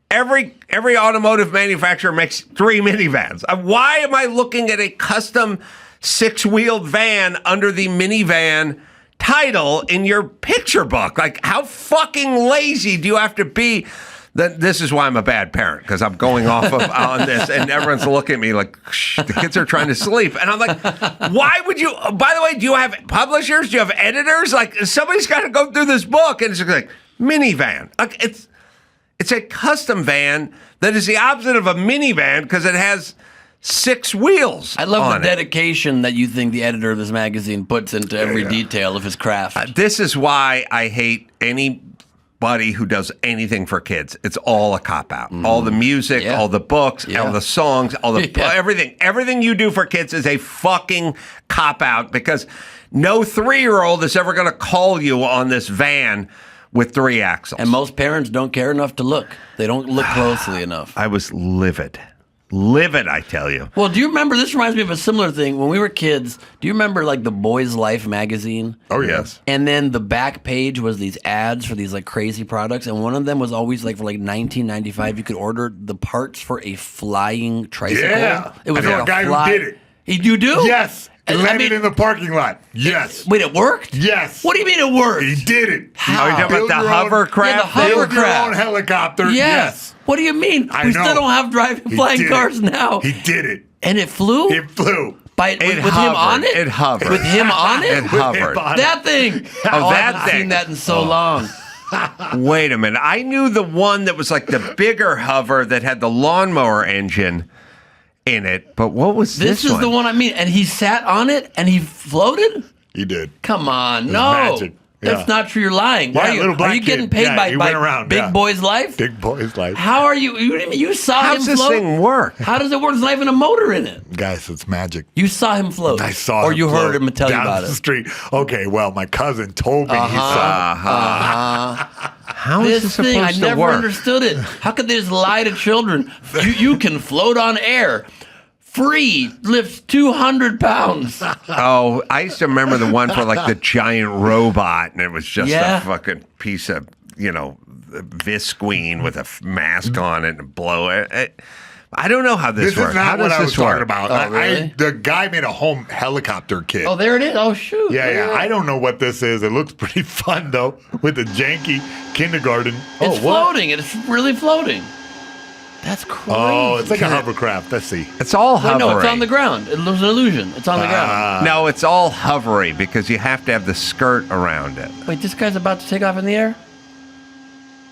every automotive manufacturer makes 3 minivans. Why am I looking at a custom 6-wheeled van under the minivan title in your picture book? Like, how fucking lazy do you have to be? This is why I'm a bad parent, because I'm going off on this, and everyone's looking at me like, shh, the kids are trying to sleep. And I'm like, why would you? By the way, do you have publishers? Do you have editors? Like, somebody's got to go through this book. And it's like, minivan. Like, it's a custom van that is the opposite of a minivan because it has 6 wheels. I love the dedication that you think the editor of this magazine puts into every detail of his craft. This is why I hate anybody who does anything for kids. It's all a cop-out. All the music, all the books, all the songs, all the everything. Everything you do for kids is a fucking cop-out because no 3-year-old is ever going to call you on this van with 3 axles. And most parents don't care enough to look. They don't look closely enough. I was livid. Livid, I tell you. Well, do you remember, this reminds me of a similar thing. When we were kids, do you remember like the Boys Life magazine? Oh, yes. And then the back page was these ads for these like crazy products. And one of them was always like for like $19.95, you could order the parts for a flying tricycle. Yeah. It was I know like a guy who did it. You do? Yes. It landed in the parking lot. Yes. Wait, it worked? Yes. What do you mean it worked? He did it. How? Are you talking about the hovercraft? Yeah, the hovercraft. Build your own helicopter. Yes. What do you mean? We still don't have flying cars now. He did it. And it flew? It flew. With him on it? It hovered. With him on it? It hovered. That thing. Oh, I that haven't thing. seen that in so long. Wait a minute. I knew the one that was like the bigger hover that had the lawnmower engine in it, but what was this This is one? the one I mean. And he sat on it and he floated? He did. Come on. It was No. magic. Yeah. That's not true. You're lying. Why are you getting paid he by went around, Big Boy's Life? Big Boy's Life. How are you? You saw him How's this float? thing work? How does it work? There's not even a motor in it. Guys, it's magic. You saw him float. I saw Or him you float heard him tell you down about the it. street. Okay, well, my cousin told me he saw it. How is This this thing, I supposed to never work? understood it. How could they just lie to children? You can float on air. Free, lifts 200 pounds. Oh, I used to remember the one for like the giant robot, and it was just Yeah. a fucking piece of, visqueen with a mask on it and blow it. I don't know how this works. Is not How what does I was this work? talking about. Oh, really? The guy made a home helicopter kit. Oh, there it is. Oh, shoot. Yeah. I don't know what this is. It looks pretty fun, though, with the janky kindergarten. It's floating. It's really floating. That's crazy. Oh, it's like a hovercraft. Let's see. It's all Wait, hovering. no, it's on the ground. It was an illusion. It's on the ground. No, it's all hovering because you have to have the skirt around it. Wait, this guy's about to take off in the air?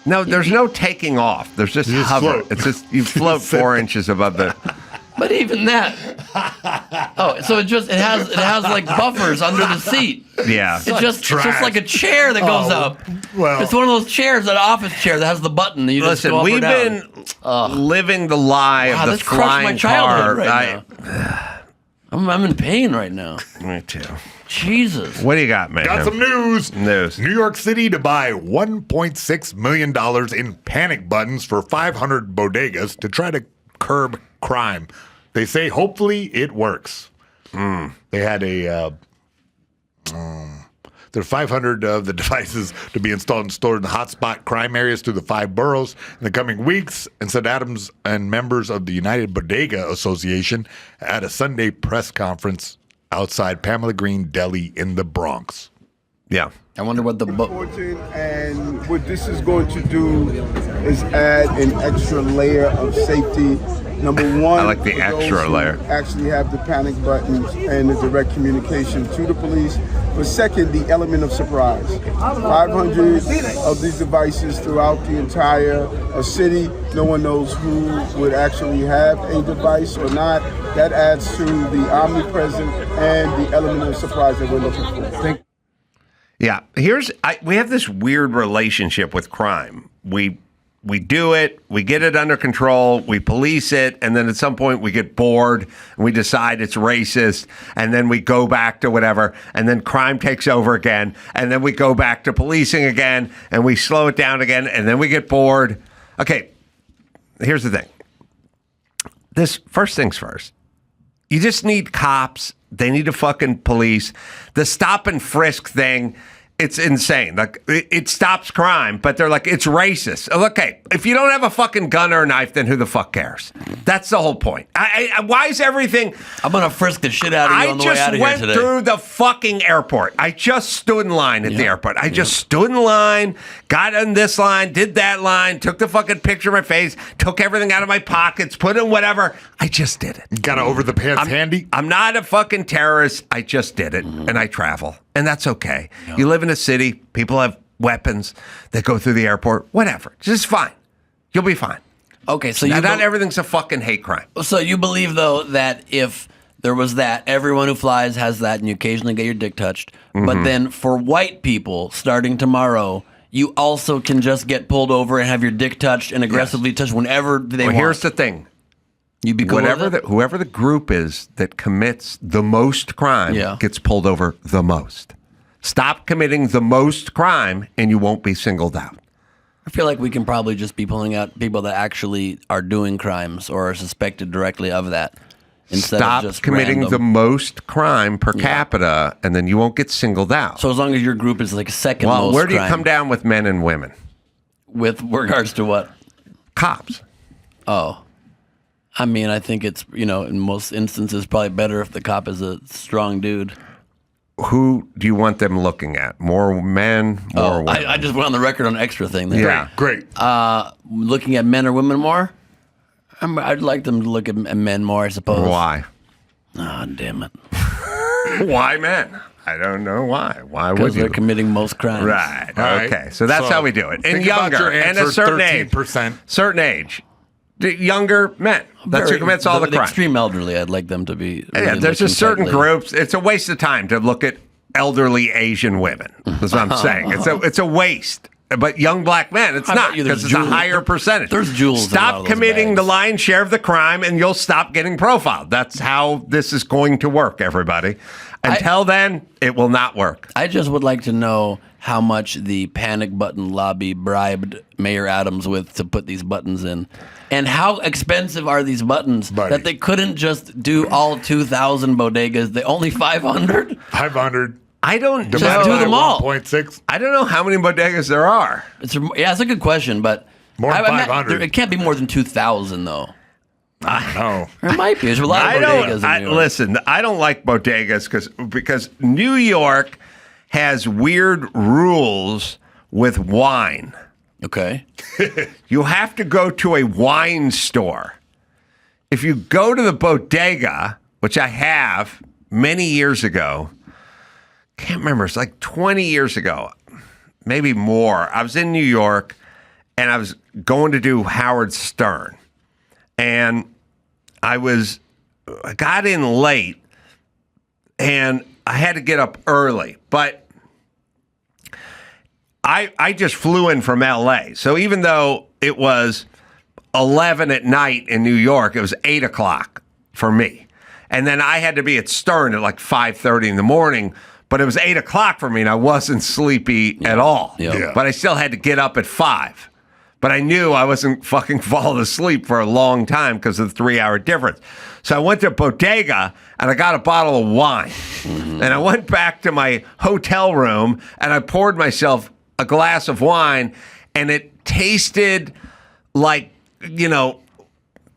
No, there's no taking off. There's just You just hover. float. It's just you float 4 inches above the. But even that. Oh, so it has like buffers under the seat. Yeah. It's just like a chair that goes up. Well, It's one of those chairs, an office chair that has the button that you just Listen, go up or we've down. been living the lie Wow, of the this crushed my flying childhood car. right now. I'm in pain right now. Me too. Jesus. What do you got, man? Got some news. News. New York City to buy $1.6 million in panic buttons for 500 bodegas to try to curb crime. They say hopefully it works. They had there are 500 of the devices to be installed and stored in the hotspot crime areas through the 5 boroughs in the coming weeks, and said Adams and members of the United Bodega Association at a Sunday press conference outside Pamela Green Deli in the Bronx. Yeah. I wonder what the and what this is going to do is add an extra layer of safety. Number one, I like the for extra those who layer. actually have the panic buttons and the direct communication to the police. But second, the element of surprise. 500 of these devices throughout the entire city. No one knows who would actually have a device or not. That adds to the omnipresent and the element of surprise that we're looking for. Yeah, we have this weird relationship with crime. We do it, we get it under control, we police it, and then at some point we get bored and we decide it's racist, and then we go back to whatever, and then crime takes over again, and then we go back to policing again, and we slow it down again, and then we get bored. Okay, here's the thing. First things first. You just need cops. They need to fucking police. The stop and frisk thing, it's insane. Like, it stops crime, but they're like, it's racist. Okay, if you don't have a fucking gun or a knife, then who the fuck cares? That's the whole point. Why is everything... I'm going to frisk the shit out of you on the way out of here today. I just went through the fucking airport. I just stood in line at the airport. I just stood in line, got in this line, did that line, took the fucking picture of my face, took everything out of my pockets, put in whatever. I just did it. Got an over the pants handy? I'm not a fucking terrorist. I just did it, and I travel, and that's okay. Yep. You live in a city. People have weapons that go through the airport. Whatever. Just fine. You'll be fine. Okay, so not everything's a fucking hate crime. So you believe, though, that if there was that, everyone who flies has that, and you occasionally get your dick touched. Mm-hmm. But then for white people, starting tomorrow, you also can just get pulled over and have your dick touched and aggressively touched whenever they want. Here's the thing. You'd be cool whoever the group is that commits the most crime gets pulled over the most. Stop committing the most crime, and you won't be singled out. I feel like we can probably just be pulling out people that actually are doing crimes or are suspected directly of that. Stop just committing the most crime per capita, and then you won't get singled out. So as long as your group is like second most Well, where do you crime, come down with men and women? With regards to what? Cops. Oh. I mean, I think it's, in most instances, probably better if the cop is a strong dude. Who do you want them looking at? More men, more women? I just went on the record on extra thing there. Yeah. Great. Looking at men or women more? I'd like them to look at men more, I suppose. Why? Ah, damn it. Why men? I don't know why. Why would you? Because they're committing most crimes. Right. Right. Okay. So that's how we do it. And think about younger, your and answer, a certain 13%. age. Certain age. The younger men. That's who commits all the crime. Extreme elderly, I'd like them to be. Really there's just certain groups. It's a waste of time to look at elderly Asian women. That's what I'm saying. It's a waste. But young black men, it's not, because it's a higher percentage. There's jewels. Stop committing the lion's share of the crime, and you'll stop getting profiled. That's how this is going to work, everybody. Until then, it will not work. I just would like to know how much the panic button lobby bribed Mayor Adams with to put these buttons in. And how expensive are these buttons that they couldn't just do all 2,000 bodegas? They only 500? 500. I don't just do them all. 1.6. I don't know how many bodegas there are. It's a good question, but more than 500. It can't be more than 2,000 though. I know. There might be. There's a lot of bodegas in New York. Listen, I don't like bodegas because New York has weird rules with wine. Okay. You have to go to a wine store. If you go to the bodega, which I have many years ago, can't remember, it's like 20 years ago, maybe more. I was in New York, and I was going to do Howard Stern. And I got in late, and I had to get up early. But I just flew in from L.A. So even though it was 11 at night in New York, it was 8 o'clock for me. And then I had to be at Stern at like 5:30 in the morning, but it was 8 o'clock for me, and I wasn't sleepy at all. Yeah. But I still had to get up at 5. But I knew I wasn't fucking falling asleep for a long time because of the 3-hour difference. So I went to Bodega, and I got a bottle of wine. And I went back to my hotel room, and I poured myself a glass of wine, and it tasted like,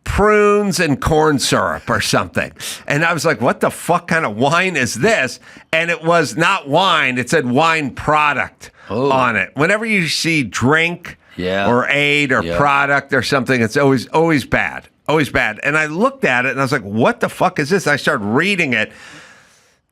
prunes and corn syrup or something. And I was like, what the fuck kind of wine is this? And it was not wine. It said wine product on it. Whenever you see drink or aid or product or something, it's always bad. Always bad. And I looked at it and I was like, what the fuck is this? I started reading it.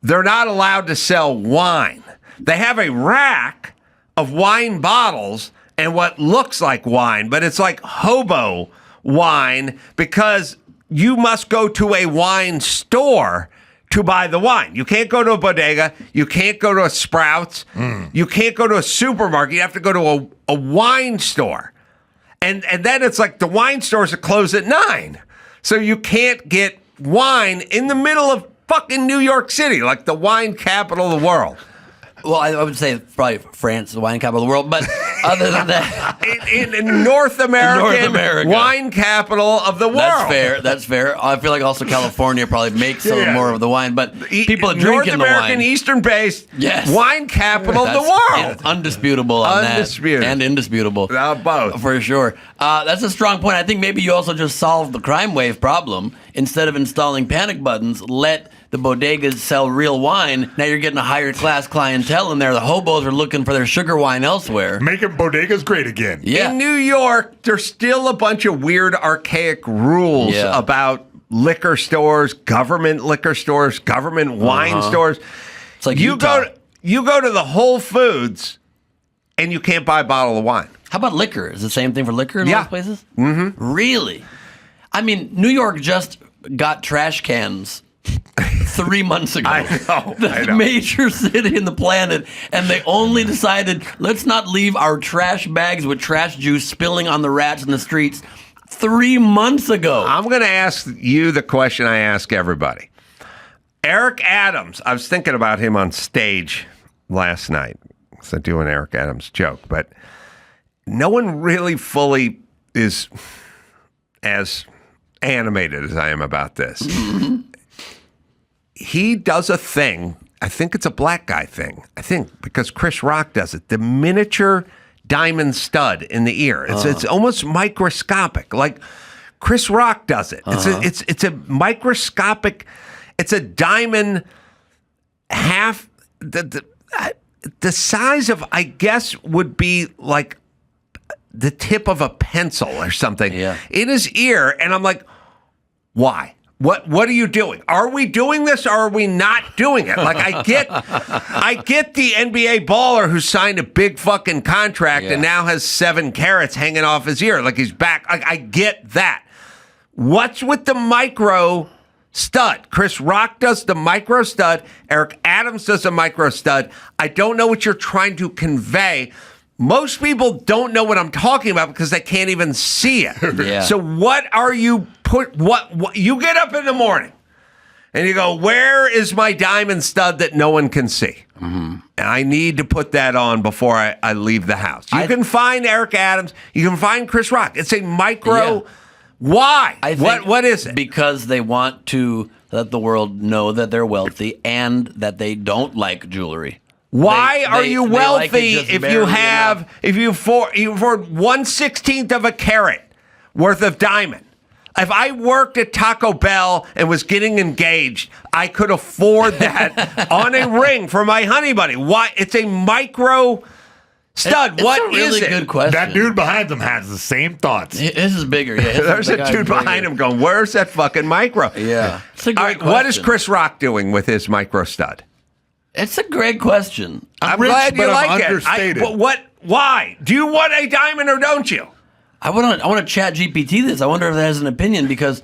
They're not allowed to sell wine. They have a rack of wine bottles and what looks like wine, but it's like hobo wine because you must go to a wine store to buy the wine. You can't go to a bodega. You can't go to a Sprouts. You can't go to a supermarket. You have to go to a wine store. And then it's like the wine stores are closed at 9. So you can't get wine in the middle of fucking New York City, like the wine capital of the world. Well, I would say probably France, the wine capital of the world, but other than that... in North America, wine capital of the world. That's fair. I feel like also California probably makes some more of the wine, but people are drinking the wine. North American, Eastern-based wine capital of the world. Undisputable on that. And indisputable. Both. For sure. That's a strong point. I think maybe you also just solved the crime wave problem. Instead of installing panic buttons, let the bodegas sell real wine. Now you're getting a higher class clientele in there. The hobos are looking for their sugar wine elsewhere. Making bodegas great again. Yeah. In New York, there's still a bunch of weird, archaic rules about liquor stores, government liquor stores, government wine stores. It's like you go to the Whole Foods and you can't buy a bottle of wine. How about liquor? Is it the same thing for liquor in those places? Mm-hmm. Really? I mean, New York just got trash cans 3 months ago. I know. The major city in the planet, and they only decided, let's not leave our trash bags with trash juice spilling on the rats in the streets 3 months ago. I'm going to ask you the question I ask everybody. Eric Adams, I was thinking about him on stage last night. So I do an Eric Adams joke, but no one really fully is as animated as I am about this. He does a thing, I think it's a black guy thing, because Chris Rock does it, the miniature diamond stud in the ear. It's almost microscopic, like Chris Rock does it. It's a microscopic, it's a diamond half, the size of, I guess, would be like the tip of a pencil or something in his ear. And I'm like, why? What are you doing? Are we doing this or are we not doing it? Like I get the NBA baller who signed a big fucking contract and now has 7 carats hanging off his ear like he's back. I get that. What's with the micro stud? Chris Rock does the micro stud. Eric Adams does the micro stud. I don't know what you're trying to convey. Most people don't know what I'm talking about because they can't even see it. So what are you what you get up in the morning and you go, where is my diamond stud that no one can see? And I need to put that on before I leave the house. You can find Eric Adams. You can find Chris Rock. It's a micro. Why? What is it? Because they want to let the world know that they're wealthy and that they don't like jewelry. Why are you wealthy if you afford 1/16 of a carat worth of diamond? If I worked at Taco Bell and was getting engaged, I could afford that on a ring for my honey bunny. Why? It's a micro stud. What is it? It's a really good question. That dude behind them has the same thoughts. His is bigger. There's a dude behind him going, where's that fucking micro? It's a great question. What is Chris Rock doing with his micro stud? It's a great question. I'm glad you like it. Why? Do you want a diamond or don't you? I want to chat GPT this. I wonder if it has an opinion because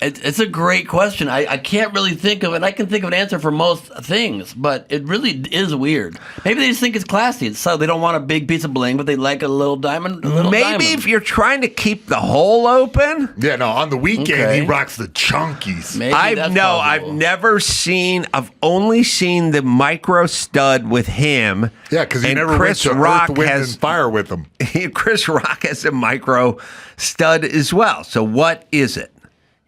It's a great question. I can't really think of it. I can think of an answer for most things, but it really is weird. Maybe they just think it's classy. It's so they don't want a big piece of bling, but they like a little diamond. Maybe if you're trying to keep the hole open. Yeah, no. On the weekend, he rocks the chunkies. Maybe I've never seen. I've only seen the micro stud with him. Yeah, because he never Chris went to Rock Earth, Wind, has and Fire with him. Chris Rock has a micro stud as well. So what is it?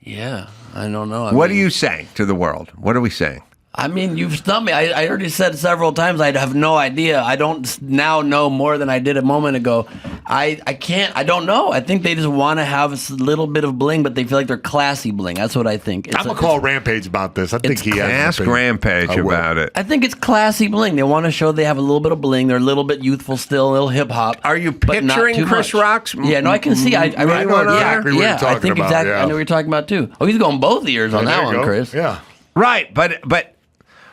Yeah, I don't know. What are you saying to the world? What are we saying? I mean, you've stumped me. I already said several times I have no idea. I don't now know more than I did a moment ago. I can't. I don't know. I think they just want to have a little bit of bling, but they feel like they're classy bling. That's what I think. I'm going to call Rampage about this. I think he has. Ask Rampage about it. I think it's classy bling. They want to show they have a little bit of bling. They're a little bit youthful still, a little hip hop. Are you picturing Chris Rock's? Yeah, no, I can see. I know exactly what you're talking I think about. exactly. Yeah. I know what you're talking about too. Oh, he's going both ears on that one, Chris. Yeah. Right, but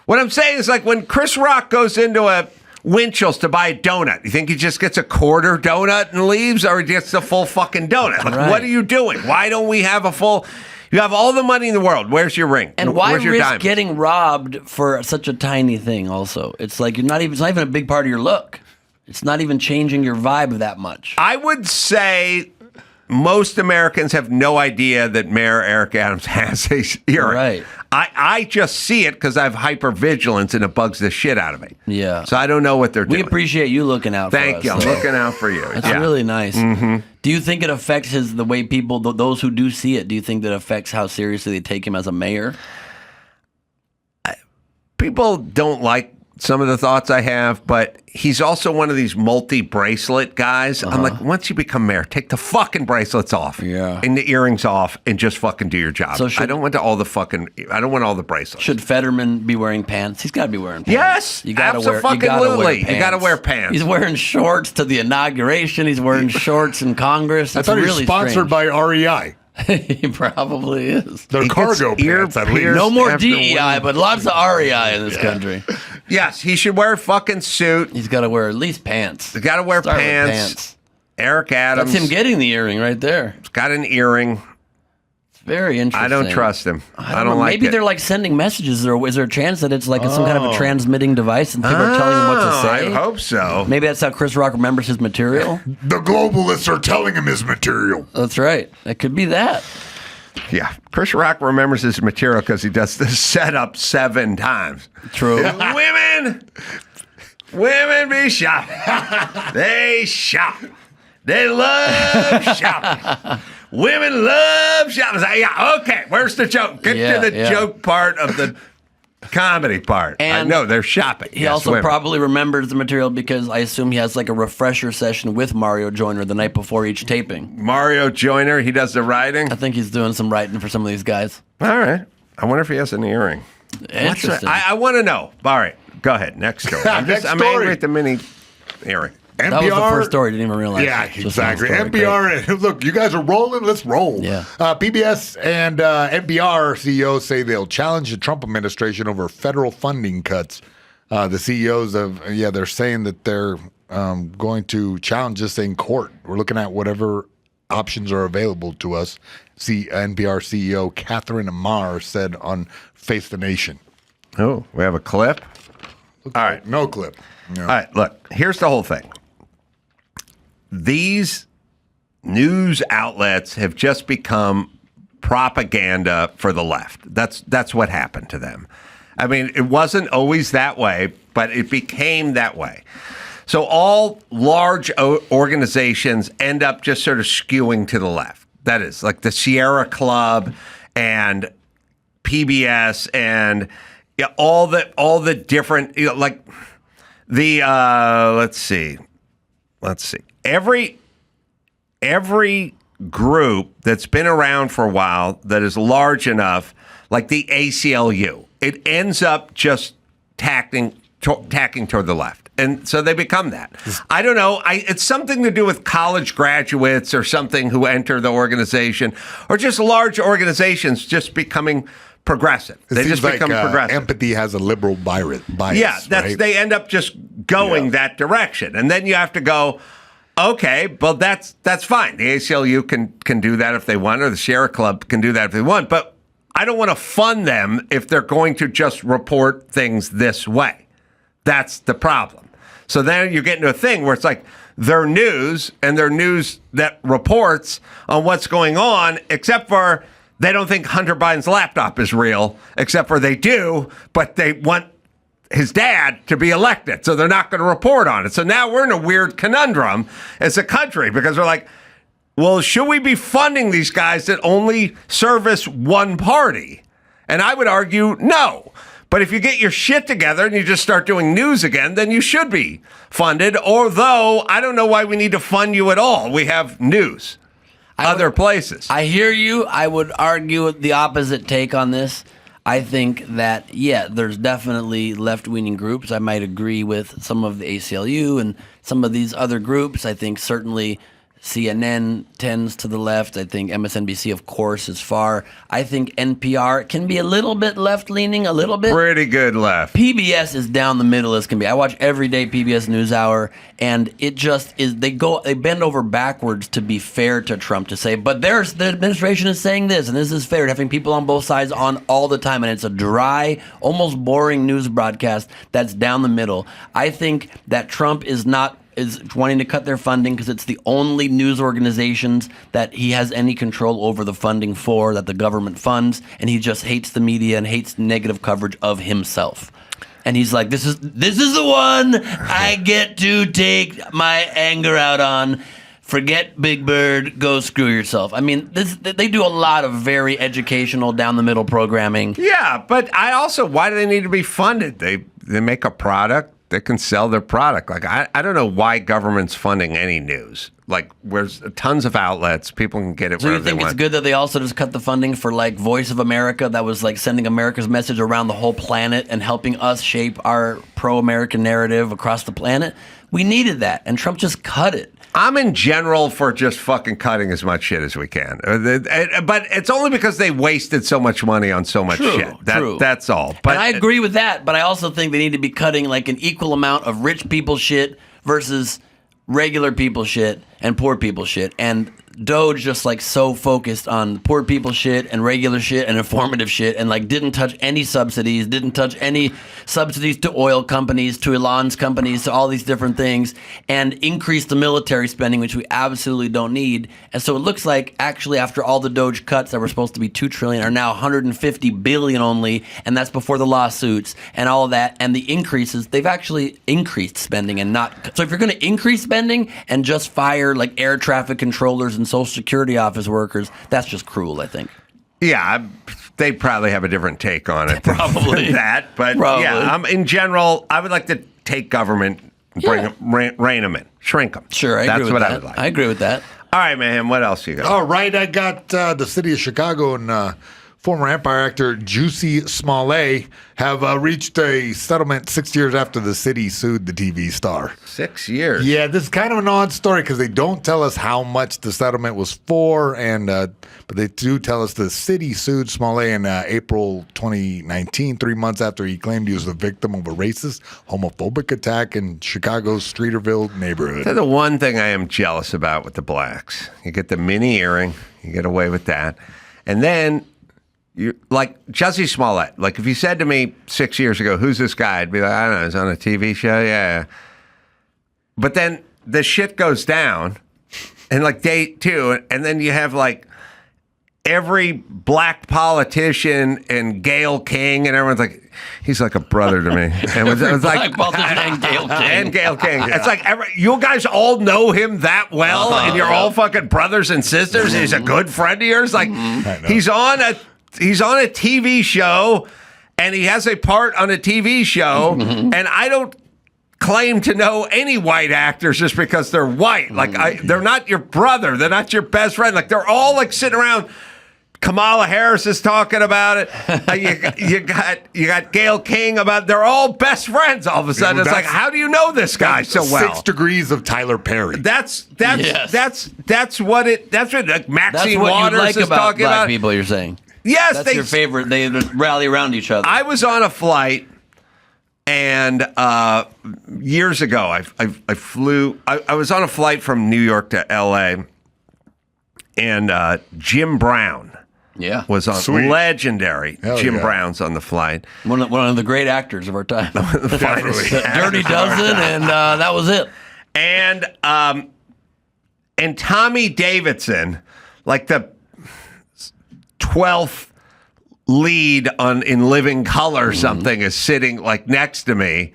what I'm saying is like when Chris Rock goes into a Winchell's to buy a donut, you think he just gets a quarter donut and leaves, or he gets the full fucking donut? Like, Right. What are you doing? Why don't we have a full? You have all the money in the world. Where's your ring? And why Where's your risk diamond? getting robbed for such a tiny thing? Also, it's like it's not even a big part of your look. It's not even changing your vibe that much. I would say most Americans have no idea that Mayor Eric Adams has a earring. Right. I just see it because I have hypervigilance and it bugs the shit out of me. Yeah. So I don't know what they're We doing. appreciate you looking out for us. Thank you. I'm though. looking out for you. That's Yeah. really nice. Mhm. Do you think it affects the way people, those who do see it, do you think that affects how seriously they take him as a mayor? People don't like some of the thoughts I have, but he's also one of these multi-bracelet guys. I'm like, once you become mayor, take the fucking bracelets off. Yeah. And the earrings off and just fucking do your job. So I don't want all the bracelets. Should Fetterman be wearing pants? He's got to be wearing pants. Yes, You gotta wear abso-fucking-lutely. pants. You gotta wear pants. He's wearing shorts to the inauguration. He's wearing shorts in Congress. I It's thought he really was sponsored strange. by REI. He probably is. They're He cargo gets ear pants, at least. pierced No more after DEI, winning. but lots of REI in this country. Yes, he should wear a fucking suit. He's got to wear at least pants. He's got to wear Start with pants. Eric Adams. That's him getting the earring right there. He's got an earring. It's very interesting. I don't trust him. I don't know. like Maybe it. they're like sending messages. Is there a chance that it's like some kind of a transmitting device and people are telling him what to say? I hope so. Maybe that's how Chris Rock remembers his material. The globalists are telling him his material. That's right. It could be that. Yeah, Chris Rock remembers his material because he does this setup 7 times. True. Women be shopping. They shop. They love shopping. Women love shopping. Yeah, okay, where's the joke? Get to the joke part of the comedy part. And I know they're shopping. He also probably remembers the material because I assume he has like a refresher session with Mario Joyner the night before each taping. Mario Joyner, he does the writing? I think he's doing some writing for some of these guys. All right. I wonder if he has an earring. Interesting. I want to know. All right, go ahead. Next story. I'm angry at the mini earring. NPR, that was the first story. Didn't even realize. Yeah, Just exactly. one story. NPR, look, you guys are rolling. Let's roll. Yeah. PBS and NPR CEOs say they'll challenge the Trump administration over federal funding cuts. The CEOs they're saying that they're going to challenge this in court. We're looking at whatever options are available to us. NPR CEO Catherine Amar said on Face the Nation. Oh, we have a clip? All right. No clip. No. All right, look, here's the whole thing. These news outlets have just become propaganda for the left. That's what happened to them. I mean, it wasn't always that way, but it became that way. So all large organizations end up just sort of skewing to the left. That is, like the Sierra Club and PBS and all the different, like the let's see. Every group that's been around for a while that is large enough, like the ACLU, it ends up just tacking toward the left. And so they become that. I don't know. It's something to do with college graduates or something who enter the organization, or just large organizations just becoming progressive. They just become progressive. Empathy has a liberal bias. Yeah, right? they end up just going that direction. And then you have to go, Okay, well, that's fine. The ACLU can do that if they want, or the Sierra Club can do that if they want. But I don't want to fund them if they're going to just report things this way. That's the problem. So then you get into a thing where it's like their news, and their news that reports on what's going on, except for they don't think Hunter Biden's laptop is real, except for they do, but they want his dad to be elected, so they're not going to report on it. So now we're in a weird conundrum as a country because we're like, well, should we be funding these guys that only service one party? And I would argue no. But if you get your shit together and you just start doing news again, then you should be funded. Although I don't know why we need to fund you at all. We have news other places. I hear you. I would argue the opposite take on this. I think that, yeah, there's definitely left-leaning groups. I might agree with some of the ACLU and some of these other groups. I think certainly CNN tends to the left. I think MSNBC, of course, is far. I think NPR can be a little bit left-leaning, a little bit. Pretty good left. PBS is down the middle as can be. I watch every day PBS NewsHour, and it just is. They bend over backwards to be fair to Trump, to say, but the administration is saying this, and this is fair, having people on both sides on all the time, and it's a dry, almost boring news broadcast that's down the middle. I think that Trump is wanting to cut their funding because it's the only news organizations that he has any control over the funding for, that the government funds, and he just hates the media and hates negative coverage of himself. And he's like, this is the one I get to take my anger out on. Forget Big Bird, go screw yourself. I mean, they do a lot of very educational, down-the-middle programming. Yeah, but why do they need to be funded? They make a product. They can sell their product. Like, I don't know why government's funding any news. Like, there's tons of outlets. People can get it wherever they want. So you think it's good that they also just cut the funding for, like, Voice of America that was, like, sending America's message around the whole planet and helping us shape our pro-American narrative across the planet? We needed that, and Trump just cut it. I'm in general for just fucking cutting as much shit as we can. But it's only because they wasted so much money on so much shit. That's all. But and I agree with that, but I also think they need to be cutting like an equal amount of rich people shit versus regular people shit and poor people shit. And Doge just like so focused on poor people shit and regular shit and informative shit and like didn't touch any subsidies to oil companies, to Elon's companies, to all these different things, and increased the military spending, which we absolutely don't need. And so it looks like actually after all the Doge cuts that were supposed to be $2 trillion are now $150 billion only, and that's before the lawsuits and all of that. And the increases, they've actually increased spending and not. So if you're going to increase spending and just fire like air traffic controllers and Social Security office workers, that's just cruel, I think. Yeah, they probably have a different take on it. Probably. Than that. But yeah, in general, I would like to take government, rein them in, shrink them. Sure, I agree with that. That's what I would like. I agree with that. All right, man, what else you got? All right, I got the city of Chicago and former Empire actor Jussie Smollett have reached a settlement 6 years after the city sued the TV star. 6 years? Yeah, this is kind of an odd story because they don't tell us how much the settlement was for, and but they do tell us the city sued Smollett in April 2019, 3 months after he claimed he was the victim of a racist, homophobic attack in Chicago's Streeterville neighborhood. That's the one thing I am jealous about with the blacks. You get the mini earring, you get away with that, and then you like Jussie Smollett. Like if you said to me 6 years ago, "Who's this guy?" I'd be like, "I don't know. He's on a TV show." Yeah. But then the shit goes down, and like day two, and then you have like every black politician and Gayle King, and everyone's like, he's like a brother to me. And it was like politician and Gayle King. And Gayle King. It's like you guys all know him that well, and you're all fucking brothers and sisters. He's a good friend of yours. Like he's on a TV show, and he has a part on a TV show, and I don't claim to know any white actors just because they're white. Like they're not your brother. They're not your best friend. Like they're all like sitting around. Kamala Harris is talking about it. You got Gayle King about. They're all best friends. All of a sudden, it's like, how do you know this guy so well? 6 degrees of Tyler Perry. That's what like Maxine Waters like is about talking black about. People, you're saying. Yes, that's your favorite. They rally around each other. I was on a flight And years ago, I flew. I was on a flight from New York to L.A. and Jim Brown. Yeah, was on. Sweet. Legendary. Hell Jim yeah. Brown's on the flight. One of the great actors of our time. The finest Dirty Dozen, and that was it. And Tommy Davidson, like the 12th lead in Living Color or something, is sitting like next to me.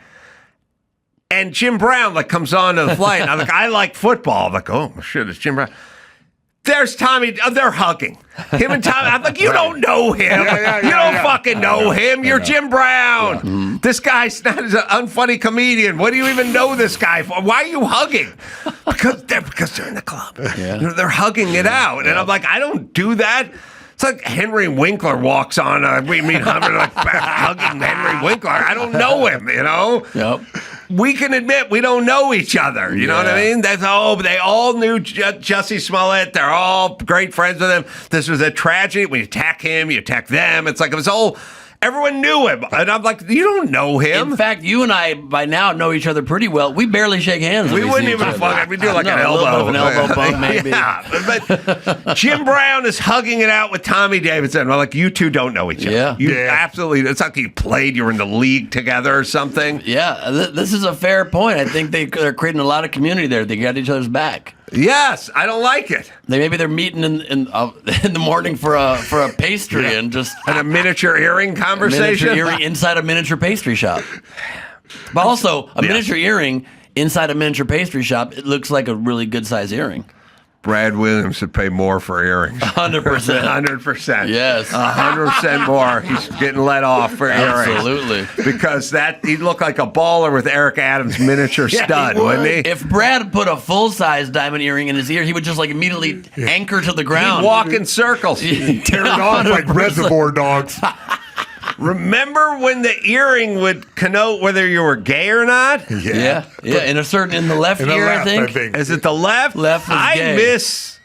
And Jim Brown like comes on to the flight. And I'm like, I like football. I'm like, oh shit, it's Jim Brown. There's Tommy. They're hugging. Him and Tommy. I'm like, you don't know him. You don't fucking know him. You're Jim Brown. This guy's not an unfunny comedian. What do you even know this guy for? Why are you hugging? Because they're in the club. Yeah. You know, they're hugging it out. And I'm like, I don't do that. It's like Henry Winkler walks on. We meet Hubbard like hugging Henry Winkler. I don't know him, you know? Yep. We can admit we don't know each other. You know what I mean? They all knew Jussie Smollett. They're all great friends with him. This was a tragedy. When you attack him, you attack them. It's like it was all. Everyone knew him, and I'm like, you don't know him. In fact, you and I by now know each other pretty well. We barely shake hands. We wouldn't even fuck. We do like an elbow, a little bit of an elbow bump, maybe. Yeah, but Jim Brown is hugging it out with Tommy Davidson. I'm like, you two don't know each other. Yeah. You absolutely. It's like you played. You were in the league together or something. Yeah, this is a fair point. I think they're creating a lot of community there. They got each other's back. Yes, I don't like it. Maybe they're meeting in the morning for a pastry and just and a miniature earring conversation. Miniature earring inside a miniature pastry shop. But also a miniature earring inside a miniature pastry shop. It looks like a really good size earring. Brad Williams would pay more for earrings. 100%. 100%. Yes. 100% more. He's getting let off for earrings. Absolutely. Because he'd look like a baller with Eric Adams' miniature stud, wouldn't he? If Brad put a full-size diamond earring in his ear, he would just like immediately anchor to the ground. He'd walk in circles. Tear it off like Reservoir Dogs. Remember when the earring would connote whether you were gay or not? Yeah. In the left ear, I think. Is it the left? Left was I gay. miss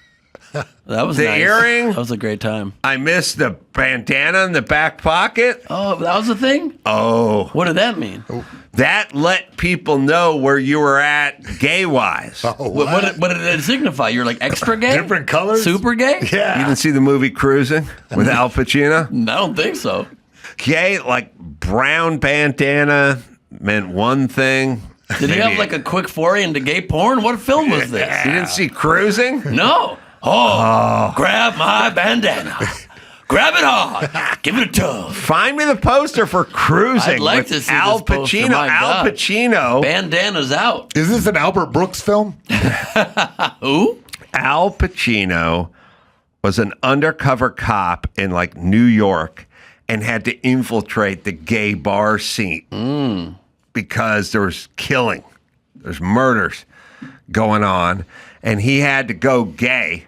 that was the nice. earring. That was a great time. I miss the bandana in the back pocket. Oh, that was a thing? Oh. What did that mean? That let people know where you were at gay-wise. What did it signify? You're like extra gay? Different colors? Super gay? Yeah. You didn't see the movie Cruising with Al Pacino? I don't think so. Gay, like brown bandana meant one thing. Did he have like a quick foray into gay porn? What film was this? You didn't see Cruising? No. Oh, grab my bandana. Grab it hard. Give it a tug. Find me the poster for Cruising I'd like with to see Al this poster. Pacino. My Al God. Pacino. Bandana's out. Is this an Albert Brooks film? Who? Al Pacino was an undercover cop in like New York and had to infiltrate the gay bar scene because there was killing, there's murders going on, and he had to go gay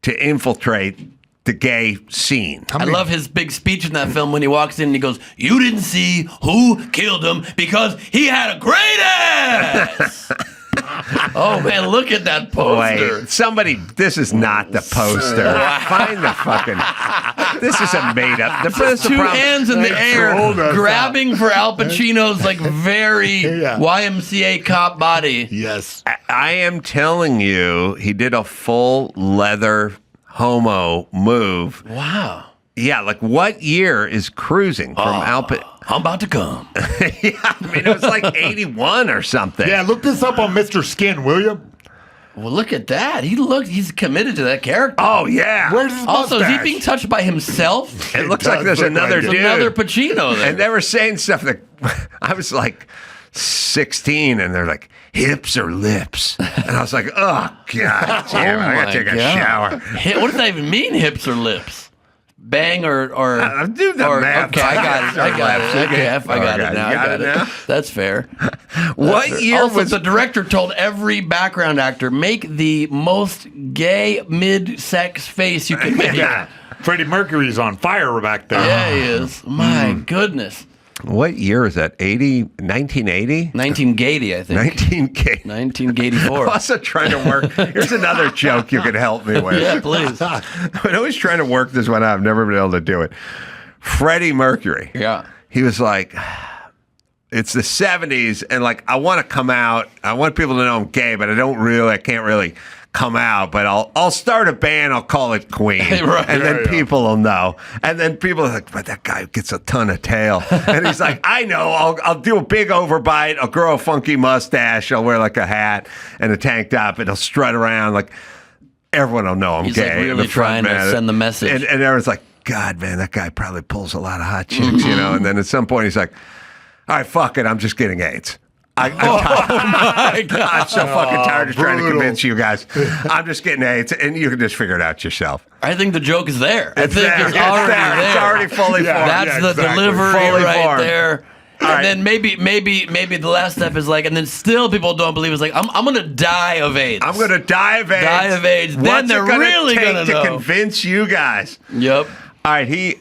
to infiltrate the gay scene. I love his big speech in that film when he walks in and he goes, "You didn't see who killed him because he had a great ass." Oh man, look at that poster. Wait, somebody, this is not the poster. Find the fucking. This is a made up. Two hands in the air, grabbing for Al Pacino's like very YMCA cop body. Yes. I am telling you, he did a full leather homo move. Wow. Yeah, like what year is Cruising from Al Pacino? I'm about to come. Yeah, I mean, it was like 81 or something. Yeah, look this up on Mr. Skin, will you? Well, look at that. He's committed to that character. Oh, yeah. Where's his Also, is he mustache? being touched by himself? It looks like there's another dude. Another Pacino there. And they were saying stuff that I was like 16, and they're like, hips or lips? And I was like, oh, God damn it, I got to take a shower. What does that even mean, hips or lips? Bang or do the math. Okay, I got it. Okay, I got it now. I got it now. That's fair. What year also, was the director told every background actor, make the most gay mid-sex face you can make. Yeah. Freddie Mercury's on fire back there. Yeah, he is. My goodness. What year is that? 1980? 1980, I think. 1984. I'm also trying to work. Here's another joke you could help me with. Yeah, please. I'm always trying to work this one out. I've never been able to do it. Freddie Mercury. Yeah. He was like, it's the 70s, and like I want to come out. I want people to know I'm gay, but I can't really come out. But I'll start a band. I'll call it Queen, Right. and then people will know. And then people are like, but that guy gets a ton of tail. And he's like, I know. I'll do a big overbite. I'll grow a funky mustache. I'll wear like a hat and a tank top, and I'll strut around like everyone will know I'm He's gay. like really trying to send the message. And everyone's like, God, man, that guy probably pulls a lot of hot chicks, you know. And then at some point he's like, all right, fuck it, I'm just getting AIDS. I'm my God. I'm so fucking tired of trying to convince you guys. I'm just getting AIDS, and you can just figure it out yourself. I think the joke is there. It's I think there. it's already there. It's already fully formed. That's the delivery Fully right formed. there. And then maybe the last step is like, and then still people don't believe it's like, I'm gonna die of AIDS. I'm gonna die of AIDS. Die of AIDS. What's Then they're it gonna really take gonna to know. convince you guys. Yep. All right,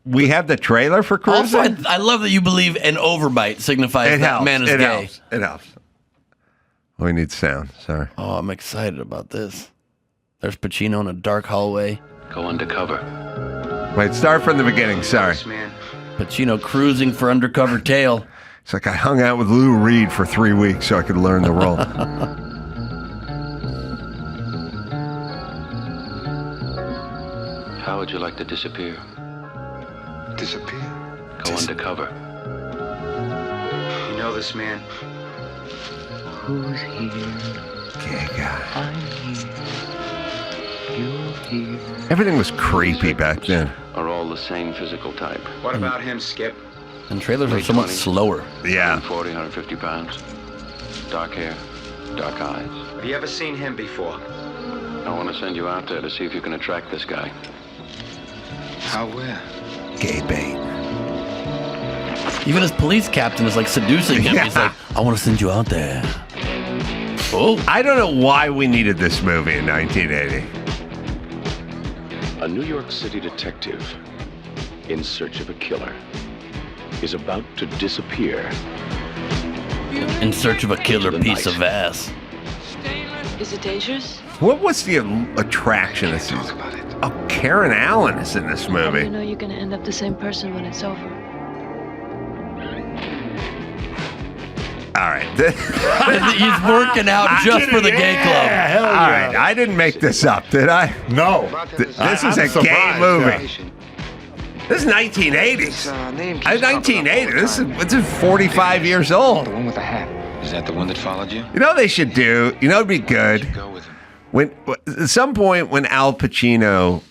we have the trailer for Cruising? Also, I love that you believe an overbite signifies that man is gay. It helps. We need sound. Sorry. Oh, I'm excited about this. There's Pacino in a dark hallway. Go undercover. Wait, start from the beginning. Sorry. Pacino cruising for undercover tail. It's like I hung out with Lou Reed for 3 weeks so I could learn the role. How would you like to disappear? Disappear? Go undercover. You know this man? Who's here? Gay guy. I'm here. You're here. Everything was creepy back then. Are all the same physical type. What about him, Skip? And trailers are Late somewhat 20s, slower. Yeah. 140, 150 pounds. Dark hair, dark eyes. Have you ever seen him before? I want to send you out there to see if you can attract this guy. How, where? Gay bait. Even his police captain is like seducing him. Yeah. He's like, I want to send you out there. Oh. I don't know why we needed this movie in 1980. A New York City detective in search of a killer is about to disappear. In search of a killer piece of ass. Is it dangerous? What was the attraction? Oh, Karen Allen is in this movie. You know you're gonna end up the same person when it's over. All right. He's working out just for the gay club. Hell All yeah. right. I didn't make this up, did I? No. This is I'm a gay surprised, movie. This is 1980s. 1980. This is 45 years old. The one with the hat. Is that the one that followed you? You know what they should do? You know it'd be good? When at some point when Al Pacino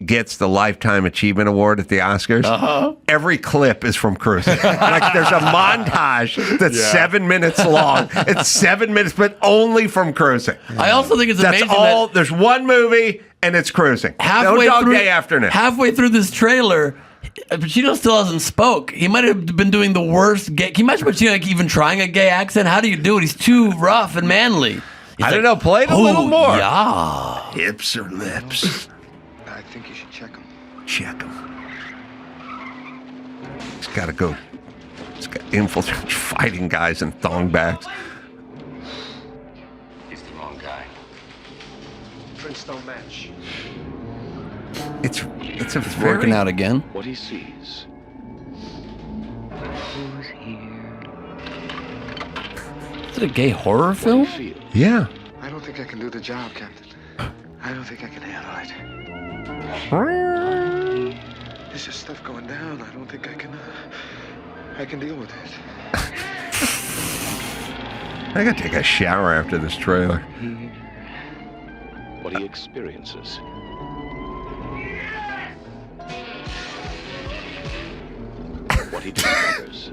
gets the Lifetime Achievement Award at the Oscars, every clip is from Cruising. Like there's a montage that's 7 minutes long. It's 7 minutes, but only from Cruising. I also think it's amazing That's all. that There's one movie, and it's Cruising. No Dog Day Afternoon. Halfway through this trailer, Pacino still hasn't spoke. He might have been doing the worst gay. Can you imagine Pacino like even trying a gay accent? How do you do it? He's too rough and manly. He's I don't know. Play it a little more. Yeah. Hips or lips? I think you should check him. Check him. He's got to go. He's got infiltrate fighting guys in thong bags. He's the wrong guy. Prints don't match. It's working out again. What he sees. Who's here? Is it a gay horror film? Yeah. I don't think I can do the job, Captain. I don't think I can handle it. There's just stuff going down. I don't think I can deal with it. I gotta take a shower after this trailer. What he experiences. What he discovers.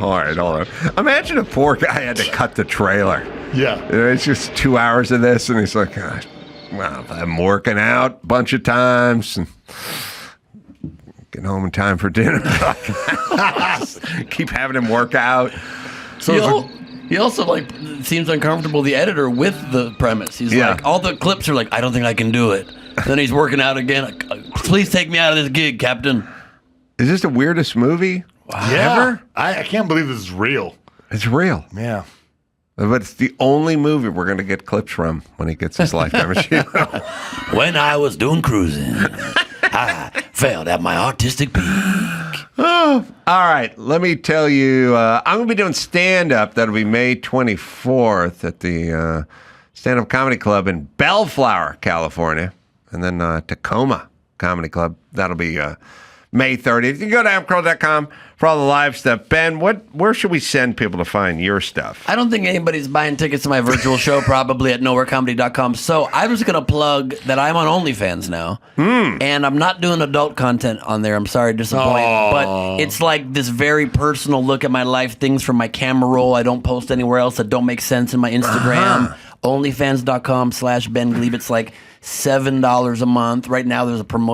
All right, hold on. Imagine a poor guy had to cut the trailer. Yeah. You know, it's just 2 hours of this, and he's like, God, well, I'm working out a bunch of times and getting home in time for dinner. Keep having him work out. So he also like seems uncomfortable, the editor, with the premise. He's like, all the clips are like, I don't think I can do it. And then he's working out again. Like, please take me out of this gig, Captain. Is this the weirdest movie ever? I can't believe this is real. It's real. Yeah. But it's the only movie we're going to get clips from when he gets his Lifetime Achievement. When I was doing Cruising, I failed at my artistic peak. All right, let me tell you, I'm going to be doing stand-up. That'll be May 24th at the Stand-Up Comedy Club in Bellflower, California. And then Tacoma Comedy Club. That'll be May 30th. You can go to amcroll.com for all the live stuff. Ben, where should we send people to find your stuff? I don't think anybody's buying tickets to my virtual show, probably at nowherecomedy.com. So I'm just going to plug that I'm on OnlyFans now. And I'm not doing adult content on there. I'm sorry to disappoint. But it's like this very personal look at my life, things from my camera roll I don't post anywhere else that don't make sense in my Instagram. OnlyFans.com/Ben Glebe. It's like $7 a month. Right now there's a promotion.